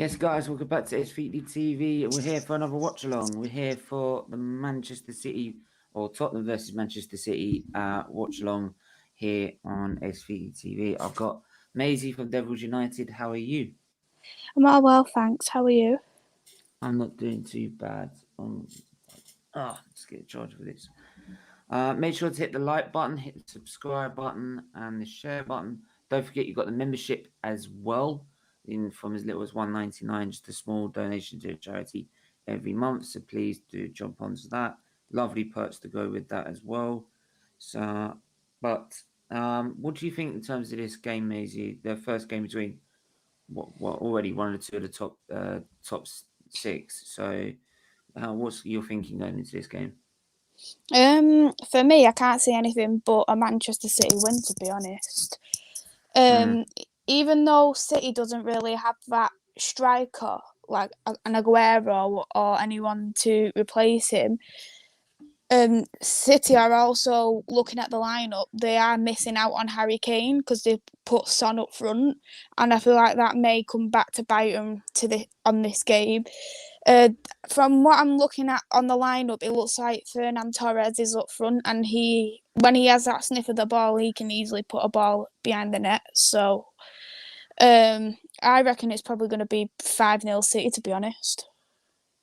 Yes, guys, welcome back to SFeatleyTV. We're here for another watch along. We're here for the Manchester City or Tottenham versus Manchester City watch along here on SFeatleyTV. I've got Maisie from Devils United. How are you? I'm all well, thanks. How are you? I'm not doing too bad. Let's get a charge for this. Make sure to hit the like button, hit the subscribe button, and the share button. Don't forget you've got the membership as well. From as little as $1.99, just a small donation to a charity every month. So please do jump onto that. Lovely perks to go with that as well. So, but what do you think in terms of this game, Maisie? The first game between what already one or two of the top six. So, what's your thinking going into this game? For me, I can't see anything but a Manchester City win, to be honest. Even though City doesn't really have that striker like an Aguero or anyone to replace him, City are also looking at the lineup. They are missing out on Harry Kane because they put Son up front, and I feel like that may come back to bite them on this game. From what I'm looking at on the lineup, it looks like Fernan Torres is up front, and when he has that sniff of the ball, he can easily put a ball behind the net. So, I reckon it's probably going to be 5-0 City, to be honest.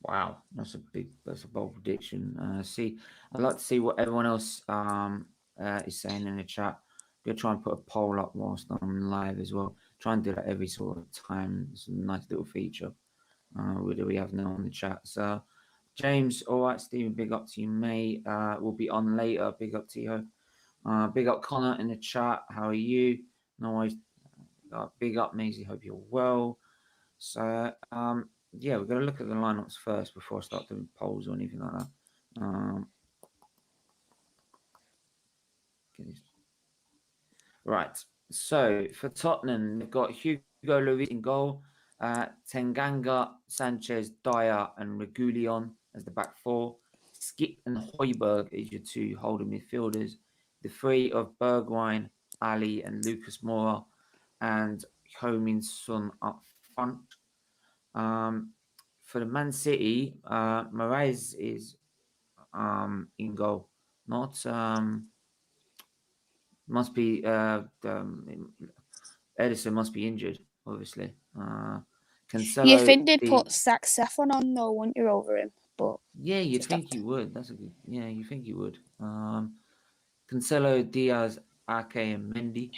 Wow, that's a bold prediction. I'd like to see what everyone else is saying in the chat. I'm gonna try and put a poll up whilst I'm live as well. Try and do that every sort of time. It's a nice little feature. What do we have now on the chat? So, James, all right, Stephen, big up to you, mate. We'll be on later. Big up to you. Big up Connor in the chat. How are you? No worries. Big up, Maisie. Hope you're well. So, yeah, we're going to look at the lineups first before I start doing polls or anything like that. Right. So for Tottenham, they've got Hugo Lloris in goal, Tanganga, Sanchez, Dyer, and Regulion as the back four. Skip and Højbjerg is your two holding midfielders. The three of Bergwijn, Ali, and Lucas Moura, and Heung-min Son up front. For the Man City, Mahrez is in goal. Not must be Edison must be injured, obviously. Cancelo. You think they'd put Saxophone on though, wouldn't you, over him? But yeah, you'd think you would. That's a good. Yeah, you think you would. Cancelo, Diaz, Ake, and Mendy.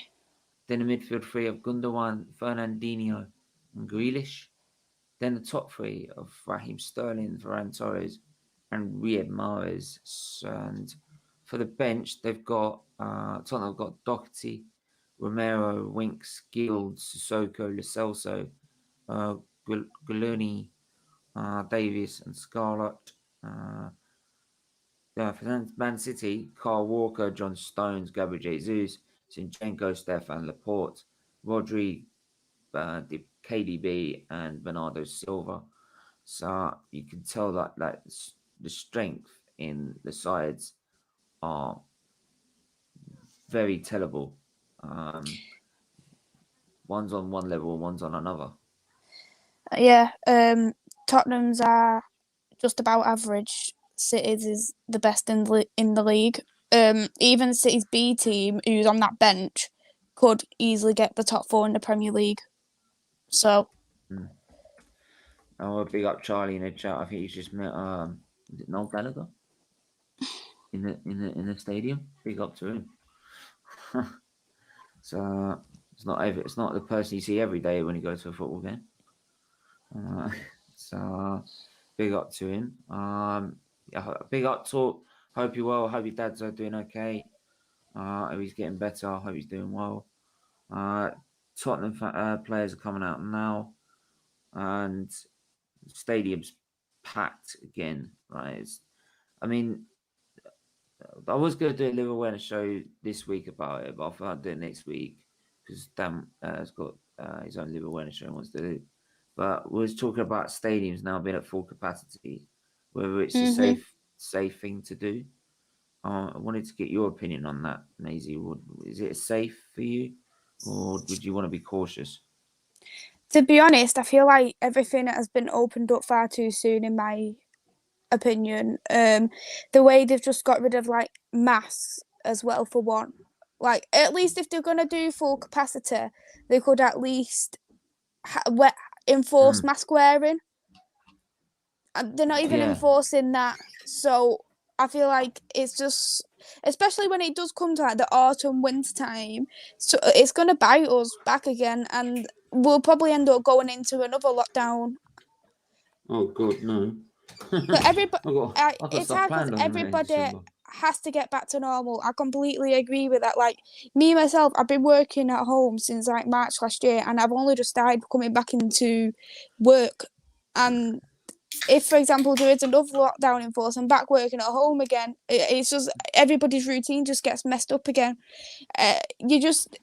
Then the midfield three of Gundogan, Fernandinho, and Grealish. Then the top three of Raheem Sterling, Ferran Torres, and Riyad Mahrez. And for the bench, they've got Tottenham have got Doherty, Romero, Winks, Guild, Sissoko, Lo Celso, Guluni, Davies, and Scarlett. For Man City, Carl Walker, John Stones, Gabriel Jesus, Zinchenko, Stefan Laporte, Rodri, KDB, and Bernardo Silva. So you can tell that the strength in the sides are very tellable. One's on one level, one's on another. Yeah, Tottenham's are just about average. City's is the best in the league. Even City's B team, who's on that bench, could easily get the top four in the Premier League. So, I'll big up Charlie in the chat. I think he's just met is it Noel Gallagher in the stadium. Big up to him. So it's not the person you see every day when you go to a football game. So big up to him. Big up to. Hope you're well. Hope your dad's doing okay. Hope he's getting better. Hope he's doing well. Tottenham players are coming out now, and the stadium's packed again. Right? I mean, I was going to do a live awareness show this week about it, but I thought I'd do it next week because Dan has got his own live awareness show he wants to do. But we're talking about stadiums now being at full capacity, whether it's a safe thing to do. I wanted to get your opinion on that, Maisie. Is it safe for you, or would you want to be cautious? To be honest, I feel like everything has been opened up far too soon, in my opinion. The way they've just got rid of like masks as well, for one. Like, at least if they're gonna do full capacity, they could at least enforce Mm. mask wearing. And they're not even Yeah. enforcing that, so I feel like it's just, especially when it does come to like the autumn winter time, so it's gonna bite us back again, and we'll probably end up going into another lockdown. Oh God, no. But everybody, I got it's stuff hard because planned on in everybody December. has to get back to normal. I completely agree with that. Like, me myself, I've been working at home since like March last year, and I've only just started coming back into work. And if, for example, there is another lockdown in force, I'm back working at home again. It's just everybody's routine just gets messed up again. You just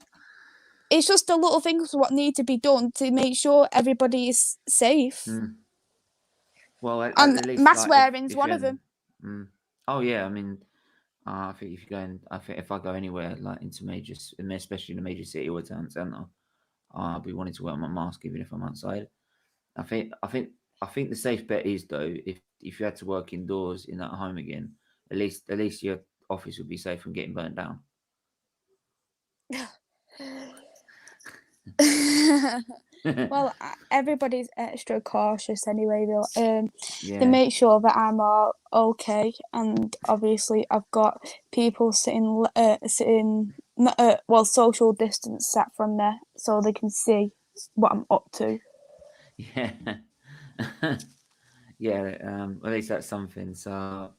It's just the little things what need to be done to make sure everybody is safe. Mm. Well, And at least mask like wearing's if one you're of in, them. mm. Oh yeah, I mean, I think if you're going, I think if I go anywhere like into major, especially in a major city or town centre, I'll be wanting to wear my mask even if I'm outside. I think, I think, I think the safe bet is though, if you had to work indoors in that home again, at least your office would be safe from getting burnt down. Well, everybody's extra cautious anyway. They Yeah, make sure that I'm all okay, and obviously I've got people sitting, well, social distance sat from there, so they can see what I'm up to. yeah, yeah. At least that's something. So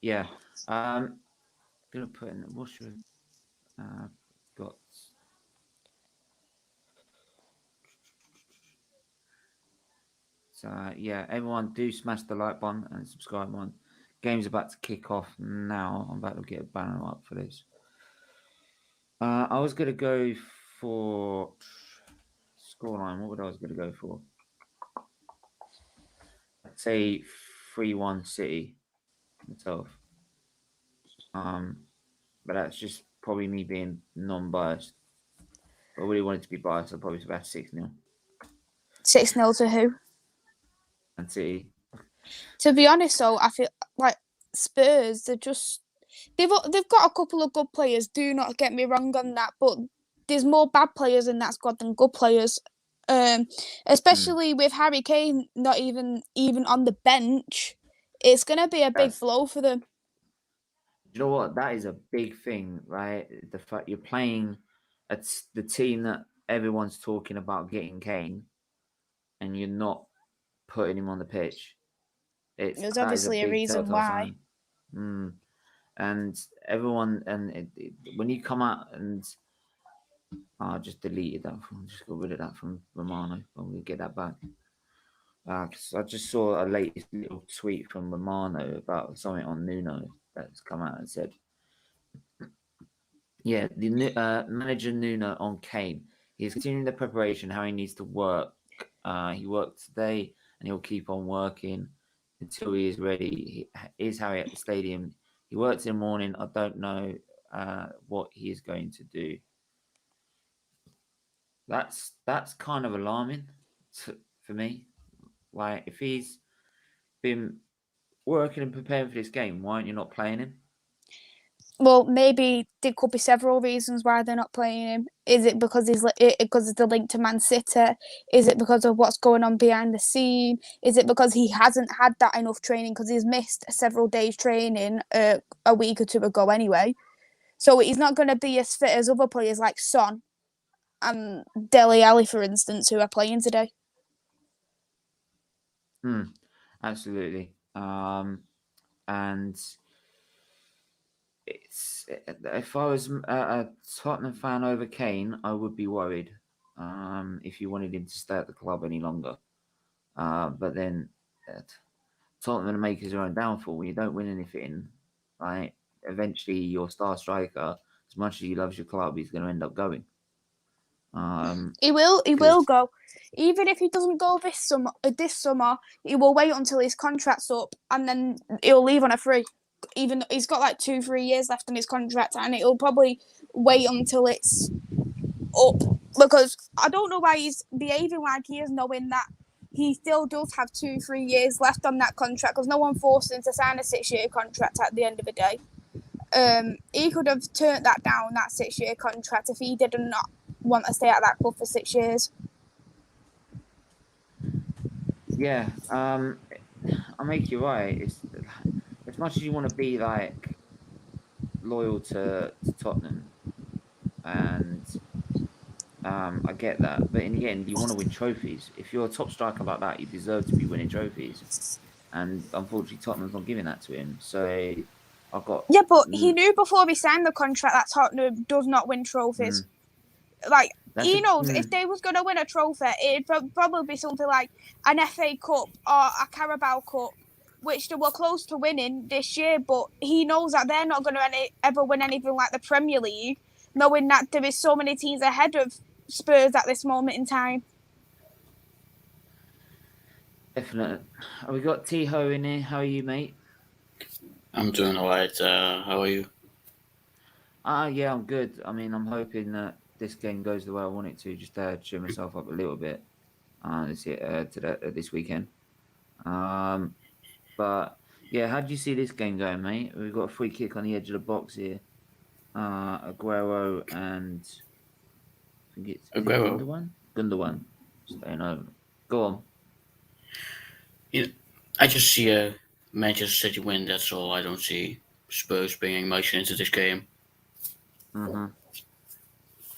yeah, gonna put in what should got. So yeah, everyone do smash the like button and subscribe on. Game's about to kick off now. I'm about to get a banner up for this. I was gonna go for scoreline. What would I was gonna go for? I'd say 3-1 City myself. Um, but that's just probably me being non-biased. If I really wanted to be biased, I'd probably say about 6-0 6-0 to who? and City. To be honest, though, I feel like Spurs. They've got a couple of good players. Do not get me wrong on that, but there's more bad players in that squad than good players. Um, Mm, Especially with Harry Kane not even on the bench, it's gonna be a big that's blow for them. you know what? That is a big thing, right? The fact you're playing at the team that everyone's talking about getting Kane, and you're not putting him on the pitch. There's That is a obviously a big reason telltale why. sign. Mm. And everyone, and when you come out and I just deleted that from, just got rid of that from Romano. I'm gonna get that back. 'Cause I just saw a latest little tweet from Romano about something on Nuno that's come out and said, yeah, the manager Nuno on Kane. He's continuing the preparation, how he needs to work. He worked today and he'll keep on working until he is ready. He is Harry at the stadium. He works in the morning. I don't know what he is going to do. That's kind of alarming for me. Like if he's been working and preparing for this game, why aren't you not playing him? Well, maybe there could be several reasons why they're not playing him. Is it because because of the link to Man City? Is it because of what's going on behind the scene? Is it because he hasn't had that enough training because he's missed several days training a week or two ago anyway? So he's not going to be as fit as other players like Son and Dele Alli, for instance, who are playing today. Hmm, absolutely. And it's if I was a Tottenham fan over Kane, I would be worried. If you wanted him to stay at the club any longer, but then Tottenham makers their own downfall. When you don't win anything, right? Eventually, your star striker, as much as he loves your club, he's going to end up going. He will. He will Because go, even if he doesn't go this summer. This summer, he will wait until his contract's up, and then he'll leave on a free. Even though he's got like 2-3 years left on his contract, and it'll probably wait until it's up because I don't know why he's behaving like he is, knowing that he still does have 2-3 years left on that contract, because no one forced him to sign a 6-year contract at the end of the day. He could have turned that down, that 6-year contract, if he did not want to stay at that club for 6 years. Yeah, I make you right. It's as much as you want to be like loyal to Tottenham, and I get that, but in the end, you want to win trophies. If you're a top striker like that, you deserve to be winning trophies, and unfortunately, Tottenham's not giving that to him. So I've got Yeah, but he knew before he signed the contract that Tottenham does not win trophies. Like, he knows if they was going to win a trophy, it'd probably be something like an FA Cup or a Carabao Cup, which they were close to winning this year, but he knows that they're not going to ever win anything like the Premier League, knowing that there is so many teams ahead of Spurs at this moment in time. Definitely. We got T-Ho in here. How are you, mate? I'm doing alright. How are you? Yeah, I'm good. I mean, I'm hoping that this game goes the way I want it to, just to cheer myself up a little bit. This weekend. But yeah, how do you see this game going, mate? We've got a free kick on the edge of the box here. Aguero and I think it's Aguero. Gundogan staying over. Go on. Yeah, I just see a Manchester City win. That's all. I don't see Spurs bringing much into this game.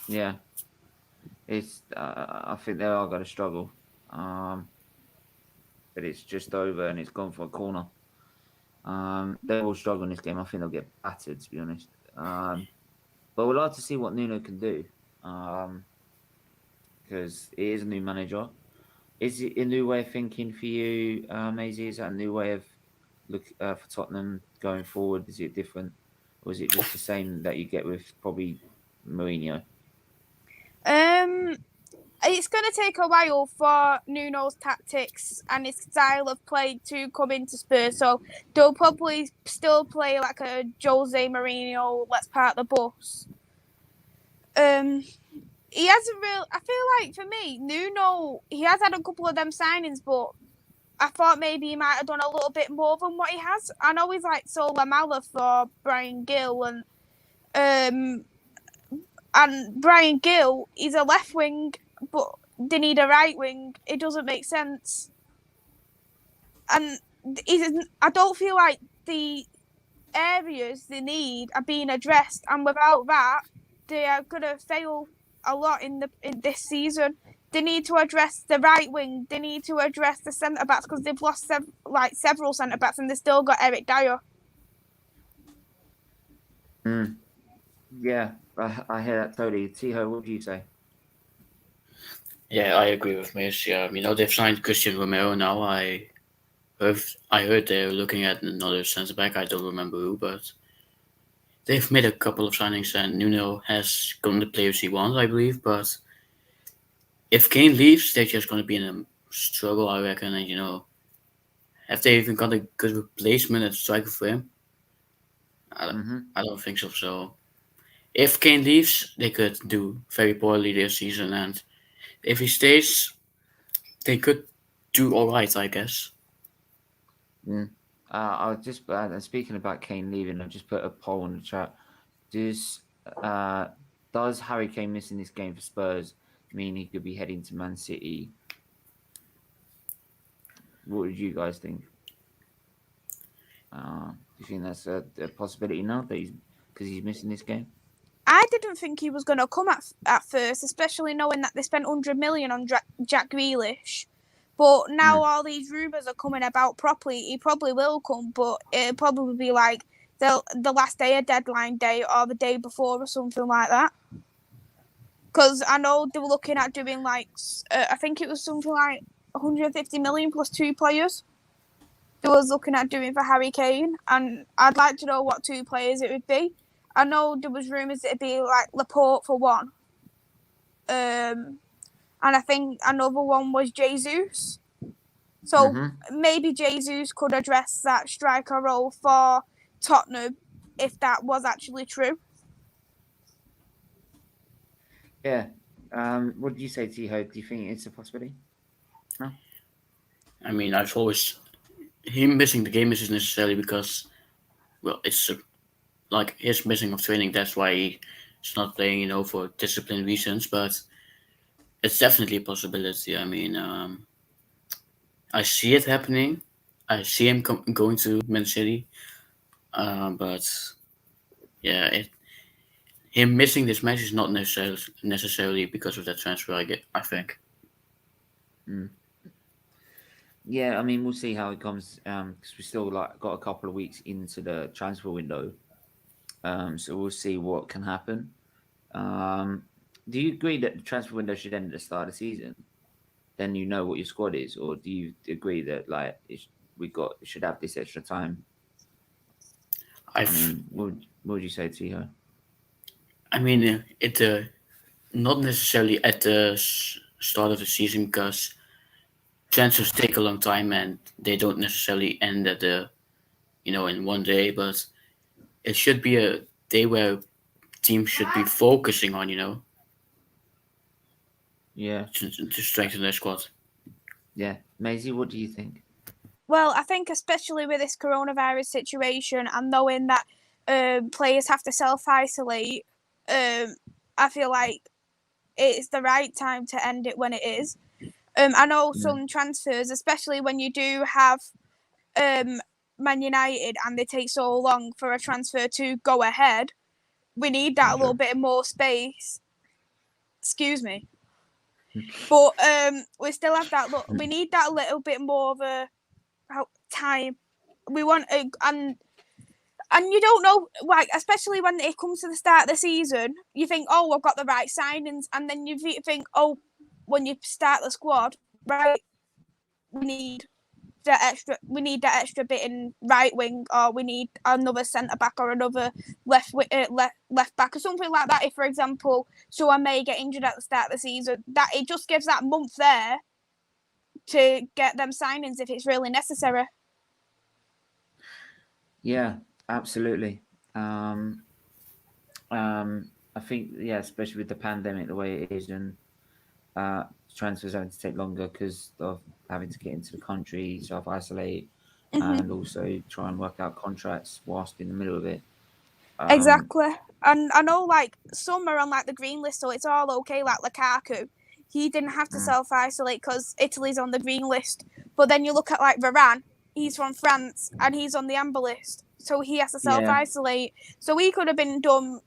Yeah, it's. I think they are going to struggle. But it's just over and it's gone for a corner. They will struggle in this game. I think they'll get battered, to be honest. But we'd like to see what Nuno can do. Because it is a new manager. Is it a new way of thinking for you, Maisie? Is that a new way of look for Tottenham going forward? Is it different, or is it just the same that you get with probably Mourinho? It's going to take a while for Nuno's tactics and his style of play to come into Spurs, so they'll probably still play like a Jose Mourinho, let's park the bus. He hasn't really. I feel like for me, Nuno, he has had a couple of them signings, but I thought maybe he might have done a little bit more than what he has. I know he's like sold Lamela for Brian Gill, and Brian Gill, he's a left wing, but they need a right wing. It doesn't make sense, and I don't feel like the areas they need are being addressed, and without that, they are gonna fail a lot in this season. They need to address the right wing. They need to address the centre backs, because they've lost several centre backs, and they still got Eric Dyer. Yeah, I hear that totally. Tiho, what do you say? Yeah, I agree with Miss. Yeah, they've signed Christian Romero now. I heard they're looking at another centre back. I don't remember who, but they've made a couple of signings, and Nuno has gotten the players he wants, I believe. But if Kane leaves, they're just going to be in a struggle, I reckon. And have they even got a good replacement at striker for him? I don't think so. So if Kane leaves, they could do very poorly this season, and if he stays, they could do all right, I guess. I'll just speaking about Kane leaving, I've just put a poll in the chat. Does Harry Kane missing this game for Spurs mean he could be heading to Man City? What would you guys think? Do you think that's a possibility now that he's missing this game? I didn't think he was going to come at first, especially knowing that they spent 100 million on Jack Grealish. But now all these rumours are coming about properly. He probably will come, but it'll probably be like the last day of deadline day or the day before or something like that. Because I know they were looking at doing I think it was something like 150 million plus 2 players. They was looking at doing for Harry Kane, and I'd like to know what 2 players it would be. I know there was rumours it'd be like Laporte for one. And I think another one was Jesus. So maybe Jesus could address that striker role for Tottenham if that was actually true. Yeah. What do you say, Tiho? Do you think it's a possibility? No. I mean, I've always him missing the game isn't necessarily because, well, it's like his missing of training. That's why he's not playing, for discipline reasons. But it's definitely a possibility. I mean, I see it happening. I see him going to Man City. But yeah, him missing this match is not necessarily because of that transfer. I think. Mm. Yeah, I mean, we'll see how it comes because we still got a couple of weeks into the transfer window. So we'll see what can happen. Do you agree that the transfer window should end at the start of the season? Then you know what your squad is, or do you agree that it should have this extra time? I mean, what would you say to her? I mean, not necessarily at the start of the season because transfers take a long time and they don't necessarily end at in one day. But it should be a day where teams should be focusing on Yeah, to strengthen their squad. yeah. Maisie, what do you think? Well, I think especially with this coronavirus situation and knowing that players have to self-isolate, I feel like it's the right time to end it when it is. I know some transfers, especially when you do have Man United and they take so long for a transfer to go ahead, we need that little bit more space. Excuse me. But we still have that look. We need that little bit more of a time. We want and you don't know, like, especially when it comes to the start of the season, you think, oh, I've got the right signings, and then you think, oh, when you start the squad, right, we need that extra bit in right wing, or we need another centre back or another left back or something like that. If, for example, someone may get injured at the start of the season, that it just gives that month there to get them signings if it's really necessary. Yeah, absolutely. I think, yeah, especially with the pandemic the way it is, and transfers having to take longer because of having to get into the country, self isolate, and also try and work out contracts whilst in the middle of it. Exactly. And I know, like, some are on, like, the green list, so it's all okay. Like Lukaku, he didn't have to self-isolate because Italy's on the green list. But then you look at, like, Varane, he's from France, and he's on the amber list, so he has to self-isolate. So he could have been done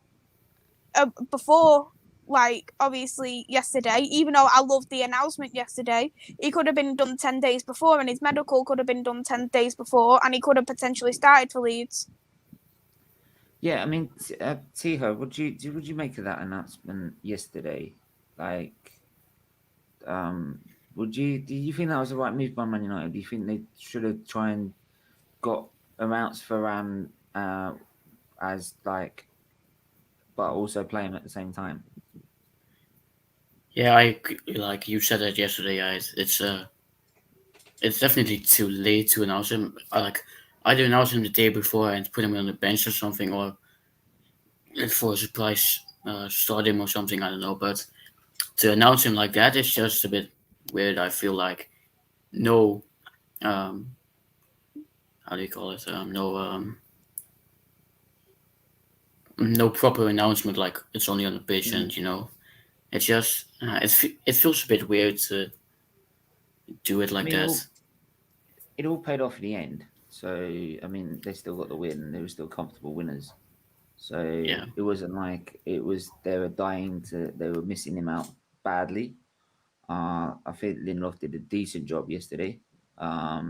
before, like, obviously, yesterday. Even though I loved the announcement yesterday, he could have been done 10 days before, and his medical could have been done 10 days before, and he could have potentially started for Leeds. Yeah, I mean, Tiho, would you make of that announcement yesterday? Like, do you think that was the right move by Man United? Do you think they should have tried and got amounts for as like, but also play him at the same time? Yeah, like you said that yesterday. It's definitely too late to announce him. Like either announce him the day before and put him on the bench or something, or for a surprise start him or something. I don't know, but to announce him like that is just a bit weird. I feel like no, how do you call it? No proper announcement. Like it's only on the pitch, and it's just it feels a bit weird to do it like that. It all paid off in the end. So I mean, they still got the win. They were still comfortable winners. So it wasn't like they were missing him out badly. I think Lindelof did a decent job yesterday. Uh,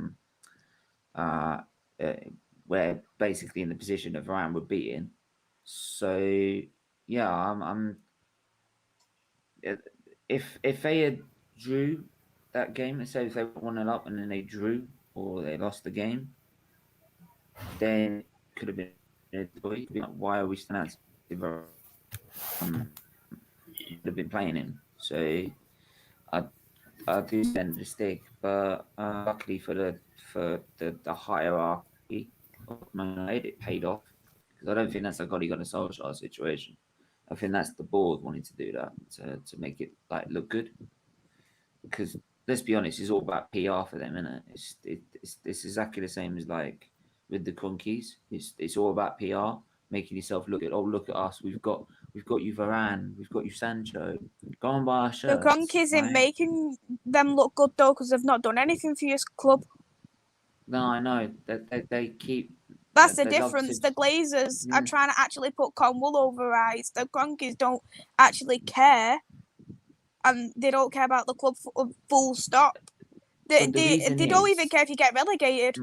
where basically in the position that Varane were beating. So yeah, I'm if they had drew that game, let's say if they were 1-0 up and then they drew or they lost the game, then it could have been like, why are we still out? Would have been playing him. So I do send the stick, but luckily for the hierarchy of Man United, it paid off because I don't think that's a Gotti got a Solskjaer situation. I think that's the board wanting to do that to make it like look good. Because let's be honest, it's all about PR for them, isn't it? It's exactly the same as like with the Conkeys. It's all about PR, making yourself look at. Oh, look at us. We've got you Varane. We've got you Sancho. Go and buy our The shirts. Gronk isn't making them look good though, because they've not done anything for your club. No, I know they keep. That's the they love difference. to- The Glazers are trying to actually put cotton wool over eyes. The Gronkies don't actually care, and they don't care about the club full stop. They don't even care if you get relegated.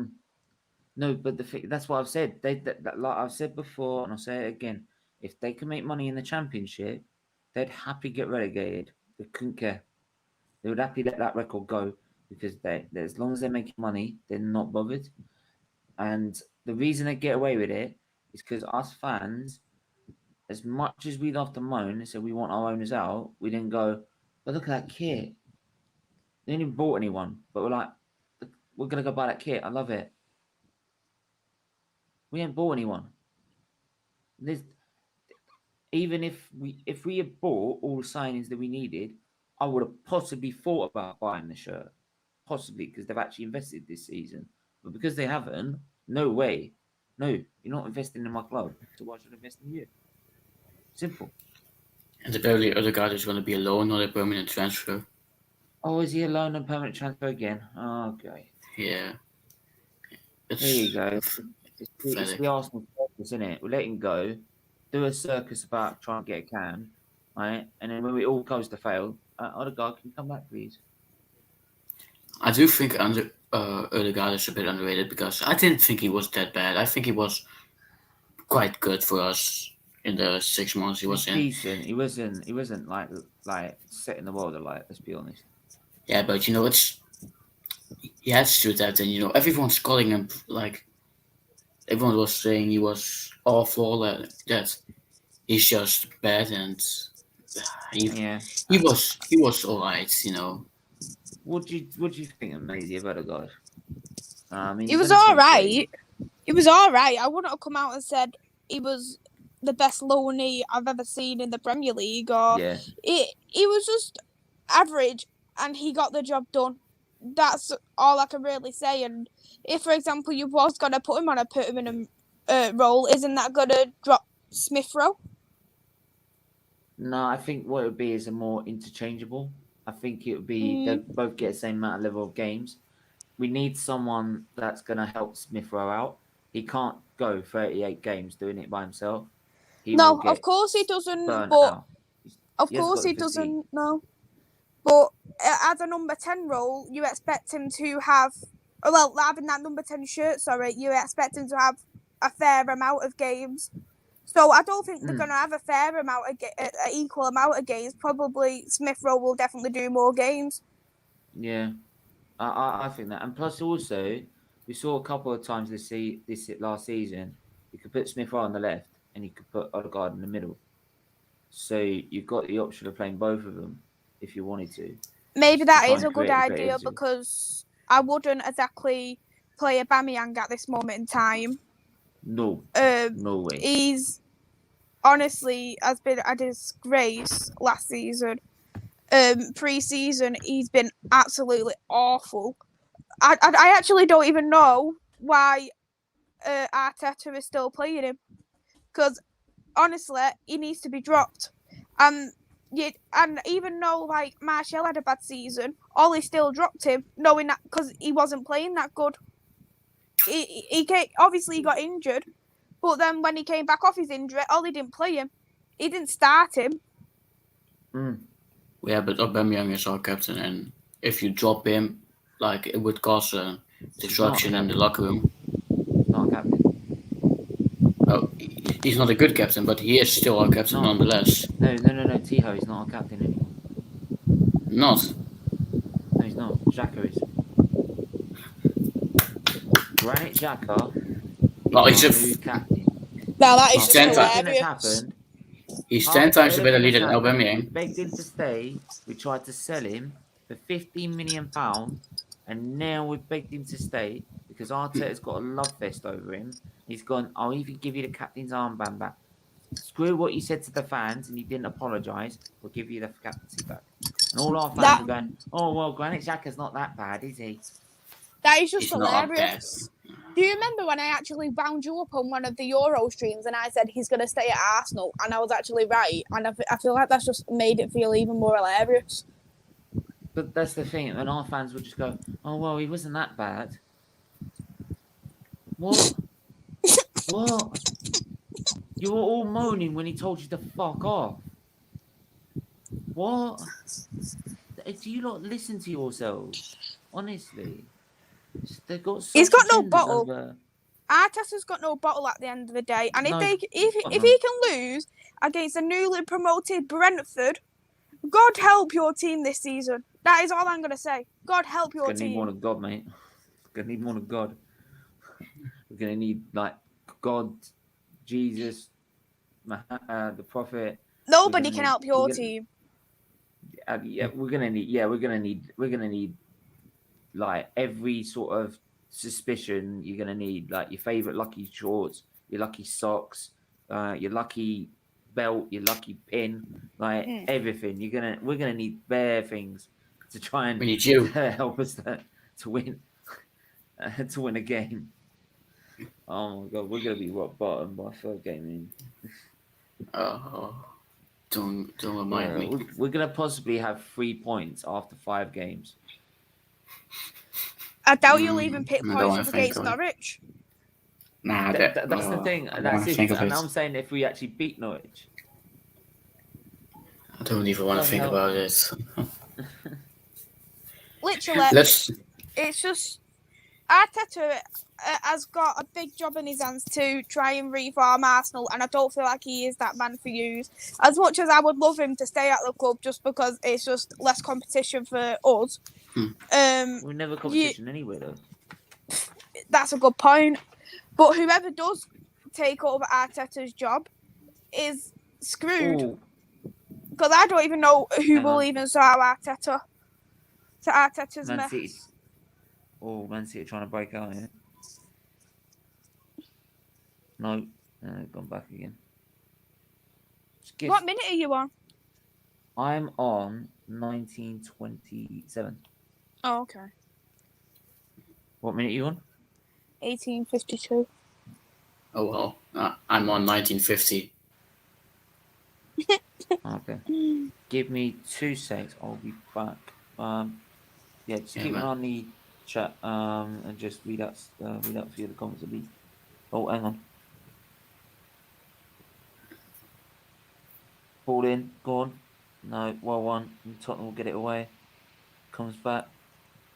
No, but that's what I've said. That, like I've said before, and I'll say it again. If they can make money in the Championship, they'd happily get relegated. They couldn't care. They would happily let that record go because as long as they're making money, they're not bothered. And the reason they get away with it is because us fans, as much as we love to moan and say we want our owners out, we then go, but look at that kit. They didn't even bought anyone, but we're like, we're gonna go buy that kit. I love it. We ain't bought anyone. Even if we had bought all the signings that we needed, I would have possibly thought about buying the shirt. Possibly because they've actually invested this season. But because they haven't, no way. No, you're not investing in my club. So why should I invest in you? Simple. And apparently the other guy is going to be a loan, not a permanent transfer. Oh, is he a loan and permanent transfer again? Oh, okay. Yeah. There you go. It's the Arsenal circus, isn't it? We let him go, do a circus about trying to get a can, right? And then when it all goes to fail, other guy can come back, please. I do think Odegaard is a bit underrated because I didn't think he was that bad. I think he was quite good for us in the 6 months he was in. Decent. He wasn't like setting the world alight. Let's be honest. Yeah, but he has to do that, and everyone's calling him like everyone was saying he was awful. That he's just bad, and he was alright. What do you think of Maisie about a guy? He was alright. He was alright. I wouldn't have come out and said he was the best loanee I've ever seen in the Premier League, or he was just average, and he got the job done. That's all I can really say. And if, for example, you was gonna put him on a permanent role, isn't that gonna drop Smith Rowe? No, I think what it would be is a more interchangeable. I think it would be they both get the same amount of level of games. We need someone that's going to help Smith Rowe out. He can't go 38 games doing it by himself. No, of course he doesn't. But of course he doesn't. No, but as a number 10 role, you expect him to have. Well, having that number 10 shirt, you expect him to have a fair amount of games. So I don't think they're going to have a fair amount of an equal amount of games. Probably Smith Rowe will definitely do more games. Yeah, I think that, and plus also we saw a couple of times this last season. You could put Smith Rowe on the left, and you could put Odegaard in the middle. So you've got the option of playing both of them if you wanted to. Maybe that is a good idea because I wouldn't exactly play Aubameyang at this moment in time. No way. He's honestly has been a disgrace last season. Pre-season, he's been absolutely awful. I actually don't even know why Arteta is still playing him, because honestly, he needs to be dropped. And even though like Martial had a bad season, Ollie still dropped him, knowing that because he wasn't playing that good. He obviously got injured, but then when he came back off his injury, Ollie didn't play him. He didn't start him. Yeah, but Aubameyang is our captain, and if you drop him, like it would cause a disruption in the locker room. Not a captain. Oh, he's not a good captain, but he is still our captain nonetheless. No. Tiho is not our captain anymore. Not? No, he's not. Xhaka is. Granit Xhaka. Well, he's new captain. Now that is hilarious. Happened. He's 10 times a better leader than Aubameyang. We begged him to stay. We tried to sell him for £15 million, and now we've begged him to stay because Arteta's got a love fest over him. He's gone, I'll even give you the captain's armband back. Screw what you said to the fans, and you didn't apologise. We'll give you the captaincy back. And all our fans are going, oh, well, Granit Xhaka's not that bad, is he? That is just It's not up there. hilarious. Do you remember when I actually wound you up on one of the Euro streams and I said he's going to stay at Arsenal, and I was actually right, and I feel like that's just made it feel even more hilarious. But that's the thing, and our fans would just go, oh, well, he wasn't that bad. What? What? You were all moaning when he told you to fuck off. What? Do you not listen to yourselves? Honestly. They've got He's got no agendas bottle. over... Arteta's got no bottle at the end of the day, and No, if he can lose against a newly promoted Brentford, God help your team this season. That is all I'm going to say. God help your Gonna need more team. of God, mate. Gonna need more of God. We're gonna need like God, Jesus, the prophet. Nobody can help your team. Yeah, we're gonna need like every sort of suspicion. You're gonna need like your favorite lucky shorts, your lucky socks, your lucky belt, your lucky pin, like everything. We're gonna need bare things to try and We need you. help us to win to win a game. Oh my god, we're gonna be rock bottom by third game in. Don't remind me. We're gonna possibly have 3 points after 5 games. I doubt you'll even pick points up against Norwich. Nah, that's the thing. That's it. And I'm saying if we actually beat Norwich. I don't even want to think about it. Literally, it's just Arteta has got a big job in his hands to try and reform Arsenal, and I don't feel like he is that man for you. As much as I would love him to stay at the club just because it's just less competition for us. We're never competition anyway, though. That's a good point. But whoever does take over Arteta's job is screwed. Because I don't even know who will even sort out Arteta. To Arteta's mess. Man City trying to break out here. No, gone back again. What minute are you on? I'm on 1927. Oh, okay. What minute are you on? 1852. Oh, well. I'm on 1950. Okay. Give me 2 secs. I'll be back. Just keep on the chat and just read out a few of the comments. Oh, hang on. Ball in, go on. No, well one. Tottenham will get it away. Comes back.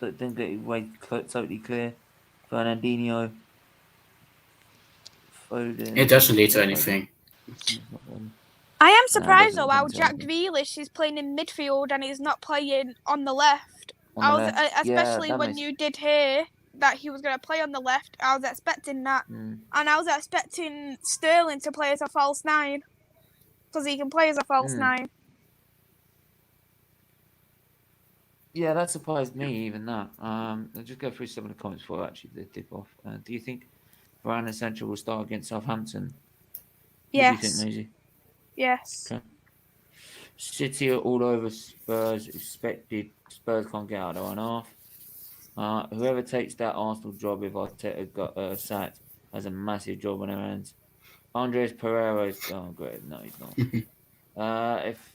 Didn't get it away totally clear. Fernandinho. Foden. It doesn't lead to anything. I am surprised though how Jack Grealish is playing in midfield and he's not playing on the left. Especially when you did hear that he was going to play on the left. I was expecting that. And I was expecting Sterling to play as a false 9. Because he can play as a false 9. Yeah, that surprised me, even that. I'll just go through some of the comments before actually the tip off. Do you think Varane and Sancho will start against Southampton? Yes. What do you think, Maisie? Yes. Okay. City are all over Spurs. Expected Spurs can't get out of their own half. Whoever takes that Arsenal job, if Arteta got sacked, has a massive job on their hands. Andres Pereira is great. No, he's not.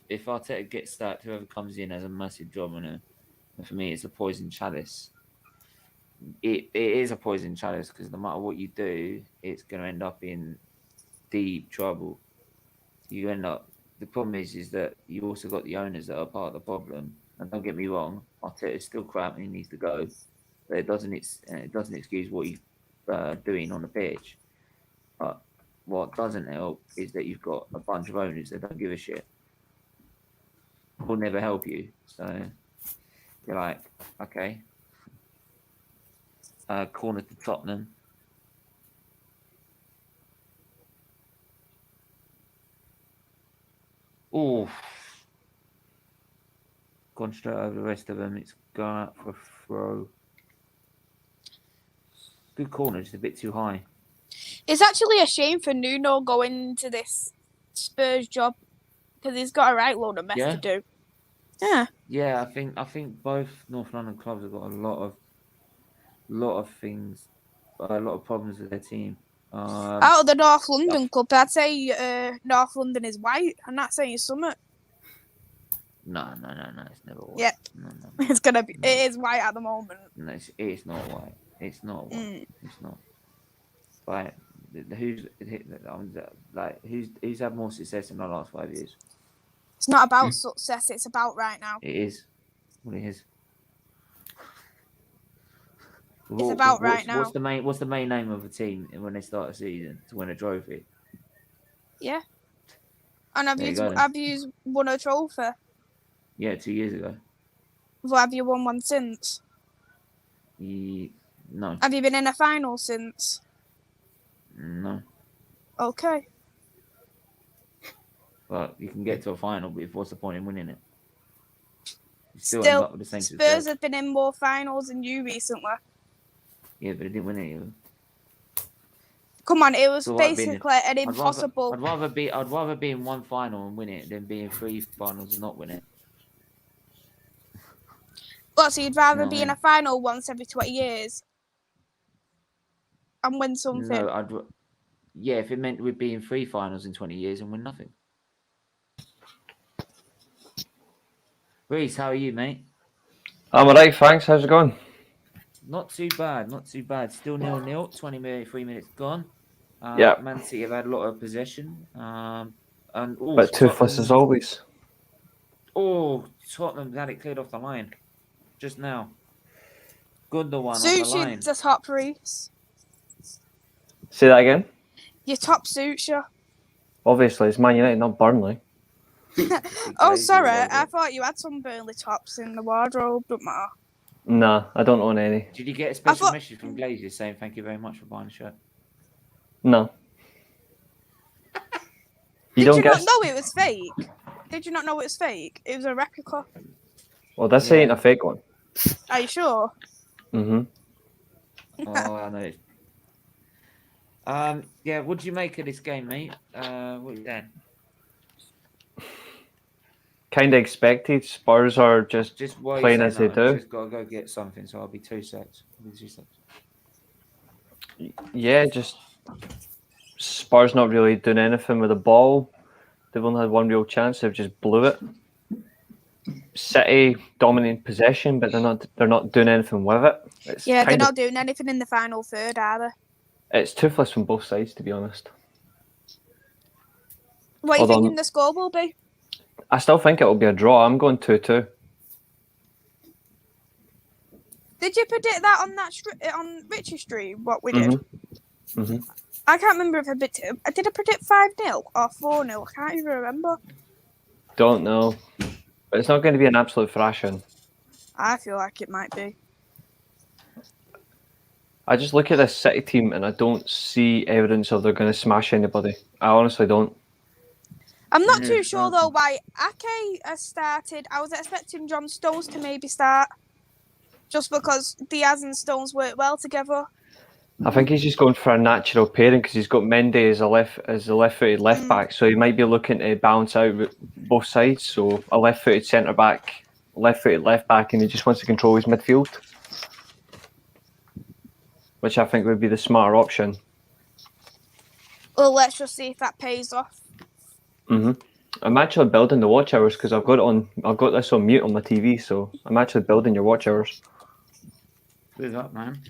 If Arteta gets sacked, whoever comes in has a massive job on him. And for me, it's a poison chalice. It is a poison chalice because no matter what you do, it's going to end up in deep trouble. You end up. The problem is that you also got the owners that are part of the problem. And don't get me wrong, Arteta is still crap and he needs to go, but it doesn't excuse what he's doing on the pitch. But what doesn't help is that you've got a bunch of owners that don't give a shit. Will never help you. So you're like, okay. Corner to Tottenham. Oh, gone straight over the rest of them. It's gone out for a throw. Good corner, just a bit too high. It's actually a shame for Nuno going into this Spurs' job because he's got a right load of mess Yeah? to do. Yeah. Yeah, I think both North London clubs have got a lot of things, a lot of problems with their team. Out of the North London club, I'd say North London is white, and that's saying something. No, it's never white. Yep. No. It's gonna be. It is white at the moment. No, it's not white. It's not white. It's not. But who's had more success in the last 5 years? It's not about success. It's about right now. It is. What it is. It's about right now. What's the main name of a team when they start a season to win a trophy? Yeah. And have you won a trophy? Yeah, 2 years ago. Well, have you won one since? No. Have you been in a final since? No. Okay. But you can get to a final, but what's the point in winning it? You still end up with the same Spurs success. have been in more finals than you recently. Yeah, but they didn't win it either. Come on, it was So basically an impossible. I'd rather be in one final and win it than be in 3 finals and not win it. What, so you'd rather No. be in a final once every 20 years and win something? No, yeah, if it meant we'd be in 3 finals in 20 years and win nothing. Reese, how are you, mate? I'm alright, thanks. How's it going? Not too bad. Still 0-0. 23 minutes gone. Yeah. Man City have had a lot of possession. But toothless as always. Tottenham had it cleared off the line just now. Gundogan on the Suits you line. the top, Reese. Say that again? Your top suits you. Obviously, it's Man United, not Burnley. Oh, sorry. I thought you had some Burnley tops in the wardrobe. Don't matter. Nah, I don't own any. Did you get a special message from Glazers saying thank you very much for buying the shirt? No. Did you not know it was fake? Did you not know it was fake? It was a replica. Well, this ain't a fake one. Are you sure? Mm-hmm. Oh, I know. Yeah, what do you make of this game, mate? What are you saying? Kind of expected. Spurs are just playing as they do. I've just got to go get something, so I'll be 2 secs. Yeah, just Spurs not really doing anything with the ball. They've only had one real chance. They've just blew it. City dominating possession, but they're not doing anything with it. They're not doing anything in the final third, are they? It's toothless from both sides, to be honest. What do you think the score will be? I still think it will be a draw. I'm going 2-2. Did you predict that on Richie's stream? What we did? Mm-hmm. I can't remember if did I predict 5-0 or 4-0. I can't even remember. Don't know, but it's not going to be an absolute thrashing. I feel like it might be. I just look at this City team and I don't see evidence of they're going to smash anybody. I honestly don't. I'm not too sure though why Ake has started. I was expecting John Stones to maybe start, just because Diaz and Stones work well together. I think he's just going for a natural pairing because he's got Mendy as a left-footed left back, so he might be looking to balance out both sides. So a left-footed centre back, left-footed left back, and he just wants to control his midfield, which I think would be the smarter option. Well, let's just see if that pays off. I'm actually building the watch hours because I've got this on mute on my TV, so I'm actually building your watch hours. Good up, man.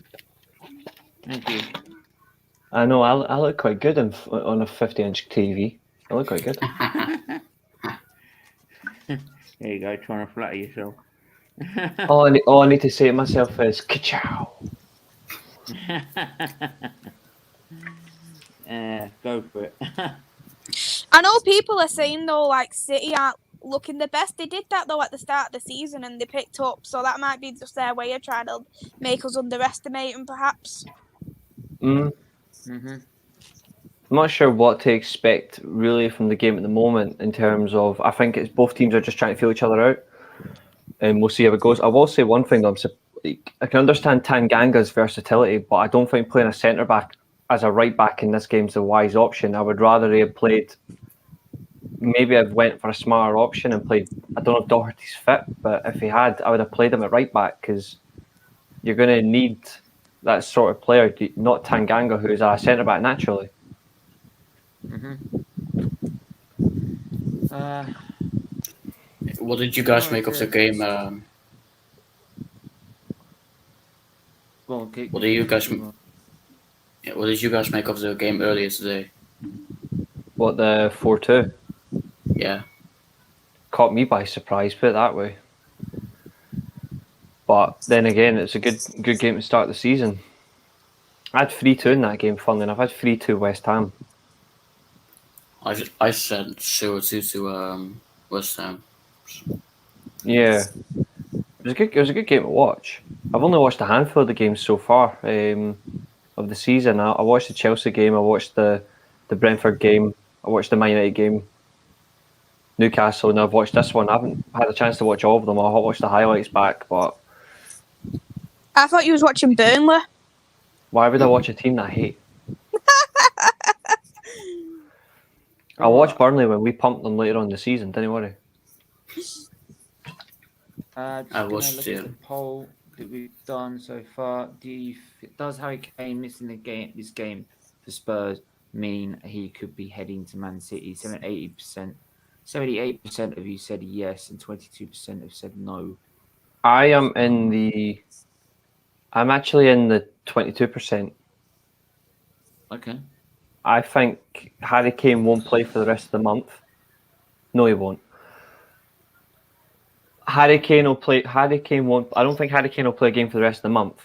Thank you. I know I look quite good on a 50-inch TV. I look quite good. There you go, trying to flatter yourself. all I need to say to myself is ka-chow. Go for it. I know people are saying though, like City aren't looking the best. They did that though at the start of the season, and they picked up. So that might be just their way of trying to make us underestimate them, perhaps. I'm not sure what to expect really from the game at the moment. In terms of, I think it's both teams are just trying to feel each other out, and we'll see how it goes. I will say one thing though. I can understand Tanganga's versatility, but I don't think playing a centre back as a right back in this game is a wise option. I would rather he had played maybe I've went for a smarter option and played. I don't know if Doherty's fit, but if he had, I would have played him at right back because you're going to need that sort of player, not Tanganga, who's a centre back naturally. What did you guys make of the game? What did you guys? Yeah, what did you guys make of the game earlier today? What, the 4-2? Yeah. Caught me by surprise, put it that way. But then again, it's a good game to start the season. I had 3-2 in that game, funnily enough. I had 3-2 West Ham. I said 0-2 to West Ham. Yeah. It was a good game to watch. I've only watched a handful of the games so far of the season. I watched the Chelsea game, I watched the Brentford game, I watched the Man United game, Newcastle, and I've watched this one. I haven't had a chance to watch all of them. I'll watch the highlights back, but I thought you was watching Burnley. why would I watch a team that I hate? I'll watch Burnley when we pump them later on in the season, don't you worry. I watched the poll that we've done so far. Does Harry Kane missing this game for Spurs mean he could be heading to Man City? 78% of you said yes, and 22% have said no. I'm actually in the 22%. Okay. I think Harry Kane won't play for the rest of the month. No, he won't. Harry Kane will play. Harry Kane won't. I don't think Harry Kane will play a game for the rest of the month.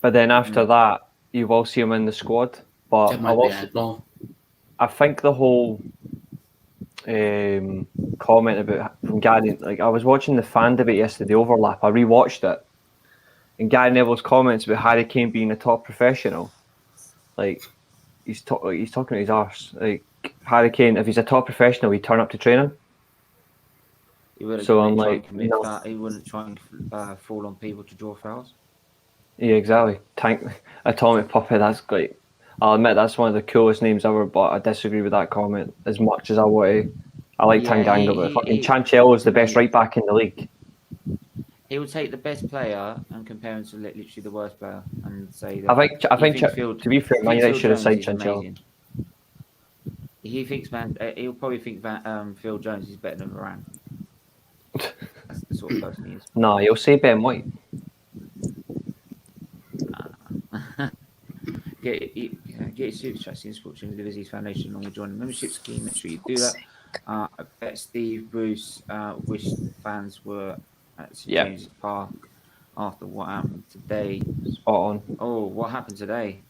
But then after that, you will see him in the squad. But I think the whole comment about from Gary, like I was watching the fan debate yesterday, the overlap. I rewatched it, and Gary Neville's comments about Harry Kane being a top professional, like he's talking to his arse. Like Harry Kane, if he's a top professional, he'd turn up to training. So I'm like, no. He wouldn't try and fall on people to draw fouls. Yeah, exactly. Atomic Puppet. That's great. I'll admit that's one of the coolest names ever, but I disagree with that comment as much as I want to. I like Tanganga, but fucking Chancelo is the best right back in the league. He will take the best player and compare him to literally the worst player and say that. I think to be fair, Man United should have signed Chancelo. He thinks he'll probably think Phil Jones is better than Varane. That's the sort of person he is. No, he'll say Ben White. Get your super chats in supporting the Liver Foundation along with join the membership scheme. Make sure you do that. I bet Steve Bruce wished fans were at St James's Park after what happened today. Spot on. Oh, what happened today?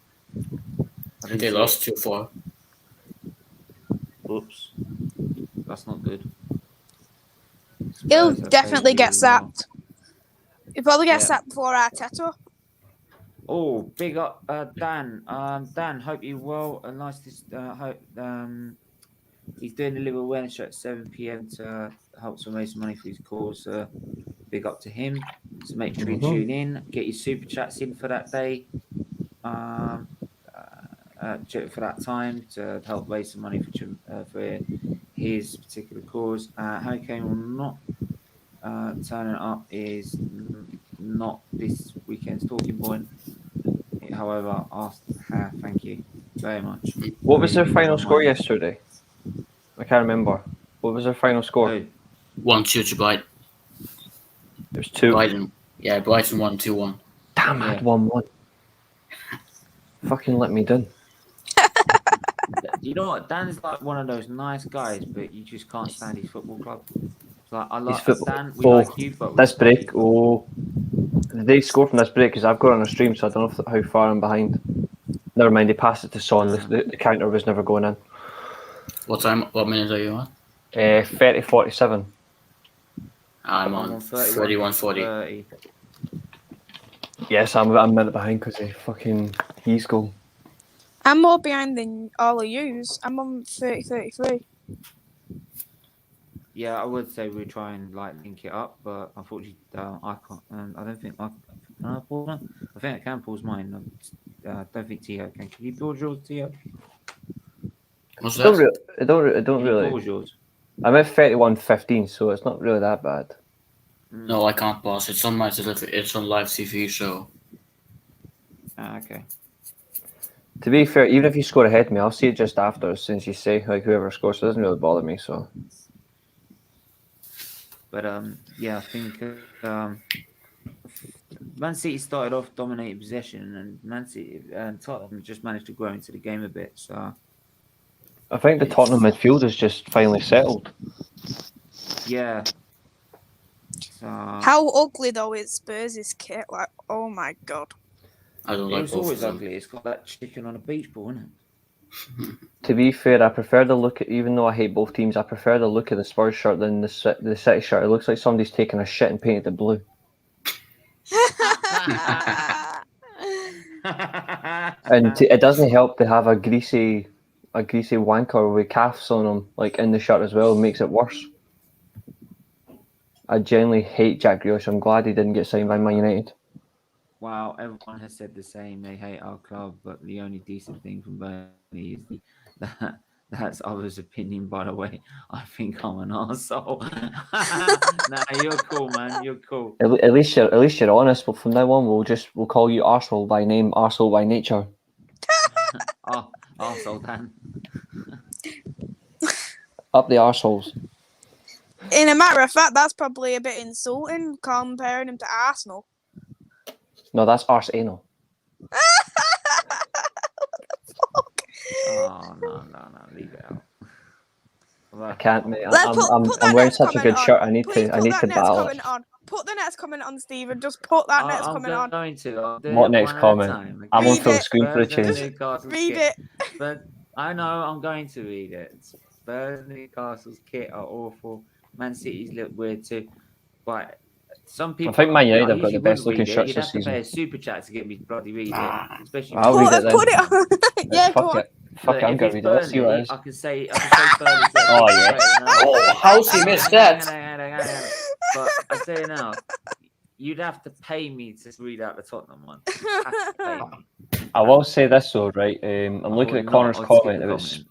They lost 2-4. Oops, that's not good. He'll definitely get sacked. He'll probably get sacked before Arteta. Oh, big up, Dan. Dan, hope you well. Nice to hope he's doing the liver awareness show at 7 p.m. to help some raise some money for his cause. Big up to him. So make sure you tune in. Get your super chats in for that day. For that time to help raise some money for his particular cause. Harry Kane will not turning up is not this weekend's talking point. However, thank you very much. What was their final score yesterday? I can't remember. What was their final score? 1-2 to Brighton. It was 2. Brighton. Yeah, Brighton 1-2-1. Damn, I had 1-1. Fucking let me down. You know what? Dan's like one of those nice guys, but you just can't stand his football club. Like I like Dan. We like you, but this break. Did they score from this break? Because I've got on a stream, so I don't know how far I'm behind. Never mind. They passed it to Son. The counter was never going in. What minute are you on? 30:47. I'm on 31:40. Yes, I'm a minute behind because of fucking He's goal. I'm more behind than all of yous. I'm on 30:33. Yeah, I would say we try and link it up, but unfortunately, I can't. I don't think I can. I think I can pause mine. I don't think Tio can. Can you pause yours, Tio? What's I don't, that? I don't What really. was yours? I'm at 31.15, so it's not really that bad. No, I can't pause. It's on my it's on live TV, so Okay. To be fair, even if you score ahead of me, I'll see it just after, as soon as you say like whoever scores. So it doesn't really bother me. So, But yeah, I think Man City started off dominating possession, and Man City and Tottenham just managed to grow into the game a bit. So I think the Tottenham midfield is just finally settled. yeah. So How ugly though is Spurs' kit? Like, oh my god. I don't like it's both always of them. ugly. It's got that chicken on a beach ball, isn't it? To be fair, I prefer the look. Even though I hate both teams, I prefer the look of the Spurs shirt than the City shirt. It looks like somebody's taken a shit and painted it blue. And it doesn't help to have a greasy wanker with calves on him, like in the shirt as well. It makes it worse. I genuinely hate Jack Grealish. I'm glad he didn't get signed by Man United. Wow, everyone has said the same. They hate our club, but the only decent thing from Burnley is that's others' opinion. By the way, I think I'm an arsehole. Nah, you're cool, man. You're cool. At least you're honest. But from now on, we'll call you Arsehole by name, Arsehole by nature. Oh, arsehole, Dan. Up the arseholes. In a matter of fact, that's probably a bit insulting comparing him to Arsenal. No, that's arse anal. Oh no, leave it out. I can't, mate. Let's I'm put that wearing next such a comment good shirt. on. I need Please to put that next battle comment it. on. Put the next comment on, Stephen. Just put that next comment on. I'm going to. I'll do What it next one comment? At a time. I'm on Read full it. screen for a Spurs and change. Newcastle's Read kit. it. But I know I'm going to read it. Spurs and Newcastle's kit are awful. Man City's look weird too. But some people, I think Man United I have got the usually best wouldn't looking read it. shirts You'd this have to season. pay a super chat to get me to bloody read it. Especially I'll read it then. Put it on. Yeah, go Fuck on. it. Fuck it, I'm if gonna it's read it. Let's see what it Burnley, is. I can say Burnley's Oh, yeah. great enough. Oh, how's he missed that? Hang on. But I say now, you'd have to pay me to read out the Tottenham one. You'd have to pay me. I will say this though, right? I'm I looking will at not. Connor's I'll skip comment. the It was, comment.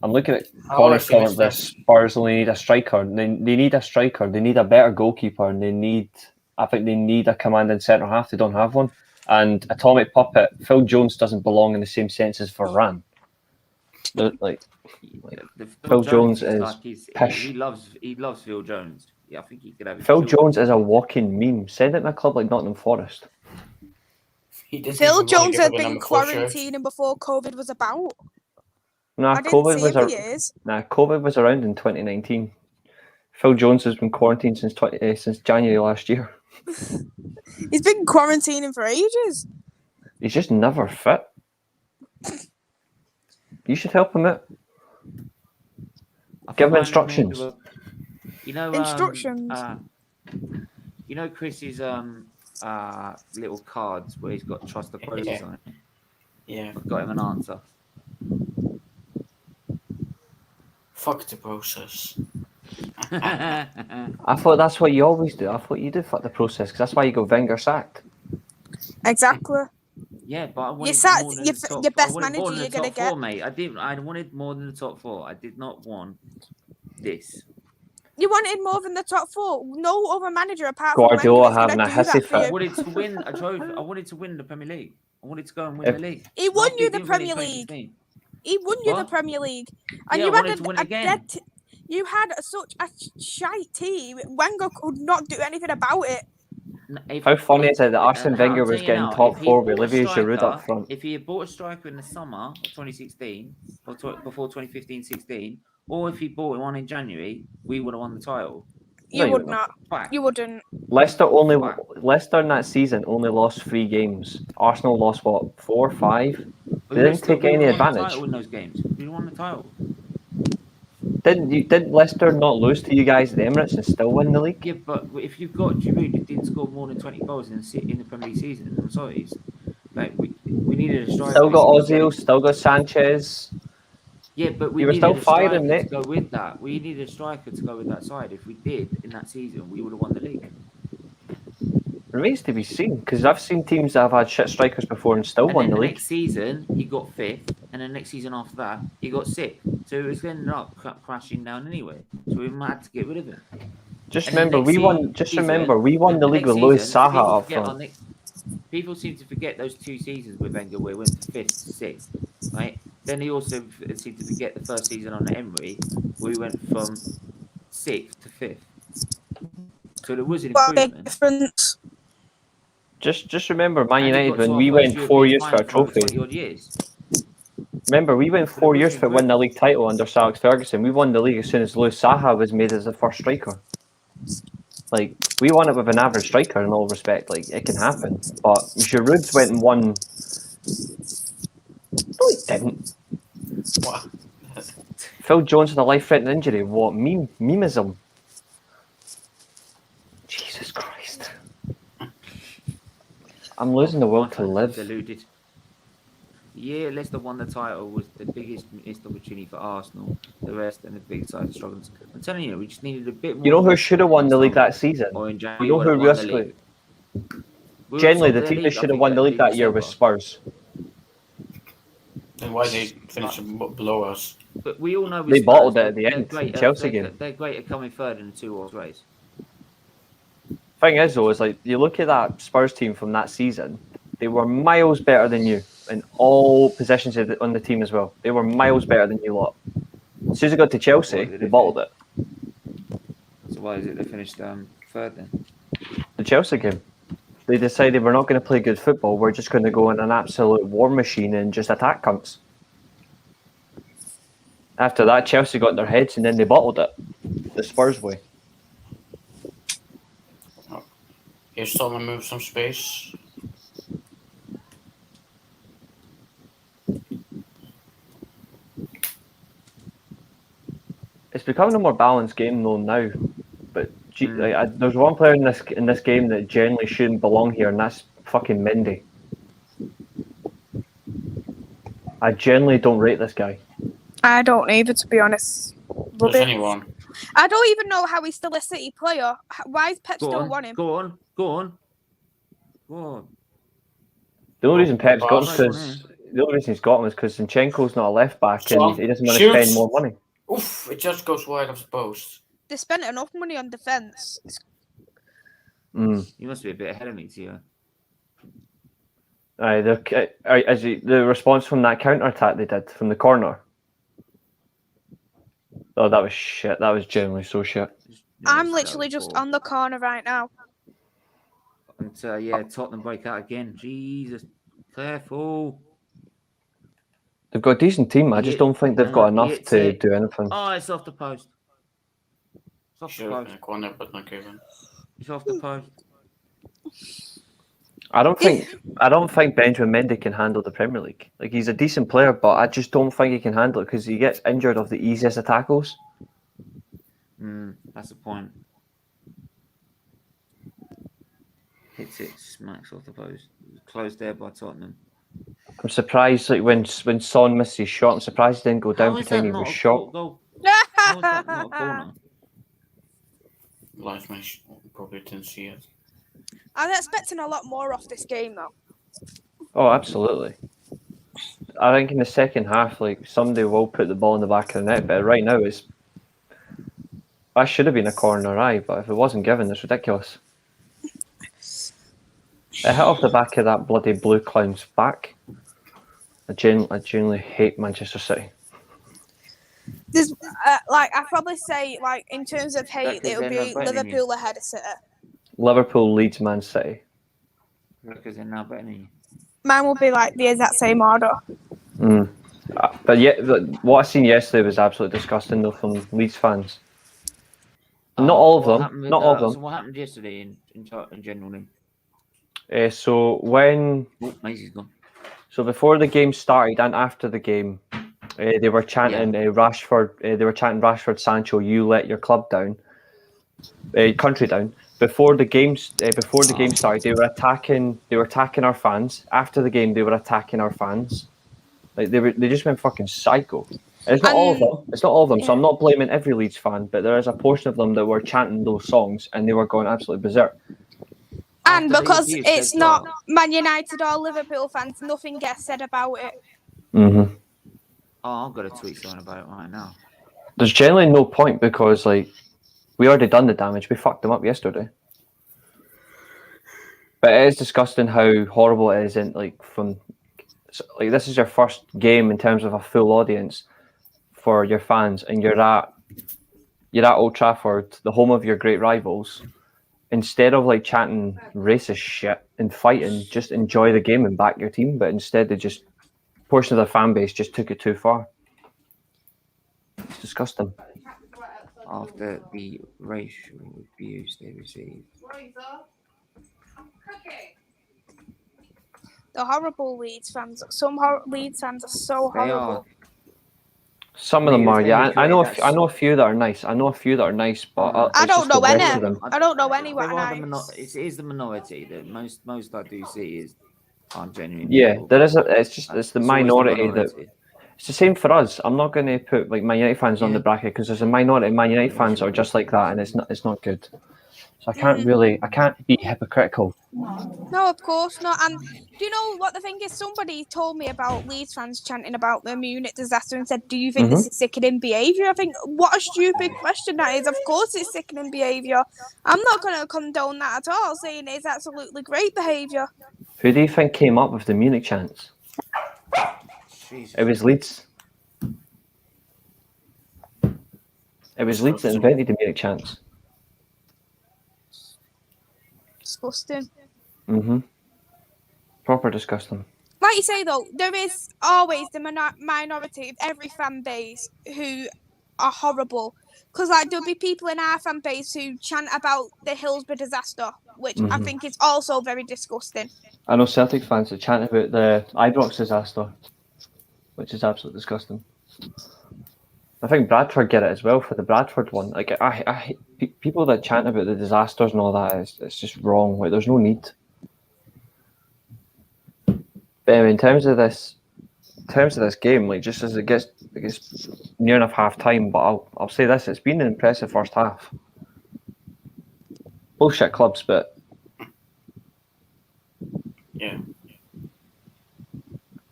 I'm looking at How Connor's has he comment. missed This that? Spurs only need a striker. They need a striker. They need a better goalkeeper, and I think they need a commanding centre half. They don't have one. And Atomic Puppet, Phil Jones doesn't belong in the same sense as Varane. Like Phil Jones is like pish. he loves Phil Jones. Yeah, I think he could have. His Phil children. Jones is a walking meme. Send it to a club like Nottingham Forest. He didn't Phil even wanna Jones give had up a been number 4 shirt. quarantining before COVID was about. Nah, I didn't see him for COVID years. was around in 2019. Phil Jones has been quarantined since January last year. He's been quarantining for ages. He's just never fit. You should help him out. Give him instructions. You know, Instructions. You know Chris's little cards where he's got trust the process on it. Yeah. I've got him an answer. Fuck the process. I thought that's what you always do. I thought you did fuck the process because that's why you got Wenger sacked. Exactly. Yeah, but I wanted sacked more than your the top. your best I wanted more manager than the you're gonna top four, get. mate. I wanted more than the top four. I did not want this. You wanted more than the top four. No other manager apart Guardiola from Wenger is having going a to do hissy that for fit. I you. wanted to win a trophy. I wanted to win the Premier League. I wanted to go and win the league. He won Last you year, the didn't win it in Premier League. 2016. He won you the What? Premier League, and Yeah, you I had wanted to win a again. you had such a shite team. Wenger could not do anything about it. How funny is it that Arsene Wenger was getting top four with Olivier Giroud up front? If he had bought a striker in the summer of 2016, or before 2015-16, or if he bought one in January, we would have won the title. You No, would not. Fact. You wouldn't. Leicester in that season only lost 3 games. Arsenal lost what, 4, 5? They didn't take any advantage. The title in those games. We won the title. Didn't Leicester not lose to you guys at the Emirates and still win the league? Yeah, but if you've got Giroud, who didn't score more than 20 goals in the Premier League season, I'm sorry, like we needed a striker. Still got Ozil, still got Sanchez. Yeah, but we You were needed still a striker firing, to Nick. go with that. We needed a striker to go with that side. If we did in that season, we would have won the league. Remains to be seen because I've seen teams that have had shit strikers before and still won the league. Next season he got 5th, and the next season after that he got 6th. So it was ended up crashing down anyway. So we had to get rid of him. Just And then remember, next we won. season- Just remember, we won the league next with Louis season, Saha up front. People seem to forget those 2 seasons with Wenger where we went to 5th to 6th, right? Then they also seem to forget the first season on Emery, where we went from 6th to 5th. So there was an What a big improvement. difference. Just remember, Man And we United got when to our we first went 4 European years for a final for over trophy. 20 odd years. Remember, we went So 4 there years was for winning the improvement. league title under Sir Alex Ferguson. We won the league as soon as Louis Saha was made as the first striker. Like, we won it with an average striker in all respect. Like, it can happen. But Giroud's went and won. No, he didn't. What? Phil Jones had a life-threatening injury. What? Memeism. Jesus Christ. I'm losing the will to live. Deluded. Yeah, Leicester won the title was the biggest missed opportunity for Arsenal. The rest and the big side struggles. I'm telling you, we just needed a bit more. You know who should have won the league that season? Or in January, You know we who would've won the realistically... league. We were Generally, top the of team that league, should I have won the think, league that year was December. Spurs. Then why they finished below us? But we all know They Spurs, bottled it at the they're end, great Chelsea game. They're great at coming third in a 2-horse race. Thing is, though, is like you look at that Spurs team from that season, they were miles better than you in all positions on the team as well. They were miles better than you lot. As soon as they got to Chelsea, they bottled it. So why is it they finished third then? The Chelsea game. They decided we're not going to play good football, we're just going to go in an absolute war machine and just attack cunts. After that, Chelsea got their heads and then they bottled it. The Spurs way. Here's Tottenham move some space. It's becoming a more balanced game though now. But there's one player in this game that generally shouldn't belong here, and that's fucking Mendy. I generally don't rate this guy. I don't either, to be honest. Does anyone? I don't even know how he's still a City player. Why is Pep still want him? Go on. The only reason Pep's got him boss. because the only reason he's got him is because Zinchenko's not a left back So, and he doesn't want to shoots. spend more money. Oof! It just goes wide of the post. They spent enough money on defence. You must be a bit ahead of me, Tio. The response from that counter attack they did from the corner. Oh, that was shit. That was genuinely so shit. I'm literally just on the corner right now. And Tottenham break out again. Jesus, careful. They've got a decent team. I just don't think they've got enough to do anything. Oh, it's off the post. It's off the Should have been post. a corner, but not given. It's off the post. I don't think Benjamin Mendy can handle the Premier League. Like, he's a decent player, but I just don't think he can handle it because he gets injured off the easiest of tackles. That's the point. Hits it, smacks off the post. Closed there by Tottenham. I'm surprised, like when Son missed his shot, I'm surprised he didn't go down pretending he was shot. How is that not a corner? Linesman probably didn't see it. I'm expecting a lot more off this game, though. Oh, absolutely. I think in the second half, like, somebody will put the ball in the back of the net, but right now that should have been a corner, but if it wasn't given, it's ridiculous. It hit off the back of that bloody blue clown's back. I genuinely hate Manchester City. There's, I'd probably say, in terms of hate, it would be Liverpool ahead of City. Liverpool leads Man City. Because they're now better than you. Mine will be the exact same order. But what I seen yesterday was absolutely disgusting, though, from Leeds fans. Not all of them. Not all of them. So what happened yesterday in general? So when Maisie's gone. So before the game started and after the game, they were chanting Rashford. They were chanting Rashford, Sancho, you let your club down, country down. Before the game started, they were attacking our fans. After the game, they were attacking our fans. Like they just went fucking psycho. And it's not all of them. It's not all of them. So I'm not blaming every Leeds fan, but there is a portion of them that were chanting those songs and they were going absolutely berserk. And because it's not Man United or Liverpool fans, nothing gets said about it. Oh, I've got to tweet someone about it right now. There's generally no point because like we already done the damage. We fucked them up yesterday. But it is disgusting how horrible it is, and like this is your first game in terms of a full audience for your fans, and you're at Old Trafford, the home of your great rivals. Instead of like chanting racist shit and fighting, just enjoy the game and back your team. But instead, they just portion of the fan base just took it too far. It's disgusting. After the racial abuse they received. The horrible Leeds fans. Some Leeds fans are so They horrible. are. Some of them are, yeah. I know tweeted a few that are nice. I know a few that are nice, but I it's don't just know the rest any. of them. I don't know any. There What are nice. it is the minority. The most I do see is genuine. Yeah, people. there is. It's the It's always the minority that. minority. It's the same for us. I'm not going to put like Man United fans on the Yeah. bracket because there's a minority of Man United fans that are just like that, and it's not good. So I can't be hypocritical. No, of course not. And do you know what the thing is? Somebody told me about Leeds fans chanting about the Munich disaster and said, "Do you think this is sickening behaviour?" I think what a stupid question that is. Of course, it's sickening behaviour. I'm not going to condone that at all. Saying it's absolutely great behaviour. Who do you think came up with the Munich chants? Jesus. It was Leeds. It was Leeds that invented the Munich chants. Disgusting. Proper disgusting. Like you say though, there is always the minority of every fan base who are horrible. Because like there'll be people in our fan base who chant about the Hillsborough disaster, which I think is also very disgusting. I know Celtic fans that chant about the Ibrox disaster, which is absolutely disgusting. I think Bradford get it as well for the Bradford one. Like I hate people that chant about the disasters and all that. It's just wrong. Like there's no need. But anyway, in terms of this game, like just as it gets near enough half time, but I'll say this: it's been an impressive first half. Both shit clubs, but Yeah.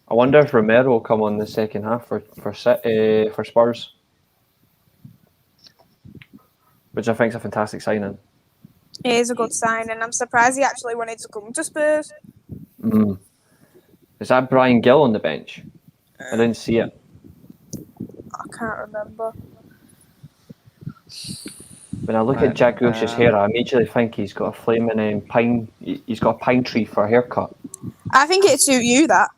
I wonder if Romero will come on the second half for Spurs, which I think is a fantastic signing. It is a good sign, and I'm surprised he actually wanted to come to Spurs. Is that Brian Gill on the bench? I didn't see it. I can't remember. When I look at Jack Grealish's hair, I immediately think he's got a flaming pine. He's got a pine tree for a haircut. I think it'd suit you, that.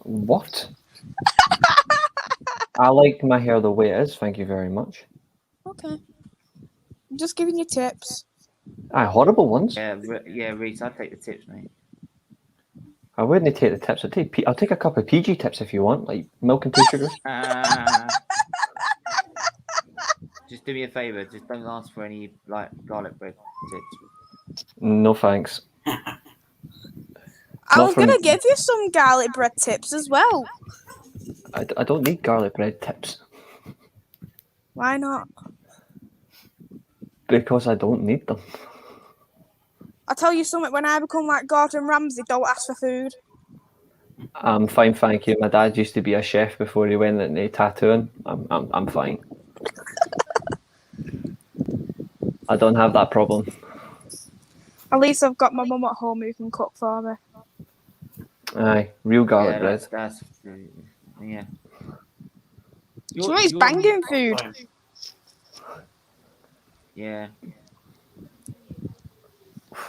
What? I like my hair the way it is. Thank you very much. Okay. I'm just giving you tips. Horrible ones. Yeah, Reese, I'd take the tips, mate. I wouldn't take the tips. I'll take a cup of PG tips if you want, like milk and 2 sugars. Just do me a favour. Just don't ask for any like garlic bread tips. No thanks. I was going to give you some garlic bread tips as well. I don't need garlic bread tips. Why not? Because I don't need them. I'll tell you something, when I become like Gordon Ramsay, don't ask for food. I'm fine, thank you. My dad used to be a chef before he went into tattooing. I'm fine. I don't have that problem. At least I've got my mum at home who can cook for me. Aye, real garlic bread. That's yeah. So he's banging food. Yeah.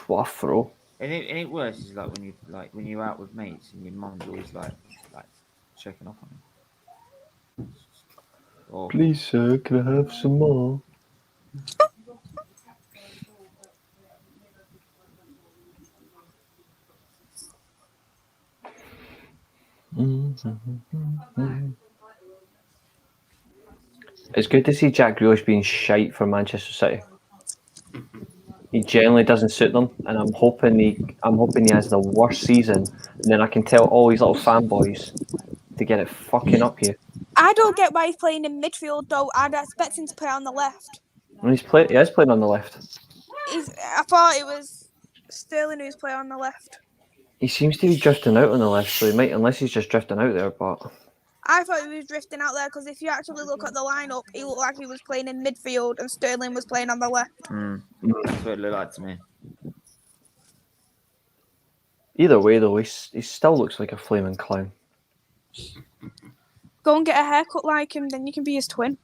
What a throw. And it worse is like when you're out with mates and your mum's always like checking off on you. Or, Please, sir, can I have some more? It's good to see Jack Grealish being shite for Manchester City. He generally doesn't suit them, and I'm hoping he has the worst season, and then I can tell all these little fanboys to get it fucking up here. I don't get why he's playing in midfield though. I'd expect him to play on the left. And he is playing on the left. I thought it was Sterling who's playing on the left. He seems to be drifting out on the left, so he might, unless he's just drifting out there, but... I thought he was drifting out there because if you actually look at the lineup, he looked like he was playing in midfield and Sterling was playing on the left. That's what it looked like to me. Either way, though, he still looks like a flaming clown. Go and get a haircut like him, then you can be his twin.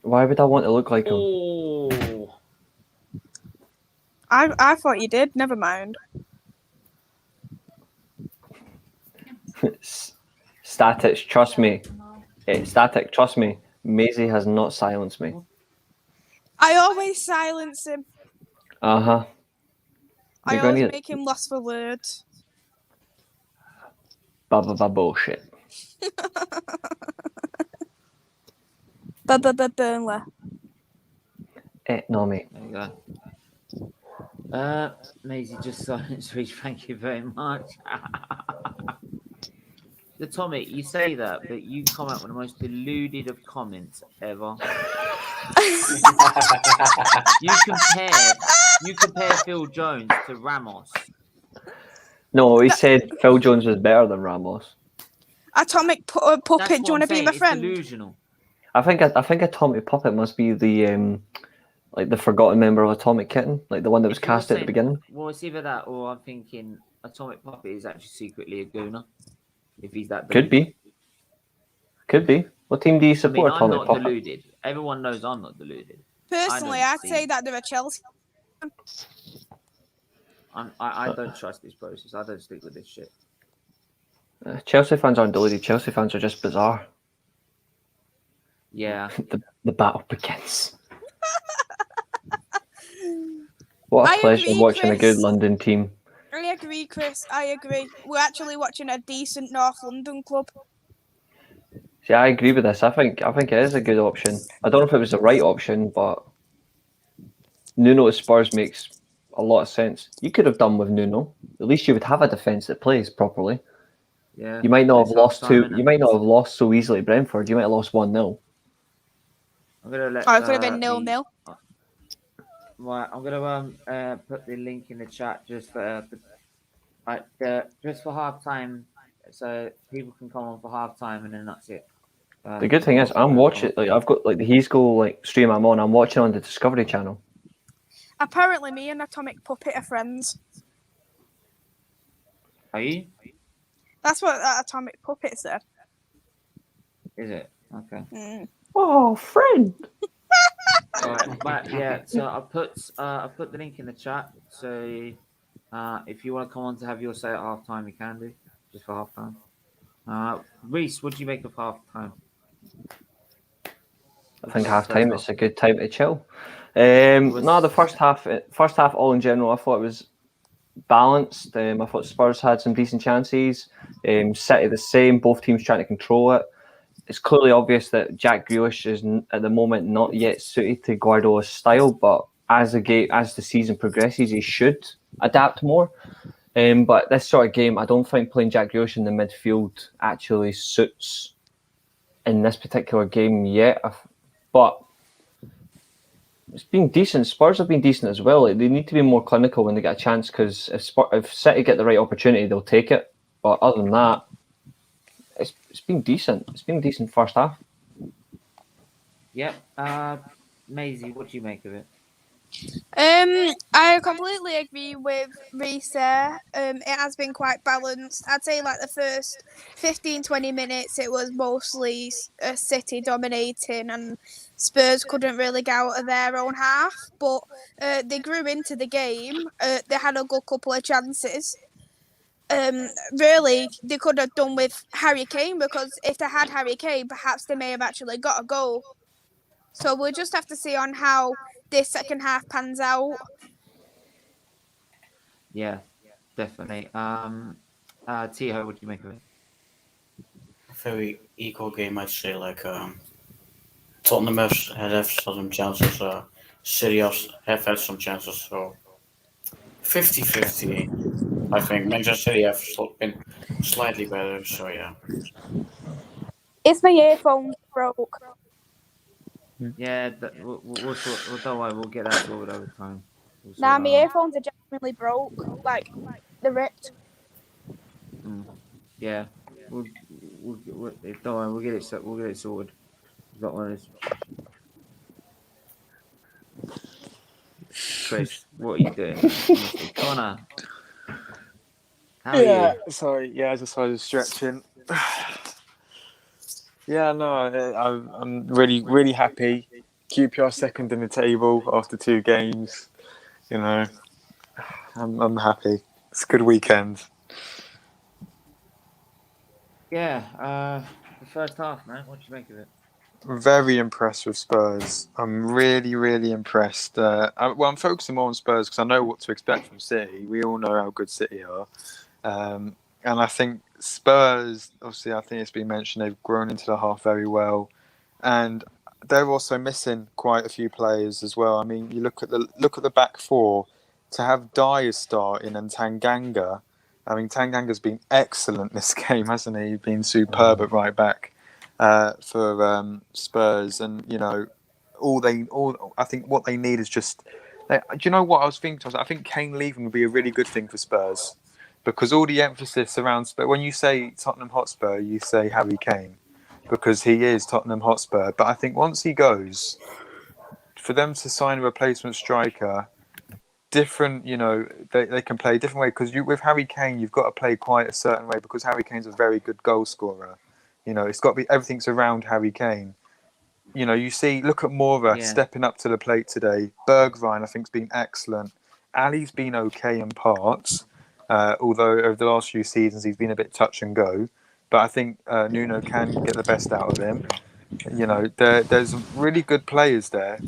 Why would I want to look like him? Oh, I thought you did. Never mind. Statics, trust me. Static, trust me. Maisie has not silenced me. I always silence him. Uh-huh. I always make him lost for words. Bullshit. Burnley. No, mate. there you go. Maisie just silenced me. Thank you very much. The Tommy, you say that, but you come out with the most deluded of comments ever. You compare Phil Jones to Ramos. No, he said Phil Jones was better than Ramos. Atomic Puppet, do you want to be my friend? It's delusional. I think Atomic Puppet must be the like the forgotten member of Atomic Kitten, like the one that was cast at the beginning. Well, it's either that or I'm thinking Atomic Puppet is actually secretly a gooner. If he's that deluded. Could be. What team do you support? I'm not deluded. Everyone knows I'm not deluded. Personally, I'd say that they're a Chelsea. I don't trust this process. I don't stick with this shit. Chelsea fans aren't deluded. Chelsea fans are just bizarre. Yeah. the battle begins. What a pleasure watching a good London team. I agree, Chris. I agree. We're actually watching a decent North London club. See, I agree with this. I think it is a good option. I don't know if it was the right option, but Nuno at Spurs makes a lot of sense. You could have done with Nuno. At least you would have a defence that plays properly. Yeah. You might not have lost You might not have lost so easily at Brentford. You might have lost 1-0. I'm gonna let. It could have been 0-0. Right, I'm gonna put the link in the chat just for half time, so people can come on for half time, and then that's it. The good thing is, I'm watching. Like I've got like the He's Goal stream I'm on. I'm watching on the Discovery Channel. Apparently, me and Atomic Puppet are friends. Are you? That's what that Atomic Puppet said. Is it? Okay. Oh, friend. Alright, but yeah, so I put the link in the chat. So if you want to come on to have your say at half time, you can do just for half time. Reese, what do you make of half time? I think half time it's a good time to chill. No, the first half all in general, I thought it was balanced. I thought Spurs had some decent chances. City the same, both teams trying to control it. It's clearly obvious that Jack Grealish is at the moment not yet suited to Guardiola's style, but as the season progresses, he should adapt more. But this sort of game, I don't think playing Jack Grealish in the midfield actually suits in this particular game yet. But it's been decent. Spurs have been decent as well. Like, they need to be more clinical when they get a chance, because if City get the right opportunity, they'll take it. But other than that, it's been decent. It's been a decent first half. Yep. Maisie, what do you make of it? I completely agree with Reese there. It has been quite balanced. I'd say like the first 15-20 minutes it was mostly City dominating and Spurs couldn't really get out of their own half, but they grew into the game. They had a good couple of chances. Really, they could have done with Harry Kane, because if they had Harry Kane, perhaps they may have actually got a goal. So we'll just have to see on how this second half pans out. Yeah, definitely. Tiho, what do you make of it? A very equal game, I'd say. Like Tottenham have some chances. City have had some chances. So 50-50. I think Manchester City have been slightly better. So yeah. It's my earphone broke. Yeah, don't worry, we'll get that sorted over time. We'll Nah, sort my that out. earphones are genuinely broke. Like, they're ripped. Yeah, don't worry, we'll get it sorted. We've got one of those. Chris, what are you doing, man? Honestly, Connor, how are you? Sorry. Yeah, I was stretching. Yeah, no, I'm really, really happy. QPR second in the table after 2 games. You know, I'm happy. It's a good weekend. Yeah, the first half, man. What do you make of it? Very impressed with Spurs. I'm really, really impressed. I'm focusing more on Spurs because I know what to expect from City. We all know how good City are. And I think Spurs, obviously, I think it's been mentioned, they've grown into the half very well. And they're also missing quite a few players as well. I mean, you look at the back four, to have Dyer starting and Tanganga. I mean, Tanganga's been excellent this game, hasn't he? He's been superb at right back for Spurs. And, you know, I think what they need is just... do you know what I was thinking? I think Kane leaving would be a really good thing for Spurs. Because all the emphasis around Spurs, when you say Tottenham Hotspur, you say Harry Kane, because he is Tottenham Hotspur. But I think once he goes, for them to sign a replacement striker, different, you know, they can play a different way. Because with Harry Kane, you've got to play quite a certain way, because Harry Kane's a very good goal scorer. You know, it's got to be, everything's around Harry Kane. You know, look at Mora stepping up to the plate today. Bergwijn, I think, has been excellent. Ali's been okay in parts. Although over the last few seasons he's been a bit touch and go, but I think Nuno can get the best out of him. You know, there's really good players there.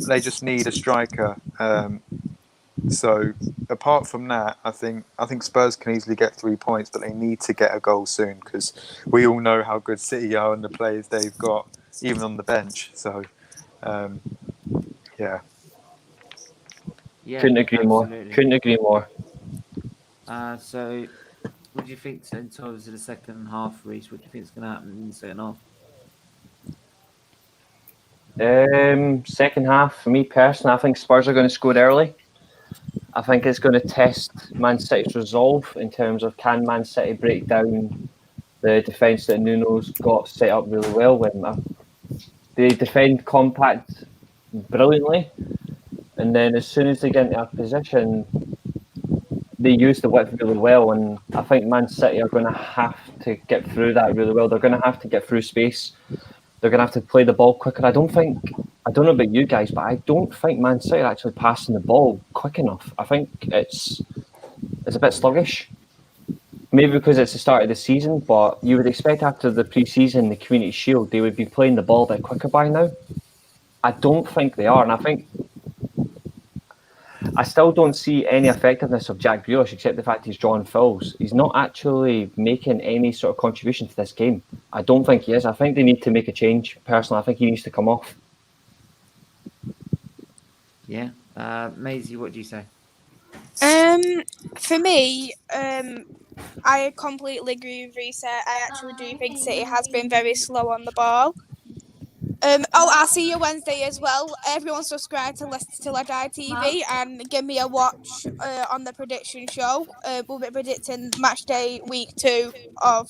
They just need a striker. So apart from that, I think Spurs can easily get 3 points, but they need to get a goal soon, because we all know how good City are and the players they've got, even on the bench. So, yeah. Yeah, Couldn't agree more. So, what do you think in terms of the second half, Reece? What do you think is going to happen in the second half? Second half, for me personally, I think Spurs are going to score early. I think it's going to test Man City's resolve in terms of, can Man City break down the defence that Nuno's got set up really well. When they defend compact brilliantly, and then as soon as they get into a position, they use the width really well. And I think Man City are going to have to get through that really well. They're going to have to get through space. They're going to have to play the ball quicker. I don't know about you guys, but I don't think Man City are actually passing the ball quick enough. I think it's a bit sluggish. Maybe because it's the start of the season, but you would expect after the pre-season, the Community Shield, they would be playing the ball a bit quicker by now. I don't think they are, and I still don't see any effectiveness of Jack Grealish, except the fact he's drawing fouls. He's not actually making any sort of contribution to this game. I don't think he is. I think they need to make a change. Personally, I think he needs to come off. Yeah. Maisie, what do you say? For me, I completely agree with Reese. I actually do think City has been very slow on the ball. I'll see you Wednesday as well. Everyone subscribe to Listen Till I Die TV and give me a watch on the prediction show. We'll be predicting Matchday week 2 of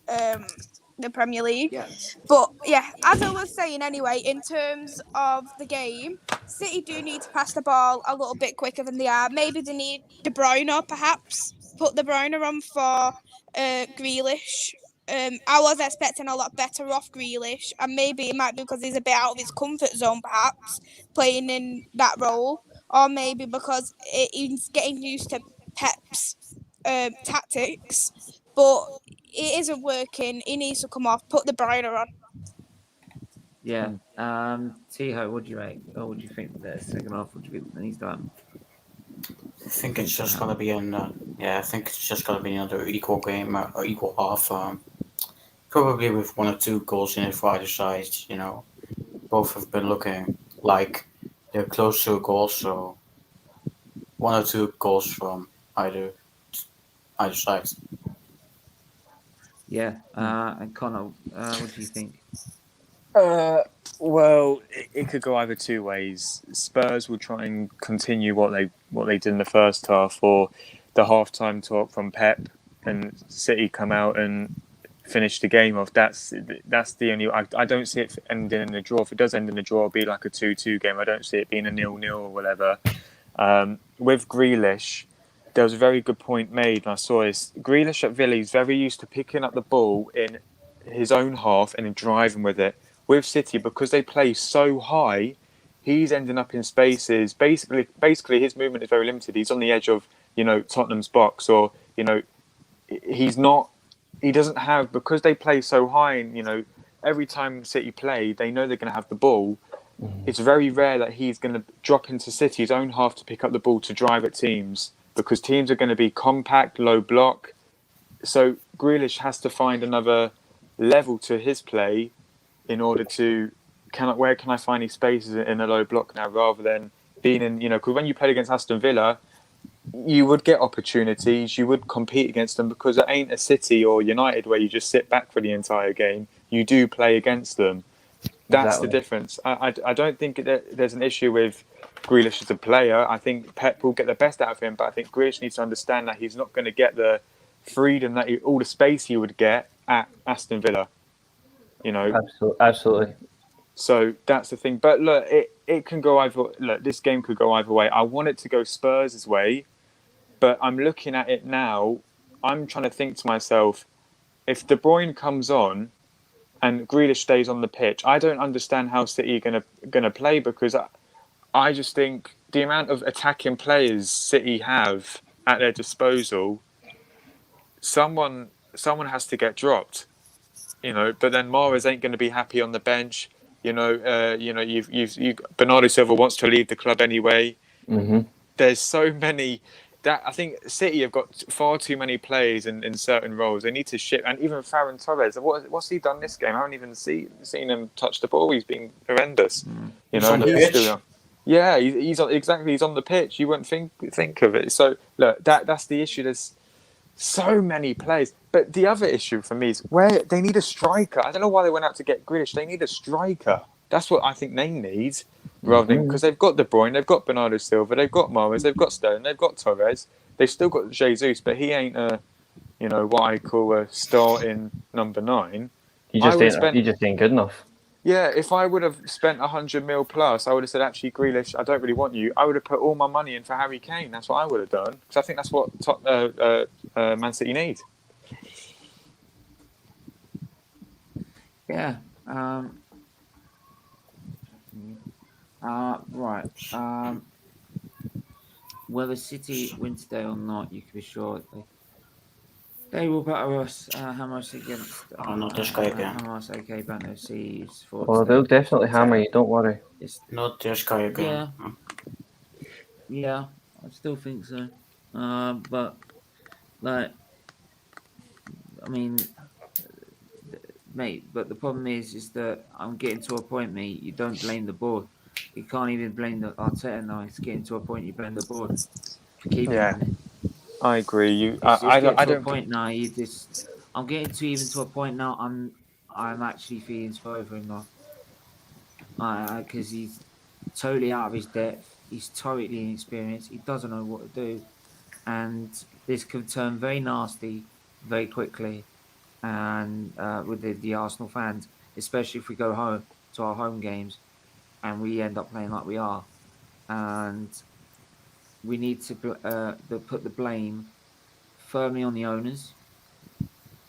the Premier League. Yeah. But yeah, as I was saying anyway, in terms of the game, City do need to pass the ball a little bit quicker than they are. Maybe they need De Bruyne, perhaps. Put De Bruyne on for Grealish. I was expecting a lot better off Grealish, and maybe it might be because he's a bit out of his comfort zone, perhaps, playing in that role, or maybe because he's getting used to Pep's tactics, but it isn't working. He needs to come off, put De Bruyne on. Yeah. Tiho, what do you rate? Or what do you think the second half? What do you think he's done? I think it's just gonna be another equal game or equal half. Probably with 1 or 2 goals in it for either side. You know, both have been looking like they're close to a goal, so 1 or 2 goals from either side. Yeah. And Connor, what do you think? Well, it could go either two ways. Spurs will try and continue what they did in the first half, or the halftime talk from Pep, and City come out and finish the game off. That's the only. I don't see it ending in a draw. If it does end in a draw, it'll be like a 2-2 game. I don't see it being a 0-0 or whatever. With Grealish, there was a very good point made, and I saw this. Grealish at Villa, he's very used to picking up the ball in his own half and then driving with it. With City, because they play so high, he's ending up in spaces. Basically, his movement is very limited. He's on the edge of Tottenham's box, or he's not. He doesn't have, because they play so high, and every time City play, they know they're going to have the ball. It's very rare that he's going to drop into City's own half to pick up the ball to drive at teams, because teams are going to be compact, low block. So Grealish has to find another level to his play in order to where can I find these spaces in a low block now, rather than being in, because when you played against Aston Villa, you would get opportunities, you would compete against them, because it ain't a City or United where you just sit back for the entire game. You do play against them. That's the difference. I don't think there's an issue with Grealish as a player. I think Pep will get the best out of him, but I think Grealish needs to understand that he's not going to get the freedom, all the space he would get at Aston Villa. Absolutely. So that's the thing. But look, it can go either. Look, this game could go either way. I want it to go Spurs' way, but I'm looking at it now. I'm trying to think to myself, if De Bruyne comes on and Grealish stays on the pitch, I don't understand how City are gonna play, because I just think the amount of attacking players City have at their disposal, someone has to get dropped. But then Mahrez ain't going to be happy on the bench. Bernardo Silva wants to leave the club anyway. Mm-hmm. There's so many that I think City have got far too many players in certain roles. They need to ship, and even Ferran Torres. What's he done this game? I haven't even seen him touch the ball. He's been horrendous. He's on the pitch. Yeah, he's on the pitch. You wouldn't think of it. So look, that's the issue. There's so many players. But the other issue for me is where they need a striker. I don't know why they went out to get Grealish. They need a striker. That's what I think they need, rather than, because they've got De Bruyne, they've got Bernardo Silva, they've got Mahrez, they've got Sterling, they've got Torres, they've still got Jesus, but he ain't what I call a starting number 9. He just ain't good enough. Yeah, if I would have spent 100 mil plus, I would have said, actually, Grealish, I don't really want you. I would have put all my money in for Harry Kane. That's what I would have done, because I think that's what Man City need. Yeah. Right. Whether City win today or not, you can be sure they will batter us. Hammer us against. Not this guy again. Hammer us, okay, Banner C's. Oh, they'll definitely hammer you. Don't worry. Not this guy again. Yeah, I still think so. But like, I mean, mate. But the problem is that I'm getting to a point, mate. You don't blame the board. You can't even blame the Arteta now. It's getting to a point you blame the board for keeping him. I agree. I don't. Point now. I'm getting to a point now. I'm actually feeling sorry for him now. Because he's totally out of his depth. He's totally inexperienced. He doesn't know what to do, and this could turn very nasty very quickly. And with the Arsenal fans, especially if we go home to our home games, and we end up playing like we are, and we need to put the blame firmly on the owners.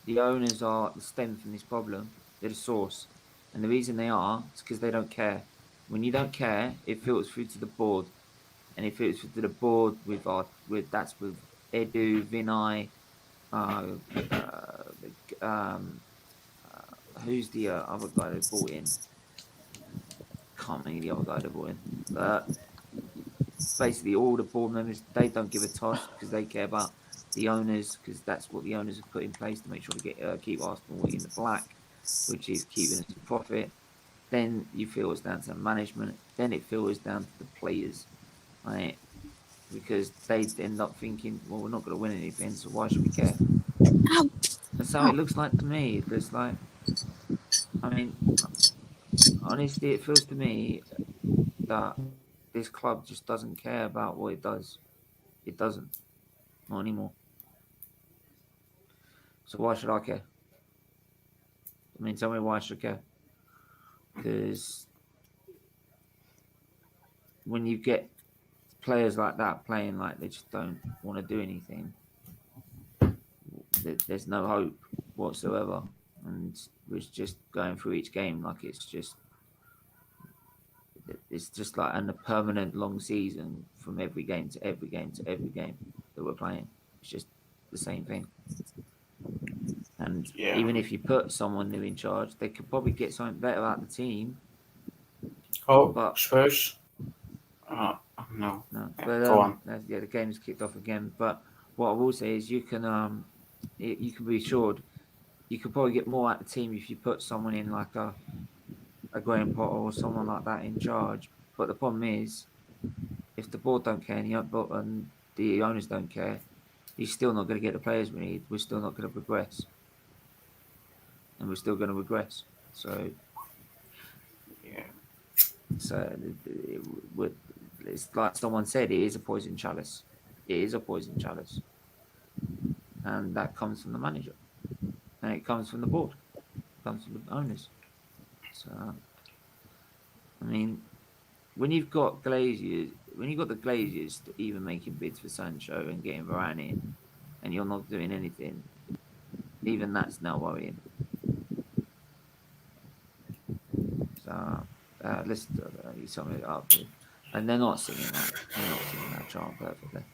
The owners are the stem from this problem. They're the source, and the reason they are is because they don't care. When you don't care, it filters through to the board, and it filters through to the board with Edu, Vinay. Who's the other guy they brought in? Can't remember the other guy they brought in. But basically, all the board members, they don't give a toss because they care about the owners, because that's what the owners have put in place to make sure to keep Arsenal in the black, which is keeping us a profit. Then you feel it's down to management. Then it feels down to the players, right? Because they end up thinking, well, we're not going to win anything, so why should we care? That's how it looks like to me. It's like, I mean, honestly, it feels to me that this club just doesn't care about what it does. It doesn't. Not anymore. So why should I care? I mean, tell me why I should care. Because when you get players like that playing like they just don't want to do anything, there's no hope whatsoever. And we're just going through each game like it's just like a permanent long season from every game to every game to every game that we're playing. It's just the same thing. And even if you put someone new in charge, they could probably get something better out of the team. But Spurs? No. No, Yeah, but go on. the game's kicked off again. But what I will say is you can be assured you could probably get more out of the team if you put someone in like a Graham Potter or someone like that in charge. But the problem is, if the board don't care and the owners don't care, he's still not going to get the players we need. We're still not going to progress, and we're still going to regress. So, it's like someone said, it is a poison chalice. It is a poison chalice, and that comes from the manager, and it comes from the board, it comes from the owners. So, I mean, when you've got the Glaziers to even making bids for Sancho and getting Varane in, and you're not doing anything, even that's now worrying. So let's sum it up. And they're not singing that. They're not singing that chant perfectly.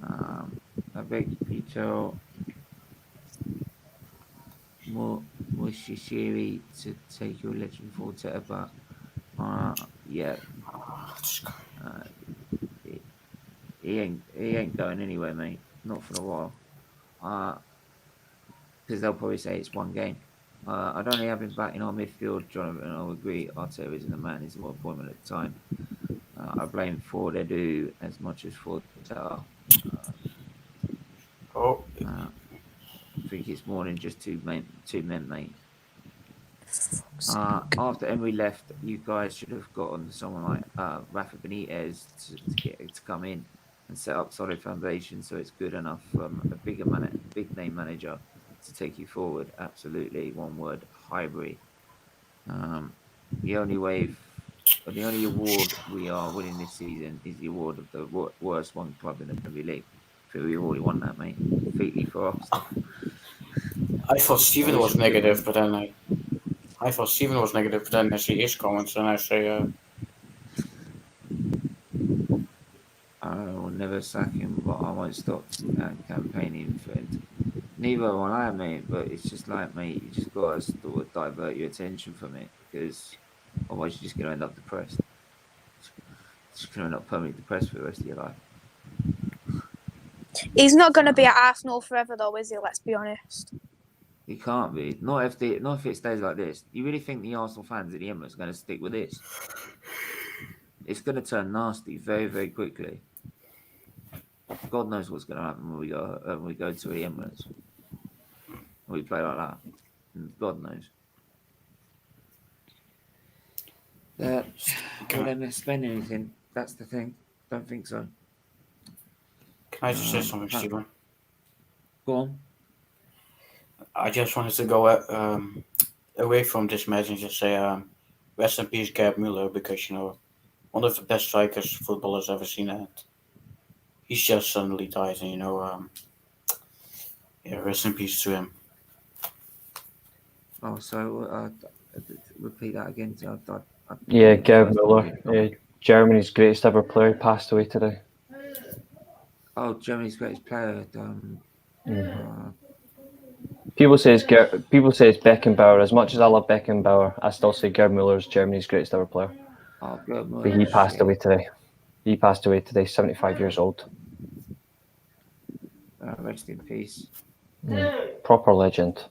I beg you tell Mushishiri to take your legend for Teta, but he ain't going anywhere, mate. Not for a while. Because they'll probably say it's one game. I'd only have him back in our midfield, Jonathan. I'll agree. Arteta isn't a man; he's a appointment at the time. I blame Ford Edu as much as Ford Teta. I think it's more than just two men, mate. After Emery left, you guys should have gotten someone like Rafa Benitez to come in and set up solid foundation, so it's good enough from a big name manager to take you forward. Absolutely, one word: Highbury. The only award we are winning this season is the award of the worst one club in the Premier League. I think we've already won that, mate. Featley for Arsenal. I thought Steven was negative, but then I thought Steven was negative, but then I see his comments and I say, I will never sack him, but I won't stop campaigning for it. Neither will I, mate. But it's just like, mate, you just got to sort of divert your attention from it, because otherwise you're just going to end up depressed. Just going to end up permanently depressed for the rest of your life. He's not going to be at Arsenal forever, though, is he? Let's be honest. He can't be. Not if it stays like this. You really think the Arsenal fans at the Emirates are going to stick with this? It's going to turn nasty very, very quickly. God knows what's going to happen when we go to the Emirates. We play like that. God knows. Will they spend anything? That's the thing. Don't think so. can I just say something, Steven? Go on. I just wanted to go away from this match and just say rest in peace, Gerd Müller, because, one of the best strikers football has ever seen, and he's just suddenly died, and, rest in peace to him. Oh, so repeat that again. Gerd Müller, Germany's greatest ever player, passed away today. Oh, Germany's greatest player. People say it's Beckenbauer. As much as I love Beckenbauer, I still say Gerd Müller is Germany's greatest ever player. Oh, Gerd Müller. But he passed away today. 75 years old. Rest in peace. Proper legend.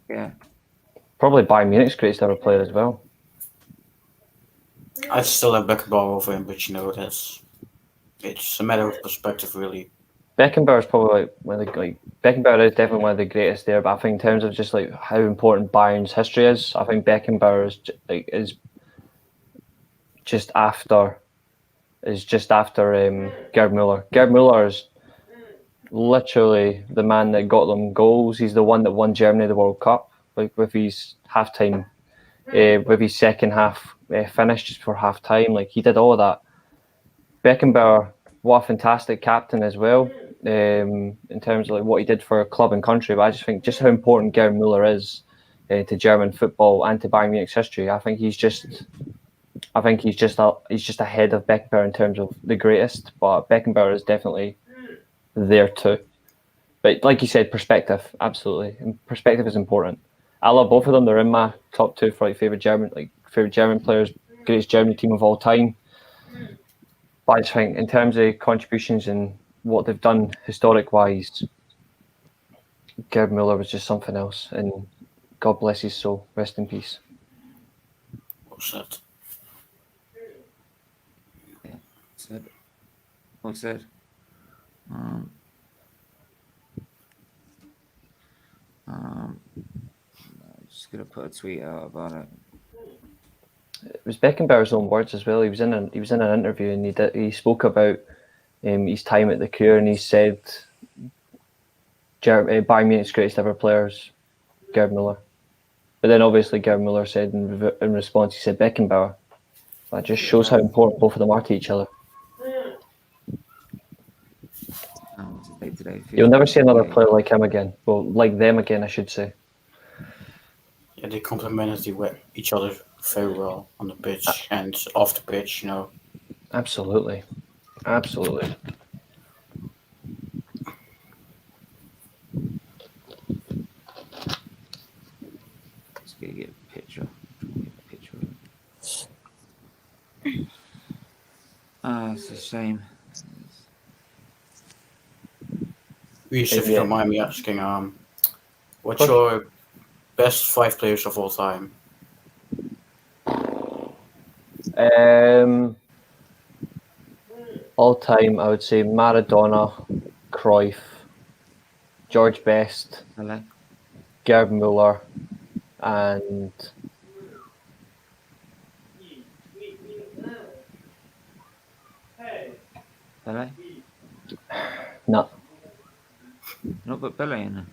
Yeah. Probably Bayern Munich's greatest ever player as well. I still have Beckenbauer over him, but it's a matter of perspective, really. Beckenbauer is probably Beckenbauer is definitely one of the greatest there. But I think in terms of just like how important Bayern's history is, I think Beckenbauer is just after Gerd Müller. Gerd Müller is literally the man that got them goals. He's the one that won Germany the World Cup, like with his halftime, with his second half finish just before half time. Like he did all of that. Beckenbauer, what a fantastic captain as well. In terms of like what he did for club and country, but I just think just how important Gerd Müller is to German football and to Bayern Munich's history. I think he's just ahead of Beckenbauer in terms of the greatest, but Beckenbauer is definitely there too. But like you said, perspective, absolutely. And perspective is important. I love both of them. They're in my top two for favorite German players, greatest German team of all time. But I just think in terms of contributions and what they've done historic wise, Gerd Müller was just something else. And God bless his soul. Rest in peace. Well said. Well said. I'm just gonna put a tweet out about it. It was Beckenbauer's own words as well. He was in an interview and he spoke about his time at the Cure, and he said Bayern Munich's greatest ever players, Gerd Müller. But then obviously Gerd Müller said in response, he said Beckenbauer. That just shows how important both of them are to each other. You'll never see another player like him again. Well, like them again, I should say. Yeah, they complemented each other very well on the pitch and off the pitch, you know. Absolutely. Absolutely. Let's get a picture. It's a shame. Reese, if you don't mind me asking, what's your best 5 players of all time? All time, I would say Maradona, Cruyff, George Best, Gerd Müller, and Pele? No. Not but Pele in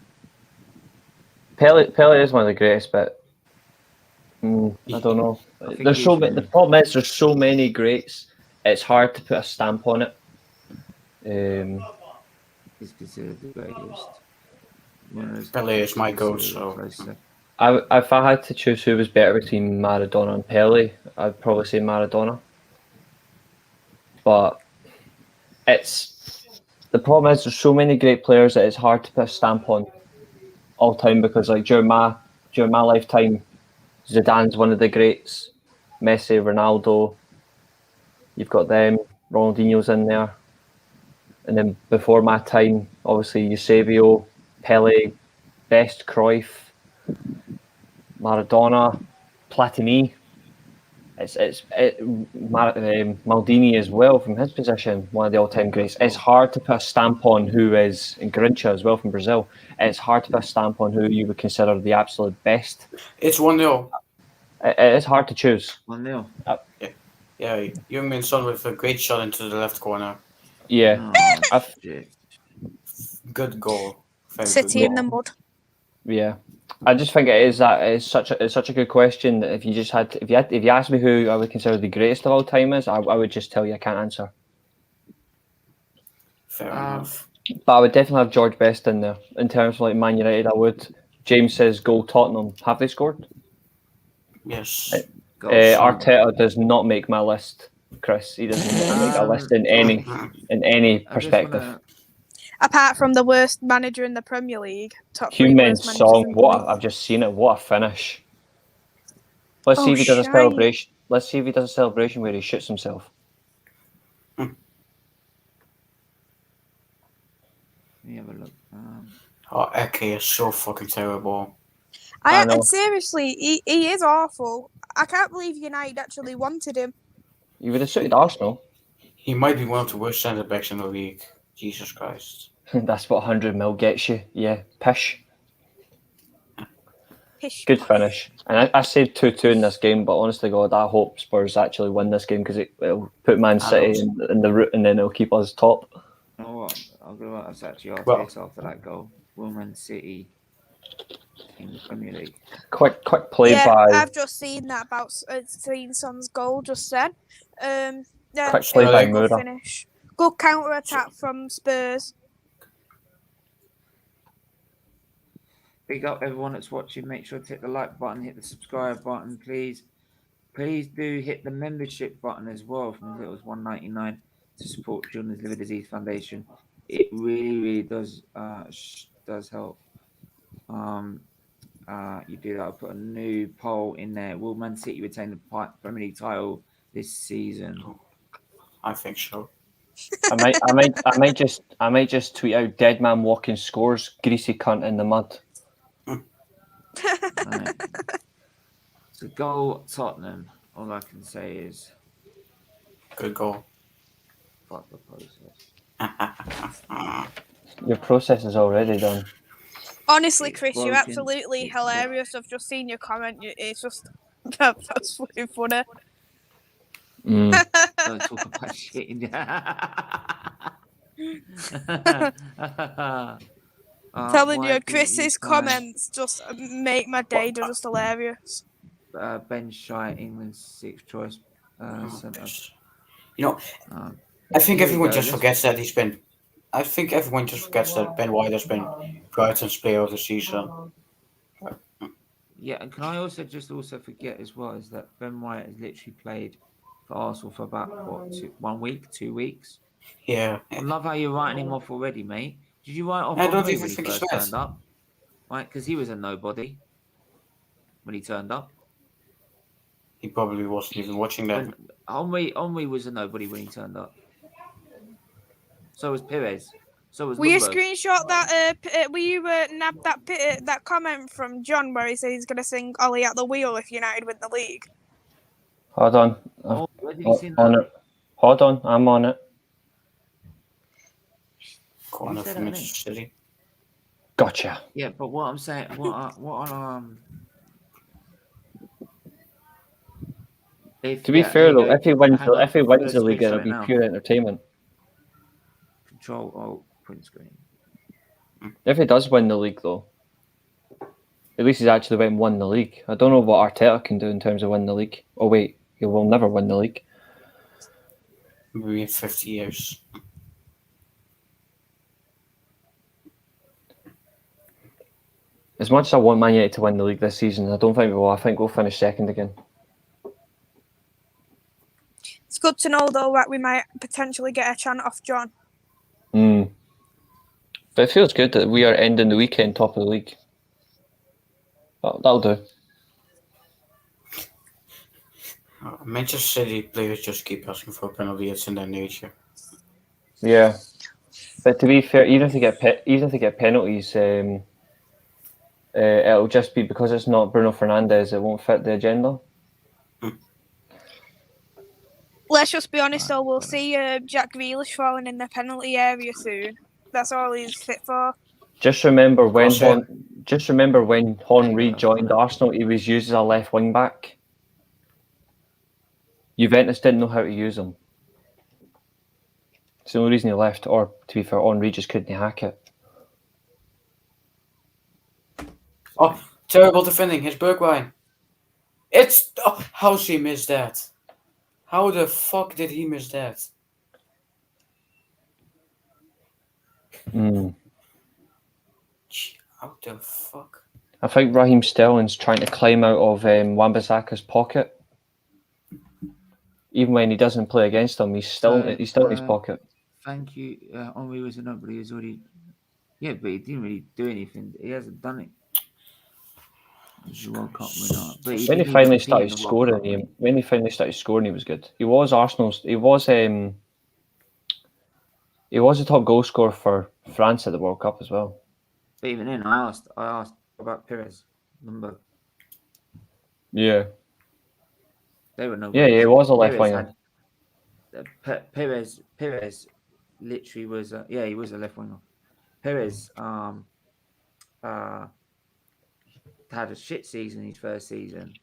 Pele is one of the greatest, but I don't know. There's so many. The problem is there's so many greats. It's hard to put a stamp on it. He's considered the greatest. Pele is my goat, so. If I had to choose who was better between Maradona and Pele, I'd probably say Maradona. But the problem is there's so many great players that it's hard to put a stamp on all time, because like during my lifetime, Zidane's one of the greats, Messi, Ronaldo, you've got them, Ronaldinho's in there, and then before my time, obviously Eusebio, Pele, Best, Cruyff, Maradona, Platini. Maldini as well from his position, one of the all-time greats. It's hard to put a stamp on who is, and Garrincha as well from Brazil. It's hard to put a stamp on who you would consider the absolute best. It's 1-0. It's hard to choose. 1-0. Yeah, Young-Min Son with a great shot into the left corner. Yeah. Good goal. City in the mud. Yeah. I just think it's such a good question that if you asked me who I would consider the greatest of all time is, I would just tell you I can't answer. Fair enough. But I would definitely have George Best in there. In terms of like Man United, I would. James says goal Tottenham. Have they scored? Yes. Arteta does not make my list, Chris. He doesn't make a list in any perspective. Apart from the worst manager in the Premier League, top 3 Heung-Min worst Son, managers I've just seen it. What a finish! Let's see if he does a celebration. Let's see if he does a celebration where he shoots himself. Let me have a look. Eke is so fucking terrible. And seriously, he is awful. I can't believe United actually wanted him. You would have suited Arsenal. He might be one of the worst centre backs in the league. Jesus Christ. That's what 100 mil gets you. Yeah, pish. Pish Good posh. finish. And I said 2-2 in this game, but honestly, God, I hope Spurs actually win this game because it'll put Man City in the route and then it'll keep us top. You know what? I'm going to actually ask Well- this after that goal. Will Man City in the Premier League? Quick play Yeah, by. I've just seen that about seen Son's goal just then. Yeah, Quick it play was by a good Moura. finish. Good counter attack from Spurs. Big up everyone that's watching. Make sure to hit the like button, hit the subscribe button, please. Please do hit the membership button as well from as little as $1.99 to support Children's Liver Disease Foundation. It really does help. You do that. I'll put a new poll in there. Will Man City retain the Premier League title this season? I think so. I might just tweet out dead man walking scores, greasy cunt in the mud. Right. So goal Tottenham. All I can say is Good goal. fuck the process. Your process is already done. Honestly, It's Chris, you're broken. absolutely It's hilarious. I've just seen your comment. It's just that's really funny. Don't talk about shit in Telling you, Chris's comments just make my day. They're just hilarious. Ben Shy, England's sixth choice centre. You know, I think Here we everyone go, just let's- forgets that he's been. I think everyone just forgets that Ben White has been Brighton's player of the season. Yeah, and can I also forget as well is that Ben White has literally played for Arsenal for about 2 weeks. Yeah. I love how you're writing him off already, mate. Did you write off I don't Henry even when he think he's first bad. turned up? Right, because he was a nobody when he turned up. He probably wasn't even watching that. Henry was a nobody when he turned up. So was Perez. So was Will you Lundberg. screenshot that? Will you nab that comment from John where he said he's going to sing "Ollie at the wheel" if United win the league? Hold on. Oh, where did you see On that? it. Hold on, I'm on it. Corner said from that, Manchester City. Gotcha. Yeah, but what I'm saying, To be fair though, if he wins hang on, the I'm gonna league, it'll screenshot it be now. pure entertainment. Control Alt print screen. If he does win the league though, at least he's actually went and won the league. I don't know what Arteta can do in terms of winning the league. Oh wait, he will never win the league. Maybe in 50 years. As much as I want Man United to win the league this season, I don't think we will. I think we'll finish second again. It's good to know though that we might potentially get a chant off John. But it feels good that we are ending the weekend top of the league. That'll do. Manchester City players just keep asking for a penalty. It's in their nature. Yeah, but to be fair, even if they get penalties, it'll just be because it's not Bruno Fernandes. It won't fit the agenda. Let's just be honest though. We'll see Jack Grealish falling in the penalty area soon. That's all he's fit for. Just remember when Crosshair. Henry joined Arsenal, he was used as a left wing back. Juventus didn't know how to use him. It's the only reason he left. Or to be fair, Henry just couldn't hack it. Oh, terrible defending. His Bergwijn. It's. Oh, how's he missed that? How the fuck did he miss that? How the fuck? I think Raheem Sterling's trying to climb out of Wan-Bissaka's pocket. Even when he doesn't play against him, he's still in his pocket. Thank you. Henry was a nobody. He was already. Yeah, but he didn't really do anything. He hasn't done it. The World Cup winner. But When he finally started scoring, he was good. He was Arsenal's. He was a top goal scorer for France at the World Cup as well. But even then, I asked about Perez. Remember? Yeah. They were no. Yeah, he was a left winger. Perez literally was. He was a left winger. Perez had a shit season his first season.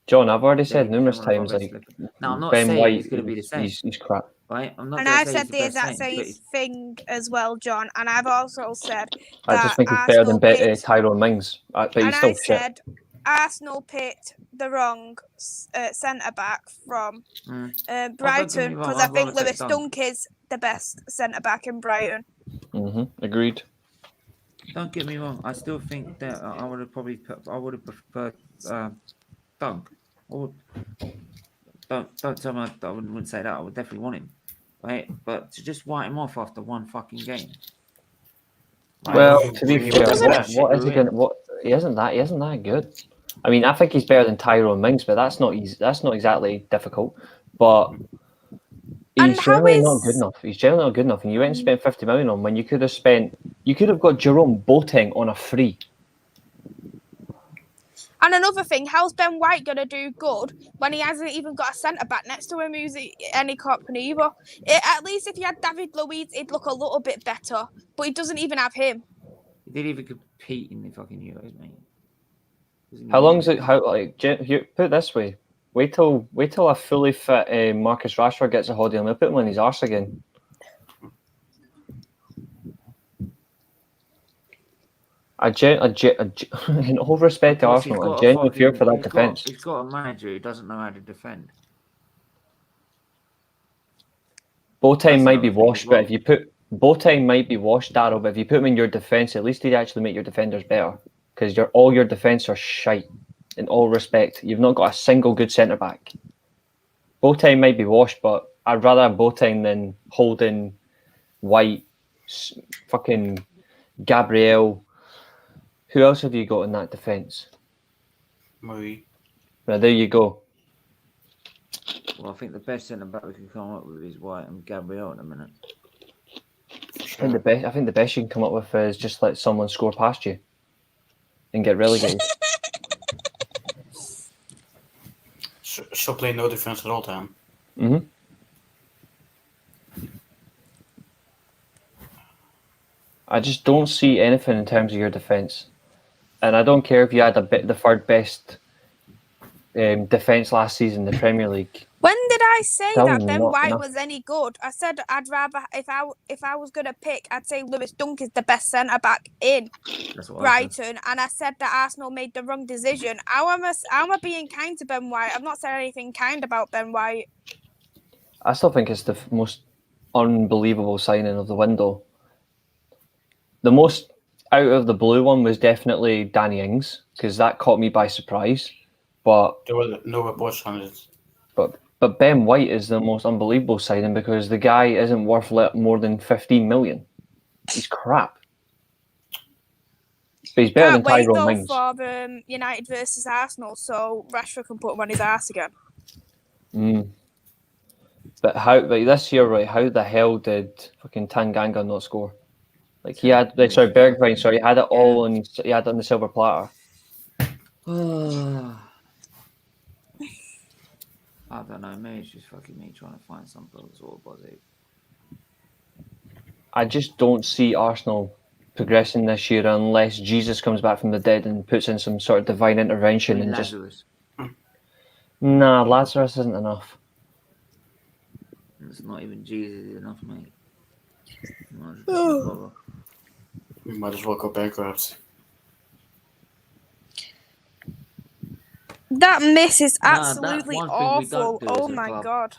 John, I've already Then said he numerous became one of times, our best like slipper. Now I'm not Ben saying White, he's going to be the same, he's crap. right? I'm not And going to I've say he's said the the best exact same, but same thing as well, John. And I've also said I just that think he's better than Arsenal picked, Tyrone Mings, but he's and still I shit. said Arsenal picked the wrong centre back from Brighton, wrong, because I I'd rather think take Lewis Dunk. Dunk is the best centre back in Brighton. Agreed. Don't get me wrong. I still think that I would have preferred Dunk. Don't tell me I wouldn't say that. I would definitely want him, right? But to just write him off after one fucking game. Right? Well, to be He fair, doesn't what is he going? What he isn't that good. I mean, I think he's better than Tyrone Mings, but that's not exactly difficult. But he's generally not good enough. He's generally not good enough, and you went and spent 50 million on when you could have got Jerome Boateng on a free. And another thing, how's Ben White going to do good when he hasn't even got a centre-back next to him who's any company either? At least if he had David Luiz, it'd look a little bit better. But he doesn't even have him. He didn't even compete in the fucking Euros, mate. How long is it? Here, put it this way: wait till a fully fit Marcus Rashford gets a holiday, and we'll put him on his arse again. In all respect to Arsenal, I genuinely fear for that defence. He's got a manager who doesn't know how to defend. Boateng might be washed, but if you put Boateng might be washed, Darryl, but if you put him in your defence, at least he'd actually make your defenders better. Because all your defence are shite. In all respect, you've not got a single good centre back. Boateng might be washed, but I'd rather have Boateng than Holding, White, fucking Gabriel. Who else have you got in that defence? Murray. Well, there you go. Well, I think the best centre back we can come up with is White and Gabriel in a minute. Sure. I think the best you can come up with is just let someone score past you and get relegated. So play no defense at all time. I just don't see anything in terms of your defence, and I don't care if you had the third best defence last season in the Premier League. When did I say That that was Ben not White enough. was any good? I said I'd rather if I was gonna pick, I'd say Lewis Dunk is the best centre back in That's what I said. Brighton, and I said that Arsenal made the wrong decision. How am I being kind to Ben White? I've not said anything kind about Ben White. I still think it's the most unbelievable signing of the window. The most out of the blue one was definitely Danny Ings, because that caught me by surprise. But There were no reports on it. But Ben White is the most unbelievable signing because the guy isn't worth more than 15 million. He's crap. But he's better Can't than wait Tyrone though Mings. for United versus Arsenal, so Rashford can put him on his arse again. But this year, right? How the hell did fucking Tanganga not score? Like he had, Bergwijn. Sorry, he had it all, and he had it on the silver platter. I don't know. Maybe it's just fucking me trying to find some sort of positive. I just don't see Arsenal progressing this year unless Jesus comes back from the dead and puts in some sort of divine intervention and Lazarus. Nah, Lazarus isn't enough. It's not even Jesus enough, mate. We might as well go bankrupt. That miss is Nah, absolutely that's one thing we awful. don't do as Oh a my club. god.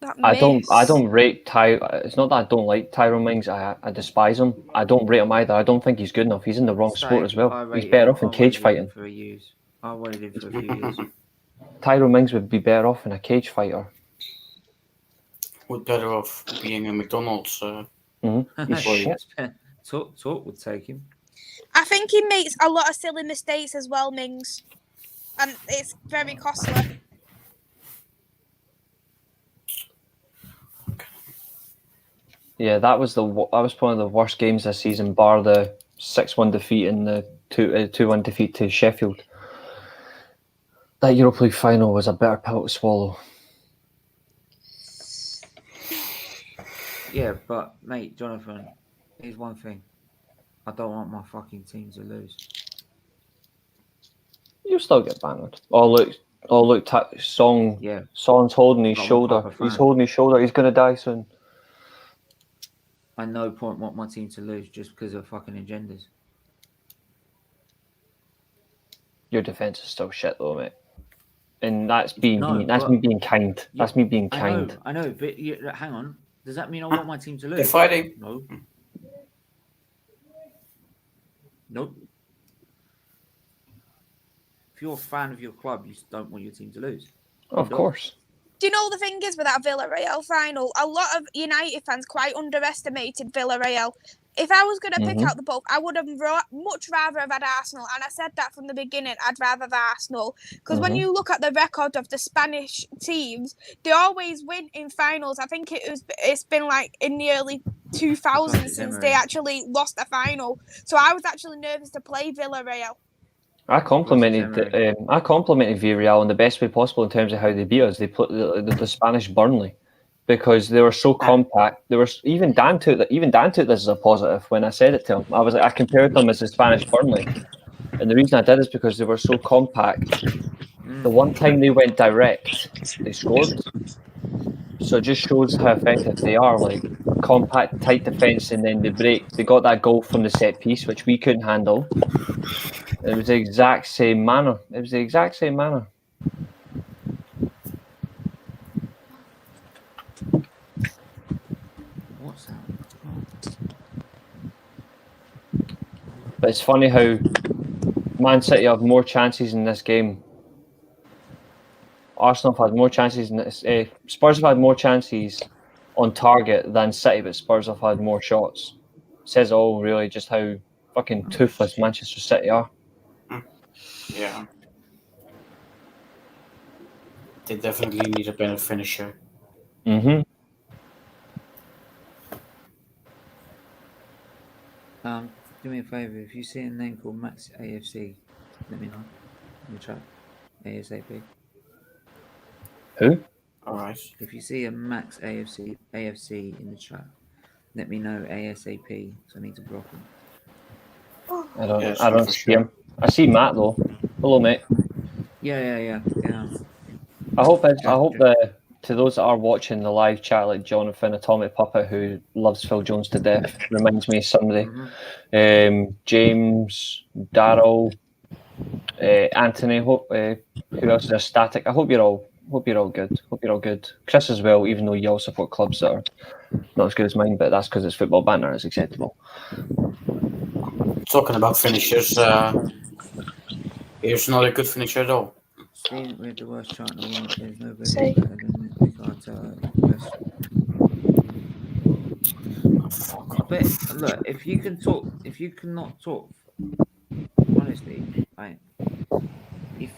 That I miss. don't rate It's not that I don't like Tyrone Mings. I despise him. I don't rate him either. I don't think he's good enough. He's in the wrong sport as well. He's better off in cage fighting. I wanted him for a few years. Tyrone Mings would be better off in a cage fighter. We're better off being a McDonald's. He's shit. Talk would take him. I think he makes a lot of silly mistakes as well, Mings. And it's very costly. Yeah, that was one of the worst games this season, bar the 6-1 defeat and the 2-1 defeat to Sheffield. That Europa League final was a bitter pill to swallow. Yeah, but mate, Jonathan, here's one thing. I don't want my fucking team to lose. You'll still get banned. Song. Yeah. Song's holding his I'm a shoulder. proper He's fan. holding his shoulder. He's gonna die soon. I no point want my team to lose just because of fucking agendas. Your defense is still shit though, mate. And that's me being kind. That's me being kind. I know, but hang on. Does that mean I want my team to lose? They're fighting. No. Nope. If you're a fan of your club, you don't want your team to lose. Of course. Do you know the thing is with that Villarreal final? A lot of United fans quite underestimated Villarreal. If I was going to pick out the both, I would have much rather have had Arsenal. And I said that from the beginning, I'd rather have Arsenal. Because when you look at the record of the Spanish teams, they always win in finals. I think it's been like in the early 2000s since they actually lost a final. So I was actually nervous to play Villarreal. I complimented Villarreal in the best way possible in terms of how they beat us. They put the Spanish Burnley because they were so compact. They were even Dan took this as a positive when I said it to him. I compared them as the Spanish Burnley, and the reason I did is because they were so compact. The one time they went direct, they scored. So it just shows how effective they are. Like compact, tight defense, and then they break. They got that goal from the set piece, which we couldn't handle. It was the exact same manner. What's that? But it's funny how Man City have more chances in this game. Arsenal have had more chances in this. Spurs have had more chances on target than City, but Spurs have had more shots. It says all really just how fucking toothless Manchester City are. Yeah. They definitely need a better finisher. Do me a favour, if you see a name called Max AFC, let me know in the chat. ASAP. Who? Alright. If you see a Max AFC in the chat, let me know ASAP, so I need to block him. I don't see him. I see Matt though. Hello, mate. Yeah. I hope to those that are watching the live chat, like Jonathan, Atomic Puppet, who loves Phil Jones to death, reminds me of somebody. James, Daryl, Anthony. Who else is static? I hope you're all good. Chris as well, even though you all support clubs that are not as good as mine, but that's because it's football banter. It's acceptable. Talking about finishers, here's another good finisher though. Staying with the worst chart in the world, there's nobody better than Nick Arteta. But look, if you cannot talk, honestly, right? If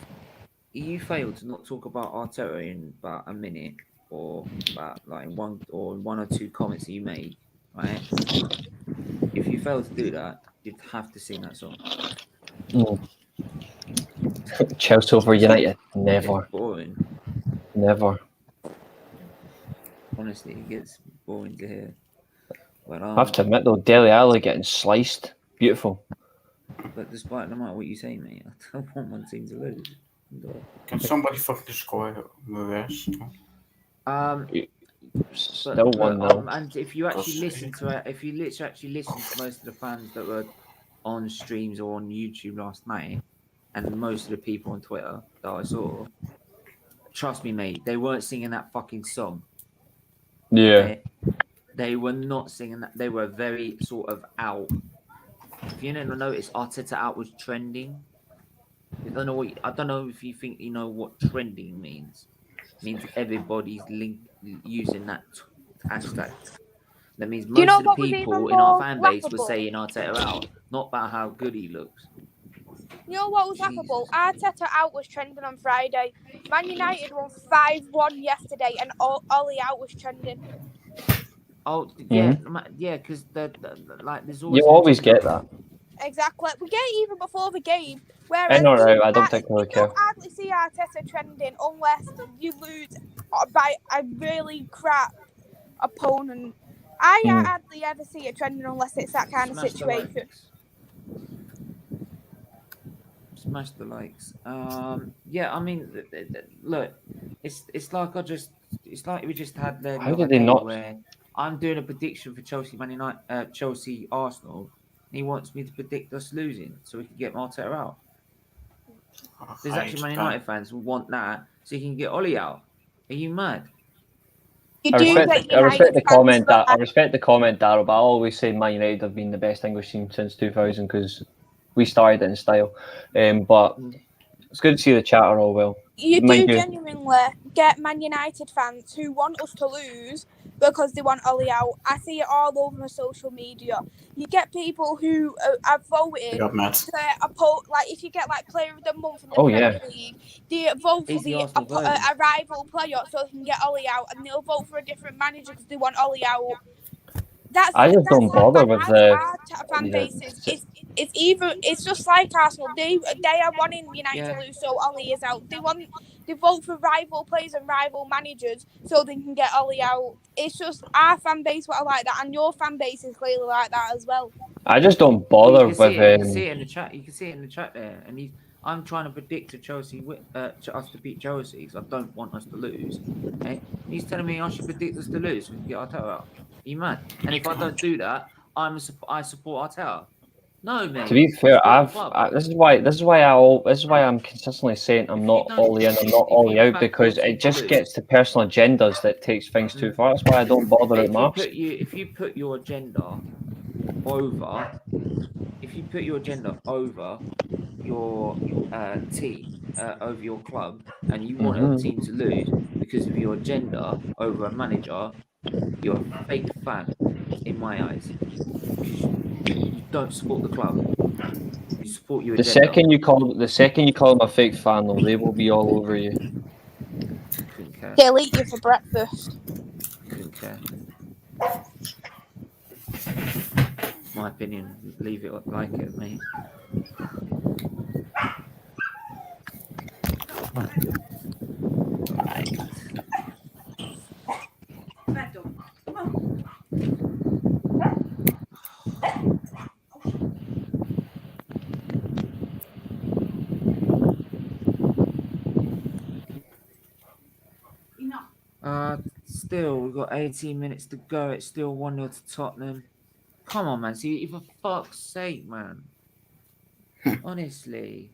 you fail to not talk about Arteta in about a minute, or about like one or two comments that you made, right? If you fail to do that, you'd have to sing that song. Chelsea over United, never. It's boring. Never. Honestly, it gets boring to hear. But I have to admit though, Dele Alli getting sliced, beautiful. But despite no matter what you say, mate, I don't want my team to lose. Can somebody fucking score Mares? Still 1-0. And if you actually listen to it, if you literally listen to most of the fans that were on streams or on YouTube last night, and most of the people on Twitter that I saw, trust me, mate, they weren't singing that fucking song. Yeah. They were not singing that. They were very sort of out. If you didn't notice, Arteta out was trending. I don't know if you think you know what trending means. It means everybody's using that hashtag. That means most of the people in our fan base were saying Arteta out, not about how good he looks. You know what was laughable? Arteta out was trending on Friday. Man United won 5-1 yesterday, and Ollie out was trending. Oh yeah, because like there's always you always get that. Exactly. We get it even before the game. Whereas I know, right? I don't think we care. You don't hardly see Arteta trending unless you lose by a really crap opponent. I hardly ever see it trending unless it's that kind of Smash the situation. likes. Smash the likes. Yeah, I mean, look, it's like it's like we just had the How other did they day not? where I'm doing a prediction for Chelsea, Man United, Chelsea, Arsenal. And he wants me to predict us losing so we can get Marteta out. There's actually Man United fans who want that so you can get Ollie out. Are you mad? You I do respect, get I respect United the fans comment that I that respect the comment, Daryl, but I always say Man United have been the best English team since 2000 because we started it in style. But it's good to see the chatter all well. you Mind do you, genuinely get Man United fans who want us to lose because they want Ollie out. I see it all over my social media. You get people who have voted Matt. like if you get like Player of the Month in the Oh, Premier yeah. League, they vote for He's the the Arsenal version. a rival player so they can get Ollie out, and they'll vote for a different manager because they want Ollie out. I just don't how bother bad with our fan base is. the It's just like Arsenal. They are wanting United to lose, so Ollie is out. They vote for rival players and rival managers so they can get Ollie out. It's just our fan base what are like that, and your fan base is clearly like that as well. I just don't Well, bother you can see with. it in the chat. You can see it in the chat there. And I'm trying to predict to Chelsea, us to beat Chelsea because I don't want us to lose. Okay? He's telling me I should predict us to lose so we can get Arteta out. Are you mad? And if I don't do that, I support Arteta. No, mate. To be fair, This this is why I'm consistently saying I'm not all in, I'm not all out because it just gets to personal agendas that takes things too far. That's why I don't bother at marks. If you put your agenda over your team, over your club, and you want a team to lose because of your agenda over a manager, you're a fake fan in my eyes because you don't support the club. You support your The agenda. second you call them a fake fan, though, they will be all over you. Couldn't care. They'll eat you for breakfast. Couldn't care. My opinion. Leave it like it, mate. Still, we've got 18 minutes to go. It's still 1-0 to Tottenham. Come on, man. See, for fuck's sake, man. Honestly.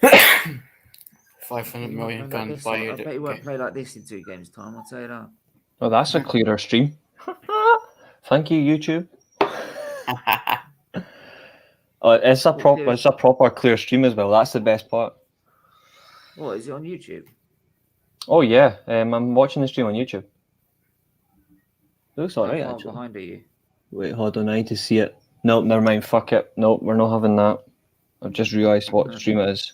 500 million pound buyer. I bet he won't play like this in 2 games' time, I'll tell you that. Oh, that's a clearer stream. Thank you, YouTube. It's a proper clear stream as well. That's the best part. What, is it on YouTube? Oh yeah, I'm watching the stream on YouTube. It looks alright How far actually. behind are you? Wait, hold on, I need to see it. Nope, never mind. Fuck it. Nope, we're not having that. I've just realised what stream it is.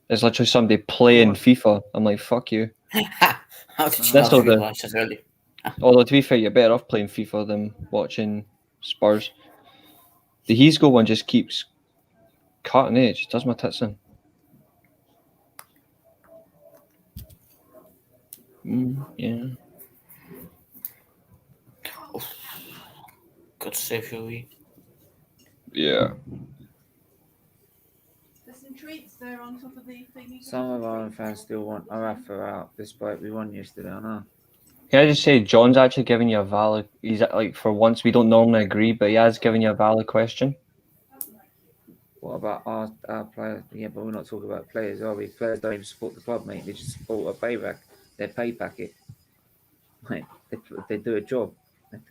It's literally somebody playing FIFA. I'm like, fuck you. How did you not realise that early? Although to be fair, you're better off playing FIFA than watching Spurs. The Heesgo one just keeps cutting it. It just does my tits in. Yeah. Good save, Louis. Yeah. There's some treats there on top of the thing. Some of our fans still want Arafa out, despite we won yesterday, I know. Can I just say, John's actually giving you a valid... He's like, for once, we don't normally agree, but he has given you a valid question. What about our players? Yeah, but we're not talking about players, are we? Players don't even support the club, mate. They just support their pay packet. Mate, they do a job.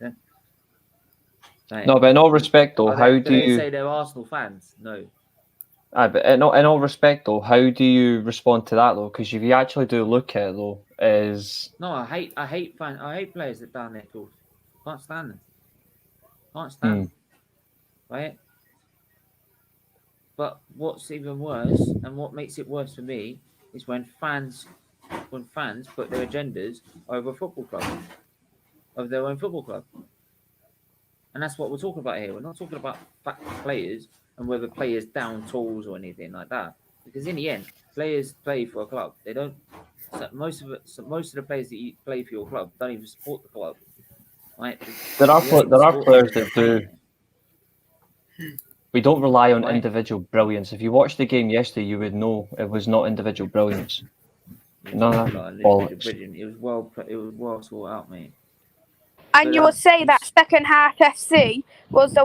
Mate. No, but in all respect, though, how do you... say they're Arsenal fans? No. But in all respect, though, how do you respond to that, though? Because if you actually do look at it, though, is... No, I hate players that down there talk. Can't stand them. Can't stand them. Right? But what's even worse, and what makes it worse for me, is when fans put their agendas over a football club, of their own football club. And that's what we're talking about here. We're not talking about players and whether players down tools or anything like that. Because in the end, players play for a club. They don't. Most of the players that you play for your club don't even support the club. Like, There are sport players is that do. pain. We don't rely on Right. individual brilliance. If you watched the game yesterday, you would know it was not individual brilliance. It was No, not no, like well, individual brilliant. It was well thought out, mate. And you would say that second half FC was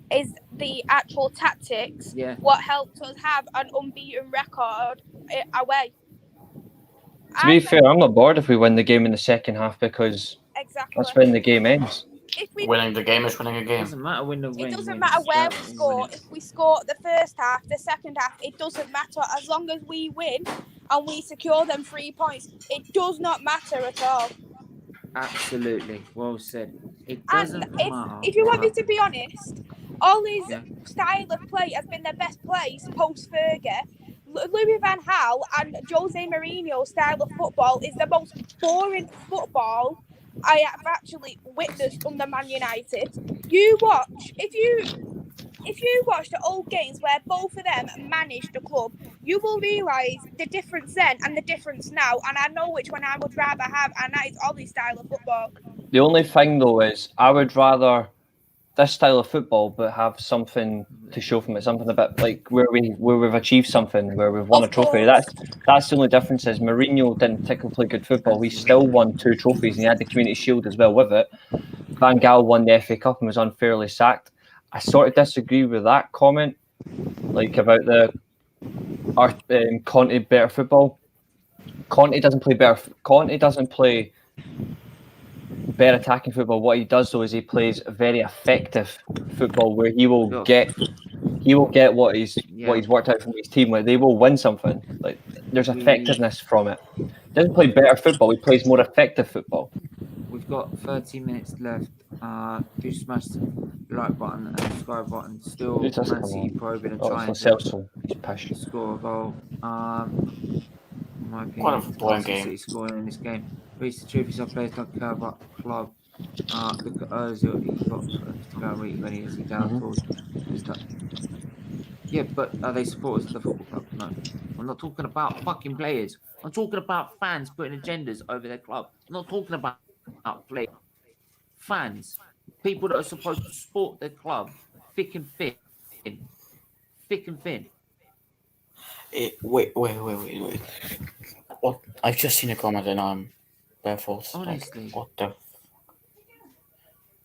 is the actual tactics. Yeah. What helped us have an unbeaten record away. to be fair, I'm not bored if we win the game in the second half because Exactly. that's when the game ends. If we Winning the game is winning a It game. doesn't matter when the It win doesn't wins. matter where Don't we win score. it. If we score the first half, the second half, it doesn't matter. As long as we win and we secure them 3 points, it does not matter at all. Absolutely. Well said. It And doesn't matter. if you want me to be honest, Ollie's Yeah. style of play has been their best plays post Fergie. Louis van Gaal and Jose Mourinho's style of football is the most boring football I have actually witnessed under Man United. If you watch the old games where both of them managed the club, you will realise the difference then and the difference now. And I know which one I would rather have, and that is Ollie's style of football. The only thing though is I would rather this style of football, but have something to show from it, something a bit like where we've achieved something, where we've won a trophy. That's the only difference. Is Mourinho didn't particularly play good football. He still won 2 trophies, and he had the Community Shield as well with it. Van Gaal won the FA Cup and was unfairly sacked. I sort of disagree with that comment, like about Conte better football. Conte doesn't play better. Conte doesn't play better attacking football. What he does though is he plays very effective football, where he will get what he's worked out from his team. Like they will win something. Like there's effectiveness from it. He doesn't play better football. He plays more effective football. We've got 30 minutes left. Do smash the like button and subscribe button. Still, Man City probing and trying to score a goal. In my opinion, What a boring game. City scoring in this game. Reach the truth is our players don't care about the club. Look at Ozil. He got to go and read when he is down tools. Yeah, but are they supporters of the football club? No. I'm not talking about fucking players. I'm talking about fans putting agendas over their club. I'm not talking about players. Fans. People that are supposed to support their club. Thick and thin. Thick and thin. Wait. What? I've just seen a comment and I'm baffled. Honestly. Like, what the?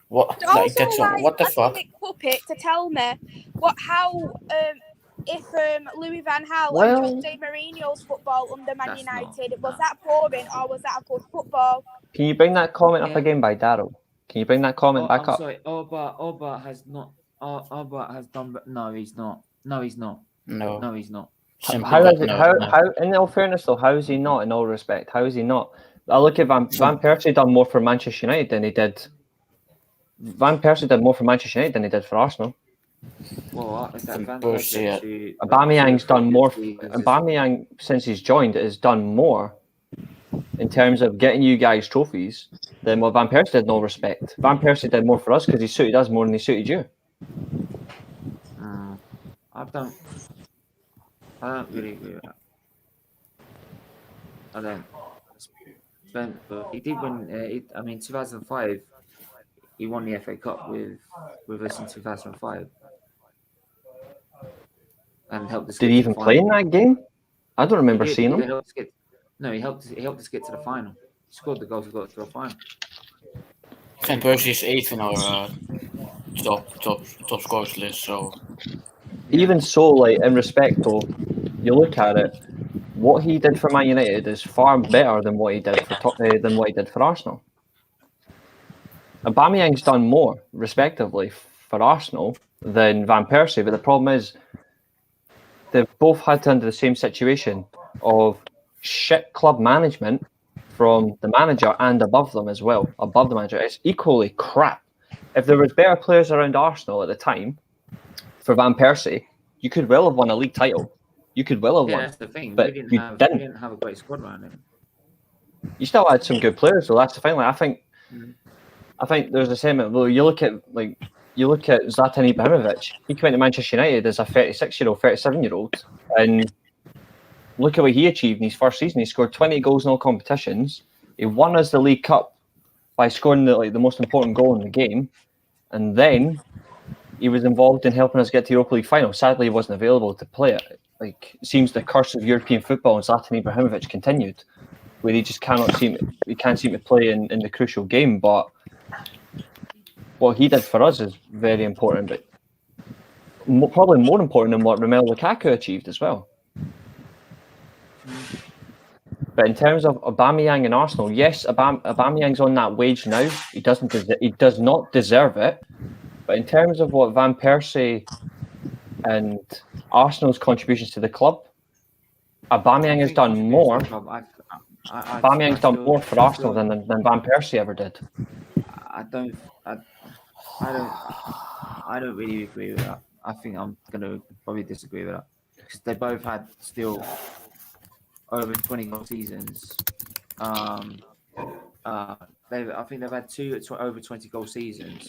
What? Also, Like, that's what the fuck? Puppet to tell me if Louis van Gaal and Jose Mourinho's football under Man United was that boring or was that a good football? Can you bring that comment up again by Daryl? Can you bring that comment back up? Sorry, Oba has not. Oba has done. No, he's not. No, he's not. No, he's not. How in all fairness though, how is he not? In all respect, how is he not? I look at Van Persie done more for Manchester United than he did. Van Persie did more for Manchester United than he did for Arsenal. Well, Aubameyang's done more. Aubameyang, since he's joined, has done more in terms of getting you guys trophies than what Van Persie did. In all respect, Van Persie did more for us because he suited us more than he suited you. I don't really agree with that. I don't. He did win. 2005. He won the FA Cup with us in 2005, and helped us. Did he even play in that game? I don't remember seeing him. He helped us get to the final. He scored the goals. We got to the final. Van Persie is 8th in our top scorers list. So even so, like in respect though, you look at it. What he did for Man United is far better than what he did for Arsenal. Aubameyang's done more, respectively, for Arsenal than Van Persie, but the problem is they've both had to under the same situation of shit club management from the manager and above them as well. Above the manager, it's equally crap. If there was better players around Arsenal at the time, for Van Persie, you could well have won a league title. You could well have won. That's the thing. But we didn't have a great squad around him. You still had some good players, so that's the thing. Like, I think there's a sentiment. Well, you look at Zlatan Ibrahimovic. He came into Manchester United as a 36-year-old, 37-year-old, and look at what he achieved in his first season. He scored 20 goals in all competitions. He won us the League Cup by scoring the most important goal in the game, and then he was involved in helping us get to Europa League final. Sadly, he wasn't available to play it. Like, it seems the curse of European football and Zlatan Ibrahimovic continued, where he just can't seem to play in the crucial game. But what he did for us is very important, but probably more important than what Romelu Lukaku achieved as well. But in terms of Aubameyang and Arsenal, yes, Aubameyang's on that wage now. He does not deserve it. But in terms of what Van Persie and Arsenal's contributions to the club, Aubameyang has done more. Aubameyang's done more for Arsenal than Van Persie ever did. I don't really agree with that. I think I'm going to probably disagree with that because they both had still over 20 goal seasons. I think they've had two over 20 goal seasons.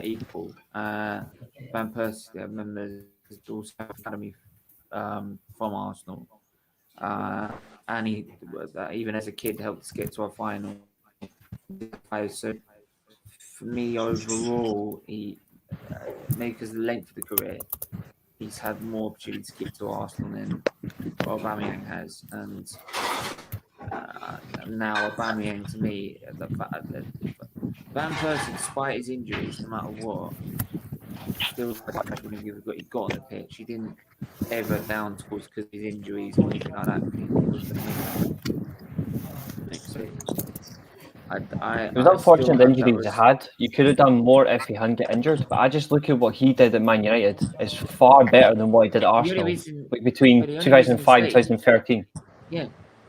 Equal. Van Persie, I remember, also academy from Arsenal, and he even as a kid helped us get to a final. So for me, overall, he maybe because of the length of the career, he's had more opportunity to get to Arsenal than Aubameyang has, and now Aubameyang to me, Van Persie, despite his injuries, no matter what, still he got on the pitch. He didn't ever down tools because of his injuries or anything like that. He was going to make sense. It was unfortunate the injuries he had. You could have done more if he hadn't get injured. But I just look at what he did at Man United. It's far better than what he did at Arsenal between 2005 and 2013. Yeah,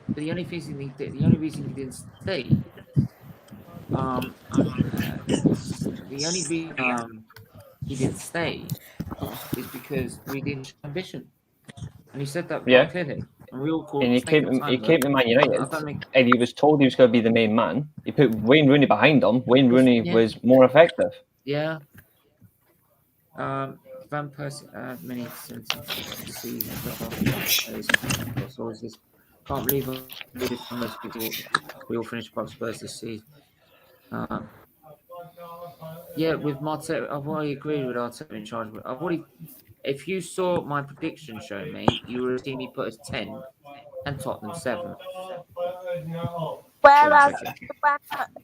but the only reason he didn't stay. The only reason he didn't stay is because we didn't show ambition, and he said that quite clearly. And he came to Man United, and he was told he was going to be the main man. He put Wayne Rooney behind him. Wayne Rooney was more effective. Yeah. Van Persie many seasons. Can't believe we all finished above Spurs this season. With Marteta, I've already agreed with Arteta in charge. But if you saw my prediction show me, you would have seen me put us 10 and Tottenham 7. Whereas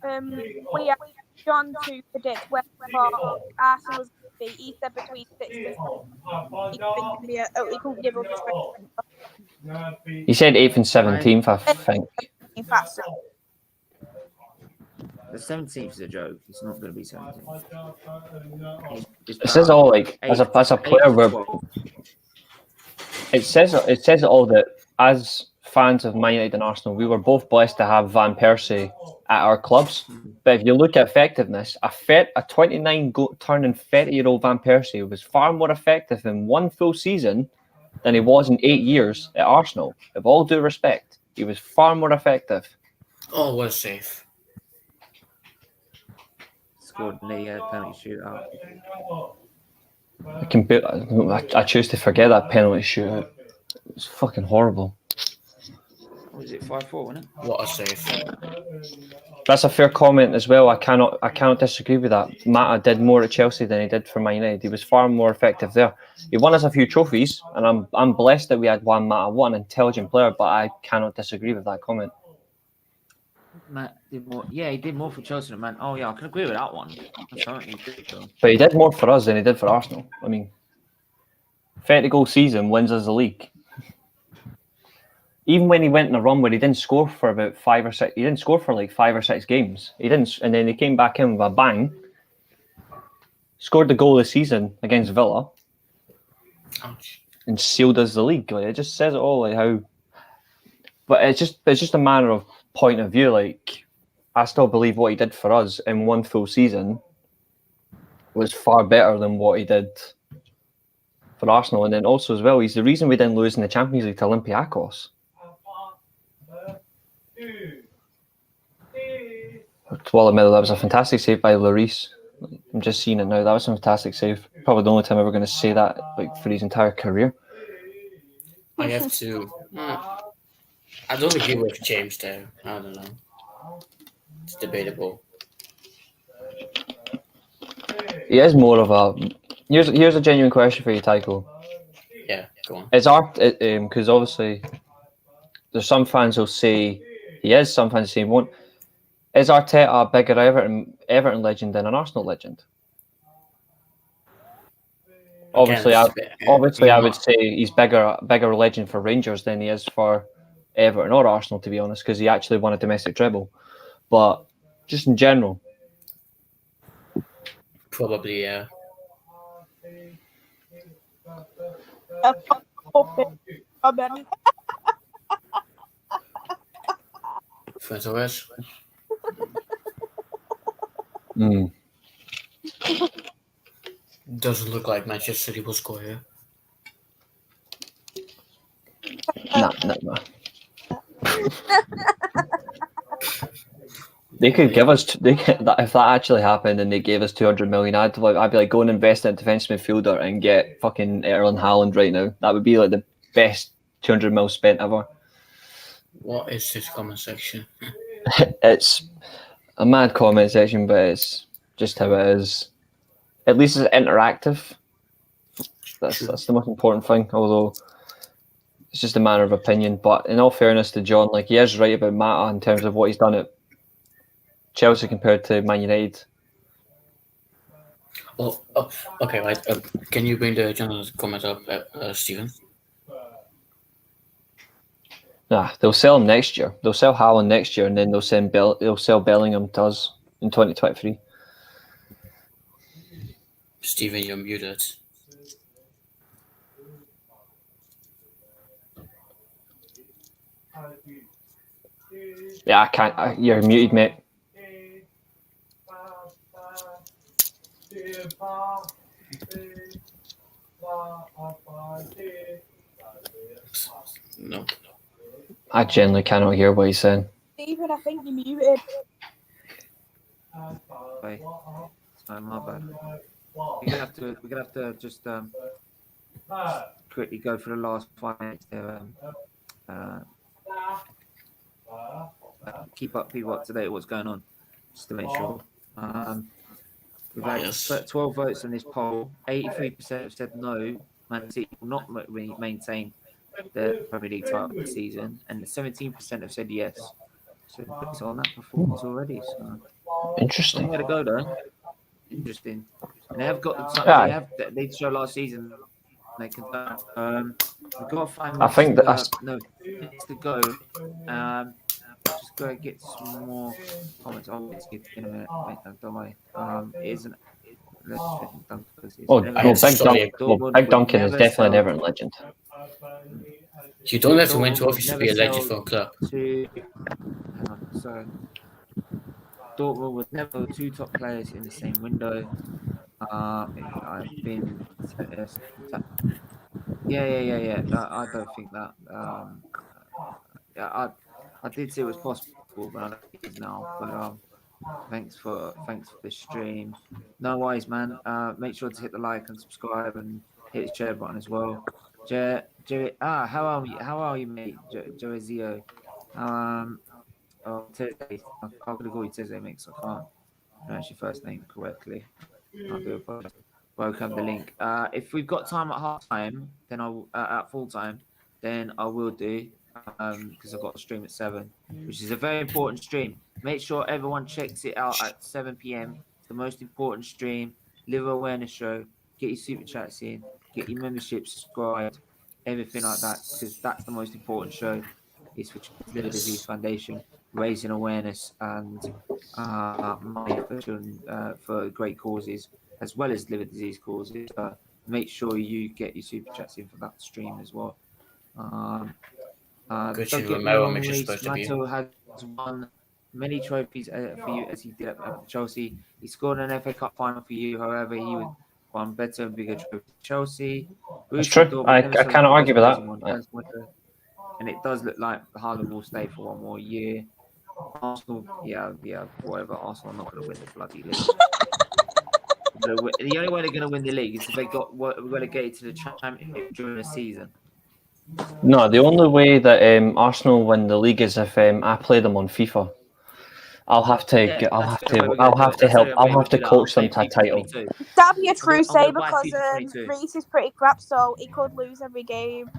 when we asked John to predict where Arsenal was going to be, he said between 6th and 7th. He couldn't give us He said 8th and 17th, I think. The 17th is a joke. It's not going to be 17th. It says all as a player, it says it all that as fans of Man United and Arsenal, we were both blessed to have Van Persie at our clubs. But if you look at effectiveness, a 29-turning 30-year-old Van Persie was far more effective in one full season than he was in 8 years at Arsenal. With all due respect, he was far more effective. Always safe. Scored in the penalty shootout. I choose to forget that penalty shootout. It was fucking horrible. What was it, 5-4, wasn't it? What a save. That's a fair comment as well. I cannot disagree with that. Mata did more at Chelsea than he did for Man United. He was far more effective there. He won us a few trophies, and I'm blessed that we had Juan Mata, an intelligent player, but I cannot disagree with that comment. Matt did more. Yeah, he did more for Chelsea than Man. Oh yeah, I can agree with that one. But he did more for us than he did for Arsenal. I mean, 30-goal season wins us the league. Even when he went in a run where he didn't score for about 5 or 6, he didn't score for like 5 or 6 games. He didn't, and then he came back in with a bang. Scored the goal this season against Villa. Ouch. And sealed us the league. Like, it just says it all. Like how, but it's just a matter of point of view. Like, I still believe what he did for us in one full season was far better than what he did for Arsenal. And then also as well, he's the reason we didn't lose in the Champions League to Olympiacos. Well, admit that was a fantastic save by Lloris. I'm just seeing it now. That was a fantastic save. Probably the only time I'm ever going to say that, like, for his entire career. I have to. I don't agree with James there. I don't know. It's debatable. He is more of a. Here's a genuine question for you, Tycho. Yeah, go on. It's because obviously there's some fans who'll say he is, some fans say he won't. Is Arteta a bigger Everton legend than an Arsenal legend? Obviously, I would say he's bigger legend for Rangers than he is for Everton or Arsenal, to be honest, because he actually won a domestic treble. But just in general, Probably, yeah. Francois? Doesn't look like Manchester City will score here. Nah. They could give us. If that actually happened and they gave us 200 million, I'd be like, go and invest in a defensive midfielder and get fucking Erling Haaland right now. That would be like the best 200 mil spent ever. What is this comment section? It's a mad comment section, but it's just how it is. At least it's interactive. That's the most important thing. Although it's just a matter of opinion. But in all fairness to John, like, he is right about Mata in terms of what he's done at Chelsea compared to Man United. Oh, okay, right. Can you bring the general comment up, Steven? Nah, they'll sell him next year. They'll sell Haaland next year, and then they'll sell Bellingham to us in 2023. Steven, you're muted. Yeah, I can't. You're muted, mate. No. I genuinely cannot hear what he's saying. Stephen, I think you're muted. Wait. Sorry, my bad. We're gonna have to just quickly go for the last 5 minutes there. Keep people up to date with what's going on, just to make sure. We've had 12 votes on this poll. 83% have said no, Man City will not maintain the Premier League title this season, and 17% have said yes. So it's on that performance already. So interesting. Where to go though? Interesting. And they have got the they showed last season. They can. We've got to find. I think that's minutes to go. Just go and get some more comments. Oh, it's in a minute. Wait, don't worry. It isn't. Let's Big Duncan is definitely an Everton legend. You don't have to win trophies to be a legend for a club. So Dortmund would never two top players in the same window. I've been. Yeah. I don't think that. I did say it was possible, but I don't think it is now. But thanks for the stream. No worries, man. Make sure to hit the like and subscribe and hit the share button as well. How are you, mate? Joezio. Teze. I'm gonna call you Teze, mate, so I can't pronounce your first name correctly. I do apologize. Welcome the link. If we've got time at half time, then I'll at full time, then I will do. Because I've got a stream at 7, which is a very important stream. Make sure everyone checks it out at 7 p.m. It's the most important stream. Liver awareness show. Get your super chats in. Get your membership subscribed. Everything like that, because that's the most important show. It's for Liver Disease Foundation, raising awareness and money for great causes, as well as liver disease causes. Make sure you get your super chats in for that stream as well. Mato has won many trophies for you as he did at Chelsea. He scored an FA Cup final for you. However, he won better and bigger trophies at Chelsea. That's true. I cannot argue with that. And it does look like Haaland will stay for one more year. Arsenal, yeah, whatever. Arsenal are not going to win the bloody league. The only way they're going to win the league is if they got relegated to the championship during the season. No, the only way that Arsenal win the league is if I play them on FIFA. I'll have to Yeah, I'll that's have the to way we're I'll gonna have do to it. That's the help. way I'll we're have to gonna do it. coach them I'll to say a title. FIFA 22. That'd be a I'm true gonna saver buy because FIFA 22. Reece is pretty crap, so he could lose every game.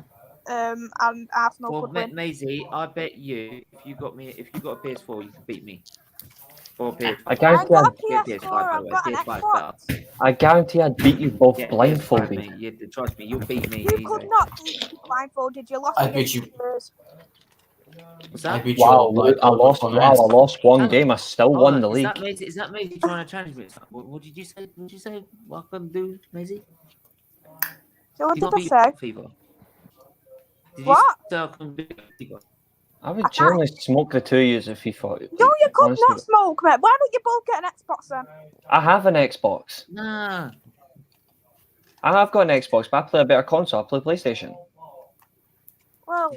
And Arsenal Well, could win. Maisie, I bet you if you got a PS4, you could beat me. Or a PS5. I I guarantee got a Get a PS4. PS5 by the I've way. got an PS5 Xbox. better. I guarantee I'd beat you both Yeah, PS5, blindfolded. mate. Trust me, you'll beat me You easy. could not beat me blindfolded. You lost I against beat you. Spurs. What's I that? beat you Wow, all by I lost. one Wow, I hand. lost one game. I still Hold won on, the league. Is that Maisie trying to challenge me? What did you say? What did you say? What I can do, Maisie? So what You did got I beat say? FIFA. Did you What? say I can beat FIFA? I would generally smoke the 2 years of FIFA. No, you could honestly. not smoke, mate. Why don't you both get an Xbox then? I have an Xbox. Nah. I have got an Xbox, but I play a better console. I play PlayStation. Well,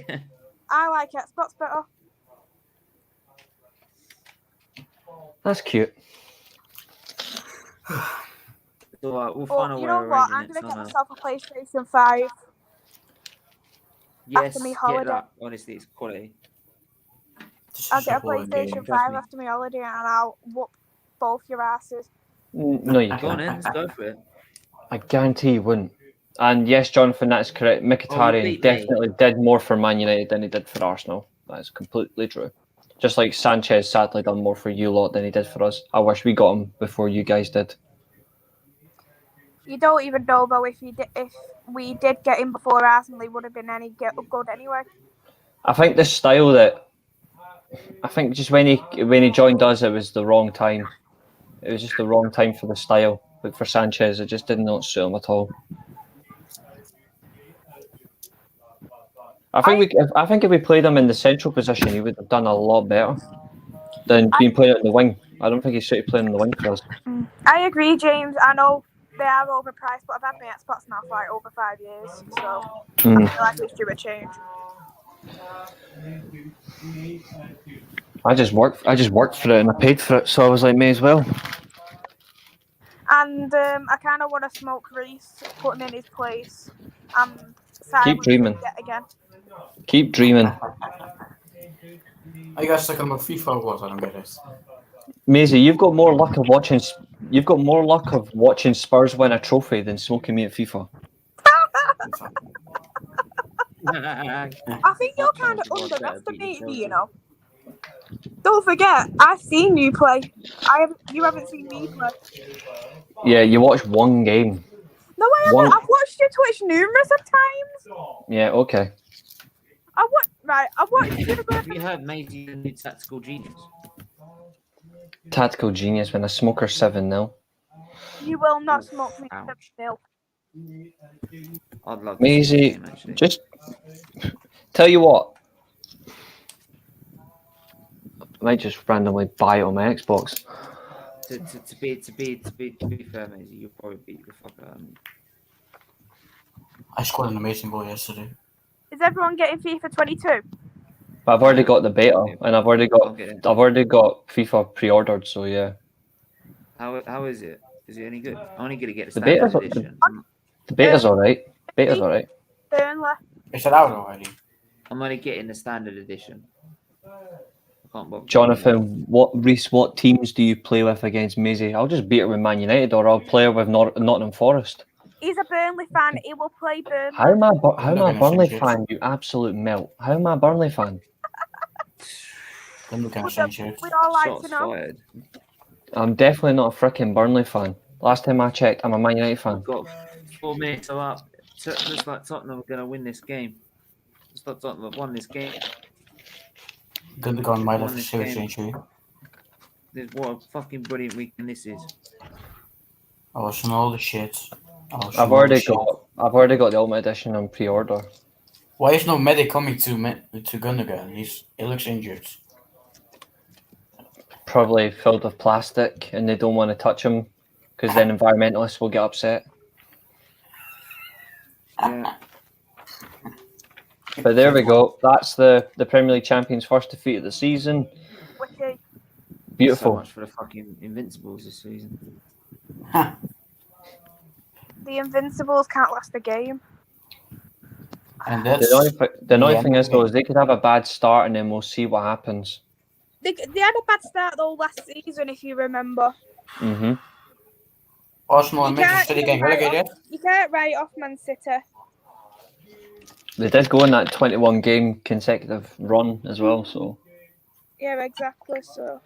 I like Xbox better. That's cute. It's all right, we'll But find a you way know of what? arranging I'm it gonna get somehow. myself a PlayStation 5 Yes, after me get holiday. that. Honestly, it's quality. I'll get a PlayStation 5 after my holiday and I'll whoop both your asses. No, you Go on can't. in, let's go for it. I guarantee you wouldn't. And yes, Jonathan, that's correct. Oh, you Mkhitaryan beat me. definitely did more for Man United than he did for Arsenal. That is completely true. Just like Sanchez sadly done more for you lot than he did for us. I wish we got him before you guys did. You don't even know though if we did get him before Arsenal, he would have been any good anyway. I think the style that I think just when he joined us, it was the wrong time. It was just the wrong time for the style. But for Sanchez, it just did not suit him at all. I think if we played him in the central position, he would have done a lot better than being played in the wing. I don't think he's suited playing in the wing for us. I agree, James. I know they are overpriced, but I've had my Xbox now for like over 5 years, so I feel like it's due a change. I just worked for it and I paid for it, so I was like, may as well. And I kind of want to smoke Reece, put him in his place. Keep dreaming. Yet again. Keep dreaming. Are you guys stuck on my FIFA or what? I don't get it. Maisie, you've got more luck of watching Spurs win a trophy than smoking me at FIFA. I think you're kind of underestimating me, you know. Don't forget, I've seen you play. You haven't seen me play. Yeah, you watched one game. No, I haven't. I've watched your Twitch numerous of times. Yeah, okay. I've watched you. Have you heard Maisie the new tactical genius? Tactical genius when a smoker 7-0. You will not smoke me still. I'd love to Maisie, see the game, actually. just tell you what. I might just randomly buy it on my Xbox. To be fair, Maisie, you'll probably beat the fuck out of me. I scored an amazing goal yesterday. Is everyone getting FIFA 22? But I've already got the beta, and I've already got FIFA pre-ordered. So yeah. How is it? Is it any good? I'm only gonna get the The standard beta's edition. the beta's alright. Beta's alright. Burnley. Is that out already? I'm only getting the standard edition. I can't bother. Jonathan, Reece, what teams do you play with against Maisie? I'll just beat her with Man United, or I'll play her with Nottingham Forest. He's a Burnley fan. He will play Burnley. How am I a Burnley fan? You absolute melt. How am I a Burnley fan? I'm looking at Sanchez. We all like Shots to know. fired. I'm definitely not a freaking Burnley fan. Last time I checked, I'm a Man United fan. We've got 4 minutes up. Looks like Tottenham are gonna win this game. Looks like Tottenham have won this game. Gundogan might have to save a century. What a fucking brilliant weekend this is. I was on all the shit. I've already got the Ultimate Edition on pre-order. Why is no medic coming to Gundogan? He looks injured. Probably filled with plastic, and they don't want to touch him because then environmentalists will get upset. Yeah. But there we go. That's the Premier League champions' first defeat of the season. Wiki. Beautiful. So much for the fucking Invincibles this season. The Invincibles can't last a game. And that's The annoying thing is though is they could have a bad start and then we'll see what happens. They had a bad start though last season, if you remember. Mm-hmm. Arsenal and Manchester City getting relegated. You can't write off Man City. They did go on that 21 game consecutive run as well, so. Yeah, exactly. So.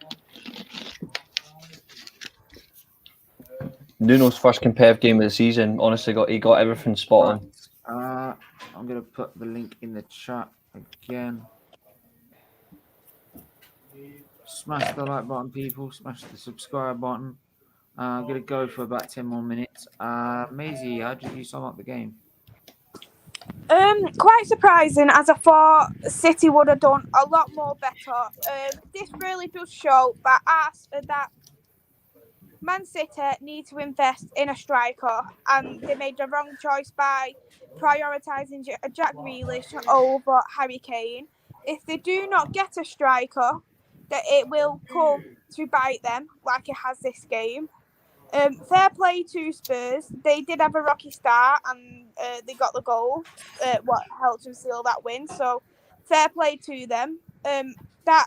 Nuno's first competitive game of the season, honestly, he got everything spot on. I'm going to put the link in the chat again. Smash the like button, people. Smash the subscribe button. I'm going to go for about 10 more minutes. Maisie, how did you sum up the game? Quite surprising, as I thought City would have done a lot more better. This really does show that Man City need to invest in a striker, and they made the wrong choice by prioritising Jack Grealish over Harry Kane. If they do not get a striker, that it will come to bite them like it has this game. Fair play to Spurs. They did have a rocky start and they got the goal, what helped them seal that win. So fair play to them. That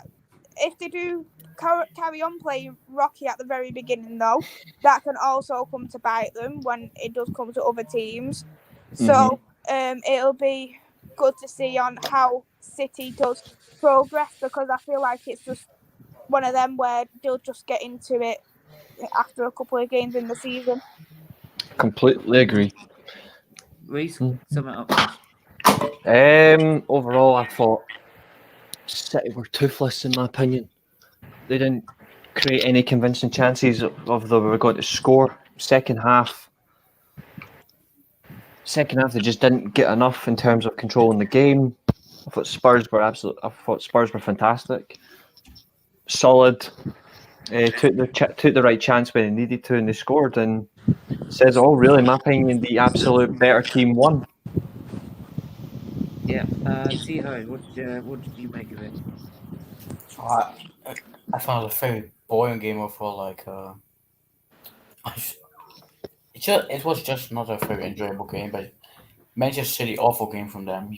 if they do carry on playing rocky at the very beginning, though, that can also come to bite them when it does come to other teams. So it'll be good to see on how City does progress, because I feel like it's just one of them where they'll just get into it after a couple of games in the season. Completely agree. Reece, sum it up. Overall, I thought City were toothless in my opinion. They didn't create any convincing chances of they were going to score. Second half, they just didn't get enough in terms of controlling the game. I thought Spurs were fantastic, solid. Took the right chance when they needed to, and they scored. And says all really. In my opinion, the absolute better team won. Yeah, T-Ho, what did you make of it? I found it a very boring game overall. Like, it was just not a very enjoyable game. But Manchester City, awful game from them.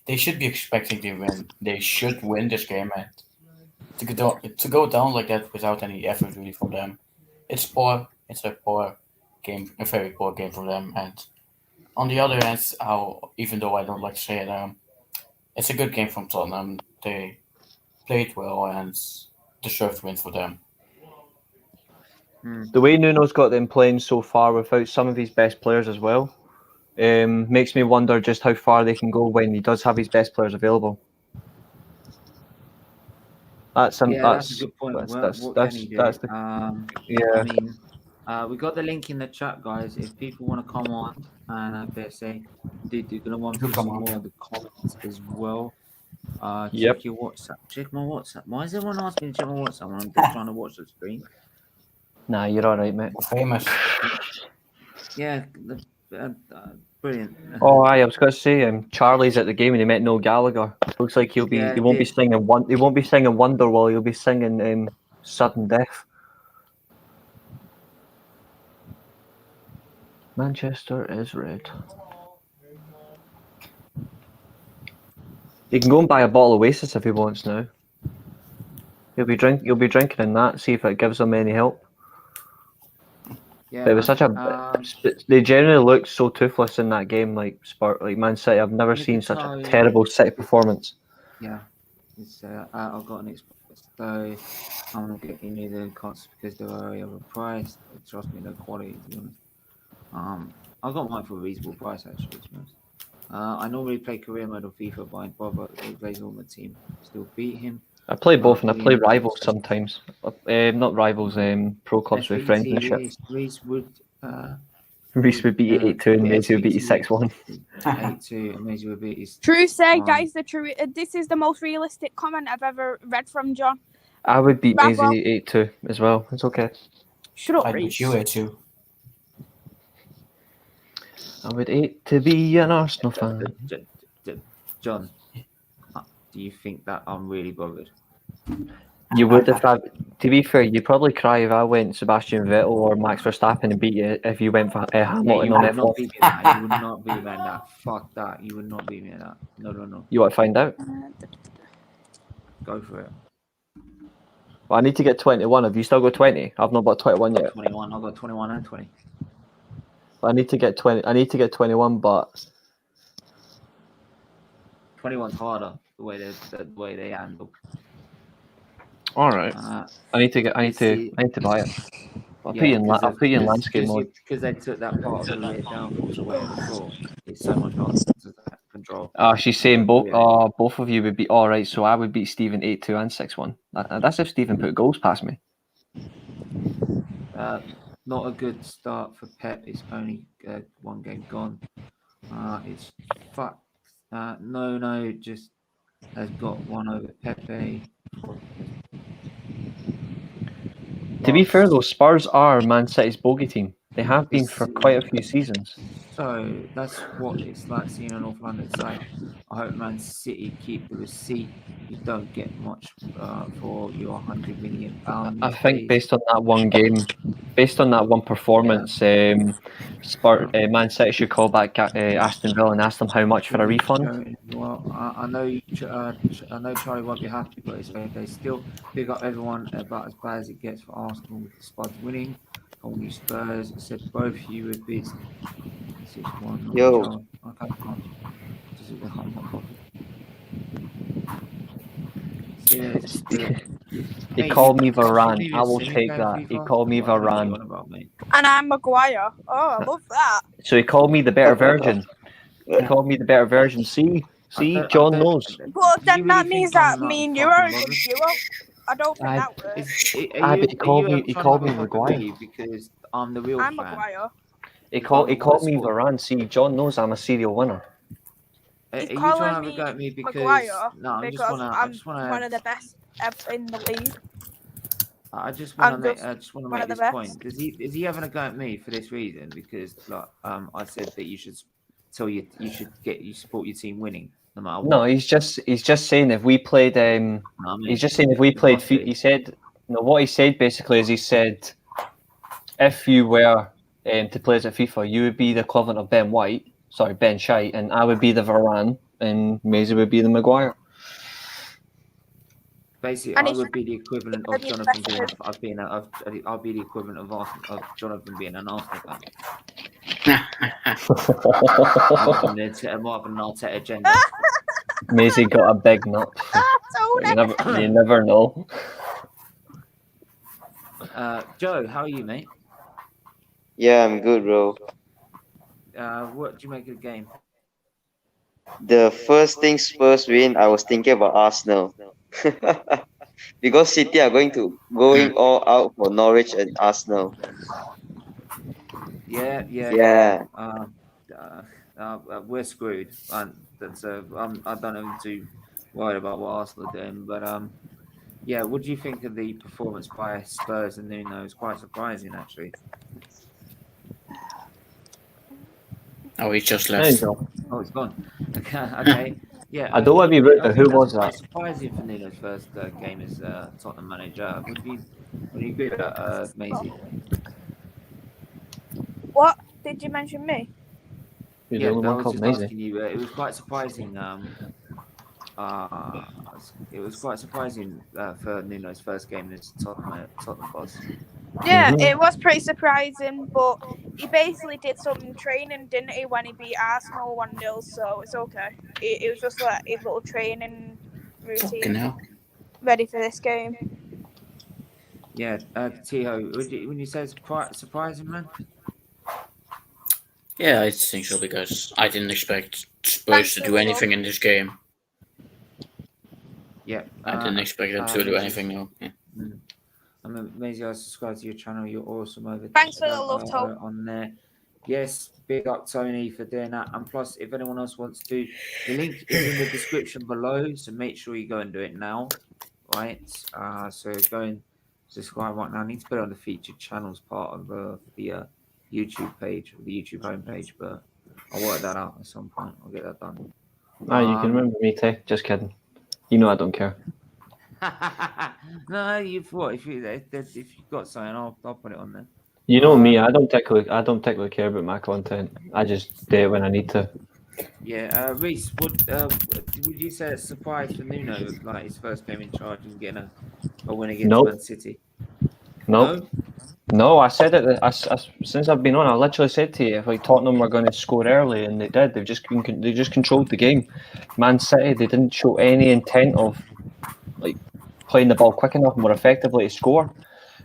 They should be expecting to win. They should win this game, and to go down like that without any effort really from them, it's poor. It's a poor game, a very poor game from them. And on the other hand, even though I don't like to say it, it's a good game from Tottenham. They played well and deserved win for them. The way Nuno's got them playing so far without some of his best players as well, makes me wonder just how far they can go when he does have his best players available. That's a good point. What can he do? I mean, we got the link in the chat, guys. If people want to come on and have their say, they're gonna want to some more of the comments as well. Check your WhatsApp. Check my WhatsApp. Why is everyone asking me to check my WhatsApp when I'm just trying to watch the stream? Nah, you're all right, mate. Famous. Yeah, brilliant. Oh, I was going to say, Charlie's at the game and he met Noel Gallagher. Looks like he won't be singing Wonderwall. He'll be singing Sudden Death. Manchester is red. You can go and buy a bottle of Oasis if he wants now. You'll be drinking in that. See if it gives him any help. Yeah, it was they generally looked so toothless in that game, like Man City. I've never seen such a terrible City performance. Yeah, it's I've got an Xbox, so I'm not getting any of the costs because they're very overpriced. Trust me, no quality, to be honest. I got mine for a reasonable price actually, to be honest. I normally play career mode on FIFA, but I bother. He plays all my team. Still beat him. I play both, and I play rivals sometimes. Not rivals, pro clubs with friends and shit. Reece would beat you 8-2 and Maisie would beat you 6-1. 8-2 and Maisie would beat you. True say, guys, this is the most realistic comment I've ever read from John. I would beat Maisie 8-2 as well. It's okay. Shut up, I'd beat you 8-2. I would hate to be an Arsenal fan. John, do you think that I'm really bothered? You would if I, to be fair, you'd probably cry if I went Sebastian Vettel or Max Verstappen and beat you if you went for Hamilton on F1. You would not beat me in that. Fuck that. You would not beat me in that. No. You want to find out? Go for it. Well, I need to get 21. Have you still got 20? I've not got 21 yet. 21. I've got 21 and 20. I need to get 20. I need to get 21, but 21's harder the way they handle. All right. I need to buy it. I'll put you in landscape mode. Because they took that part of the rear downforce away before. It's so much harder to control. She's saying both of you would be all right. So I would beat Steven 8-2 and 6-1. That's if Steven put goals past me. Not a good start for Pep. It's only one game gone. It's fucked. No, just has got one over Pepe. To be fair though, Spurs are Man City's bogey team. They have been for quite a few seasons. So that's what it's like seeing an North London side. I hope Man City keep the receipt. You don't get much for your £100 million. I think based on that one game, based on that one performance, Man City should call back Aston Villa and ask them how much for a refund. Well, I know Charlie won't be happy, but it's fair. They still pick up everyone about as bad as it gets for Arsenal with the squad winning. Told you Spurs. I said both of you would be 6-1. Yo. Okay, fine. Just I'm not bothered. Yes, He called me Varane. I will take that. He called me Varane. And I'm Maguire. Oh, I love that. So he called me the better version. He called me the better version. See, John knows. But then that means that me and you are a good duo. I don't think that works. He called me Maguire because I'm the real I'm fan. Maguire. He called me Varane. See, John knows I'm a serial winner. Are you calling trying to have a me go at me because Maguire no? I just wanna. One of the best in the league. I just want to make this best. point. Is he having a go at me for this reason? Because I said that you should support your team winning no matter what. No, he's just saying if we played he's just saying if we played he said what he said basically is he said if you were to play as a FIFA, you would be the equivalent of Ben Shite, and I would be the Varane, and Maisie would be the Maguire. Basically, I would be the equivalent of Jonathan I'll be the equivalent of Jonathan being an Arsenal fan. More of an Arteta agenda. Maisie got a big nut. You never know. Joe, how are you, mate? Yeah, I'm good, bro. What do you make of the game? The first things first win, I was thinking about Arsenal. Because City are going all out for Norwich and Arsenal. Yeah. We're screwed. I don't even too worried about what Arsenal are doing, but yeah. What do you think of the performance by Spurs and Nuno? It's quite surprising, actually. Oh, he just left. Oh, it's gone. Okay. Yeah. I don't want to be rude, but who was that? It's surprising for Nuno's first game as Tottenham manager. Would you agree with that, Maisie? What? Did you mention me? You're the only one called Maisie. It was quite surprising. It was quite surprising for Nuno's first game as Tottenham boss. Yeah, it was pretty surprising, but he basically did some training, didn't he, when he beat Arsenal 1-0, so it's okay. It was just like his little training routine, ready for this game. Yeah, Tio, when you say it's quite surprising, man? Yeah, I think so, because I didn't expect Spurs to do anything in this game. Yeah. I didn't expect them to do anything, no. Yeah. I'm amazing. I subscribe to your channel. You're awesome over Thanks for the love, Tom. On there. Yes, big up Tony for doing that. And plus, if anyone else wants to, the link is in the description below. So make sure you go and do it now, right? So go and subscribe right now. I need to put it on the featured channels part of the YouTube page, the YouTube homepage, but I'll work that out at some point. I'll get that done. You can remember me, Tay. Just kidding. You know I don't care. No, if you've got something, I'll put it on there. You know me. I don't particularly care about my content. I just do it when I need to. Yeah, Reese, what would you say a surprise for Nuno, like his first game in charge and getting a win against Nope. Man City? Nope. No, I said it. Since I've been on, I literally said to you, if like Tottenham were going to score early, and they did. They just controlled the game. Man City, they didn't show any intent of like playing the ball quick enough, more effectively to score.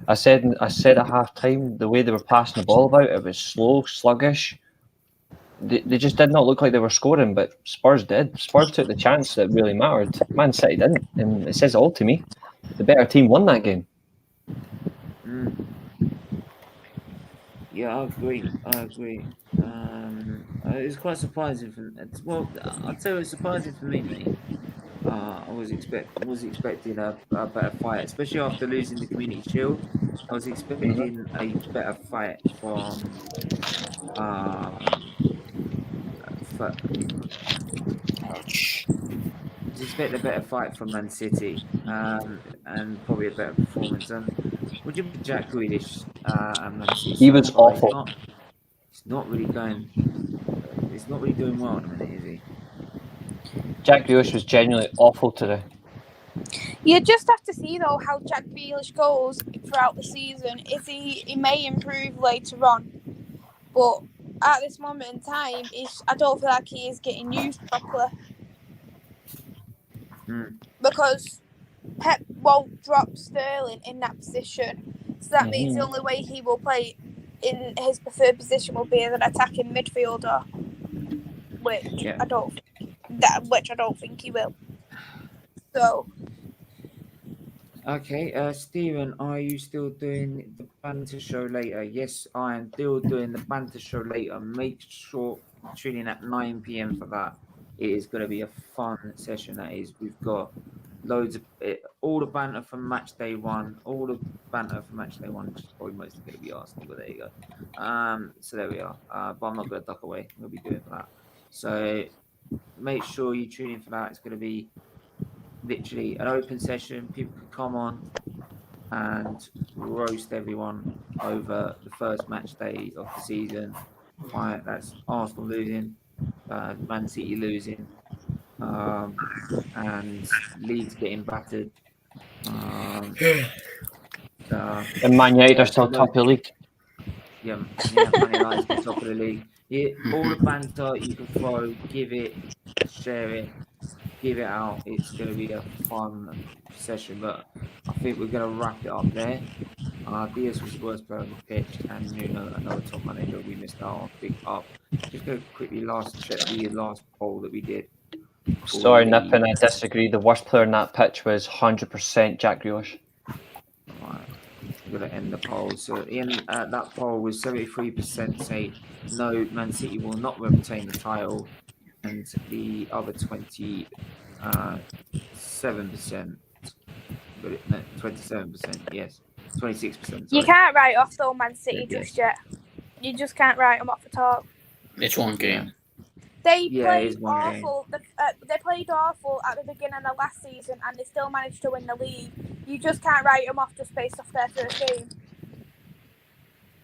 I said at half time, the way they were passing the ball about, it was slow, sluggish. They just did not look like they were scoring, but Spurs did. Spurs took the chance that really mattered. Man City didn't, and it says it all to me. The better team won that game. Yeah, I agree. It's quite surprising well, I'd say it was surprising for me, mate. I was expecting a better fight, especially after losing the Community Shield. I was expecting a better fight from for, Ouch. I was expecting a better fight from Man City, and probably a better performance. And would you put Jack Grealish and Man City He so was far? awful. He's not really going. He's not really doing well at the minute, is he? Jack Grealish was genuinely awful today. You just have to see though how Jack Grealish goes throughout the season. He may improve later on, but at this moment in time, I don't feel like he is getting used properly because Pep won't drop Sterling in that position. So that means the only way he will play in his preferred position will be as an attacking midfielder, which I don't think he will. So. Okay, Stephen, are you still doing the banter show later? Yes, I am still doing the banter show later. Make sure you tune in at 9 p.m. for that. It is going to be a fun session. That is, we've got loads of all the banter from Matchday 1, which is probably mostly going to be Arsenal, but there you go. So there we are. But I'm not going to duck away. We'll be doing for that. So make sure you tune in for that. It's going to be literally an open session. People can come on and roast everyone over the first match day of the season. Right, that's Arsenal losing, Man City losing, and Leeds getting battered. And Man United are still top of the league. Yeah, Man United still top of the league. Yeah, all the banter you can throw, give it, share it, give it out. It's going to be a fun session, but I think we're going to wrap it up there. Diaz was the worst player on the pitch, and Nuno, another top manager, we missed out on. Big up. Just go quickly check the last poll that we did. Sorry, Nippon, I disagree. The worst player on that pitch was 100% Jack Grealish. Right. I'm going to end the poll. So in that poll was 73% say no, Man City will not retain the title, and the other 27%, 27%, yes, 26%. You can't write off though Man City just yet. You just can't write them off at all. It's one game. They played awful. They played awful at the beginning of last season, and they still managed to win the league. You just can't write them off just based off their first game.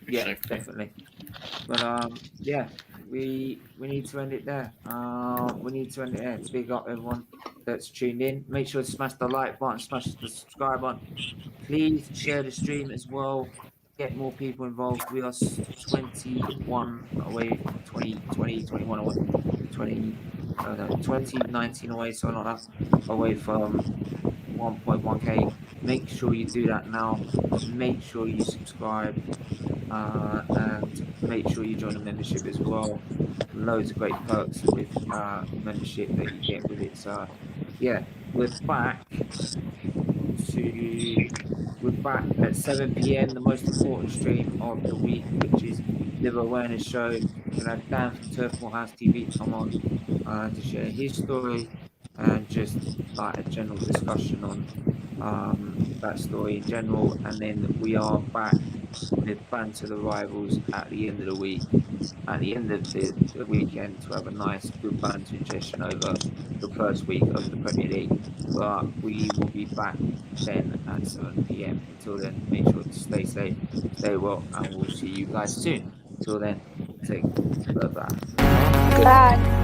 Yeah, definitely. But yeah, we need to end it there. We need to end it there. Big up everyone that's tuned in. Make sure to smash the like button, smash the subscribe button. Please share the stream as well. Get more people involved. We are 21 away from 21 away, 2019 away, something like that, away from 1.1k. Make sure you do that now. Make sure you subscribe, and make sure you join the membership as well. Loads of great perks with membership that you get with it. So yeah, we're back at 7 p.m. the most important stream of the week, which is Liver Awareness Show. We're gonna have Dan from Turf House TV come on to share his story and just like a general discussion on that story in general. And then we are back with Banter the Rivals at the end of the week, at the end of the weekend, to have a nice, good bantering session over the first week of the Premier League. But we will be back then at 7 p.m. Until then, make sure to stay safe, stay well, and we'll see you guys soon. Till then, take care. Bye-bye. Bye.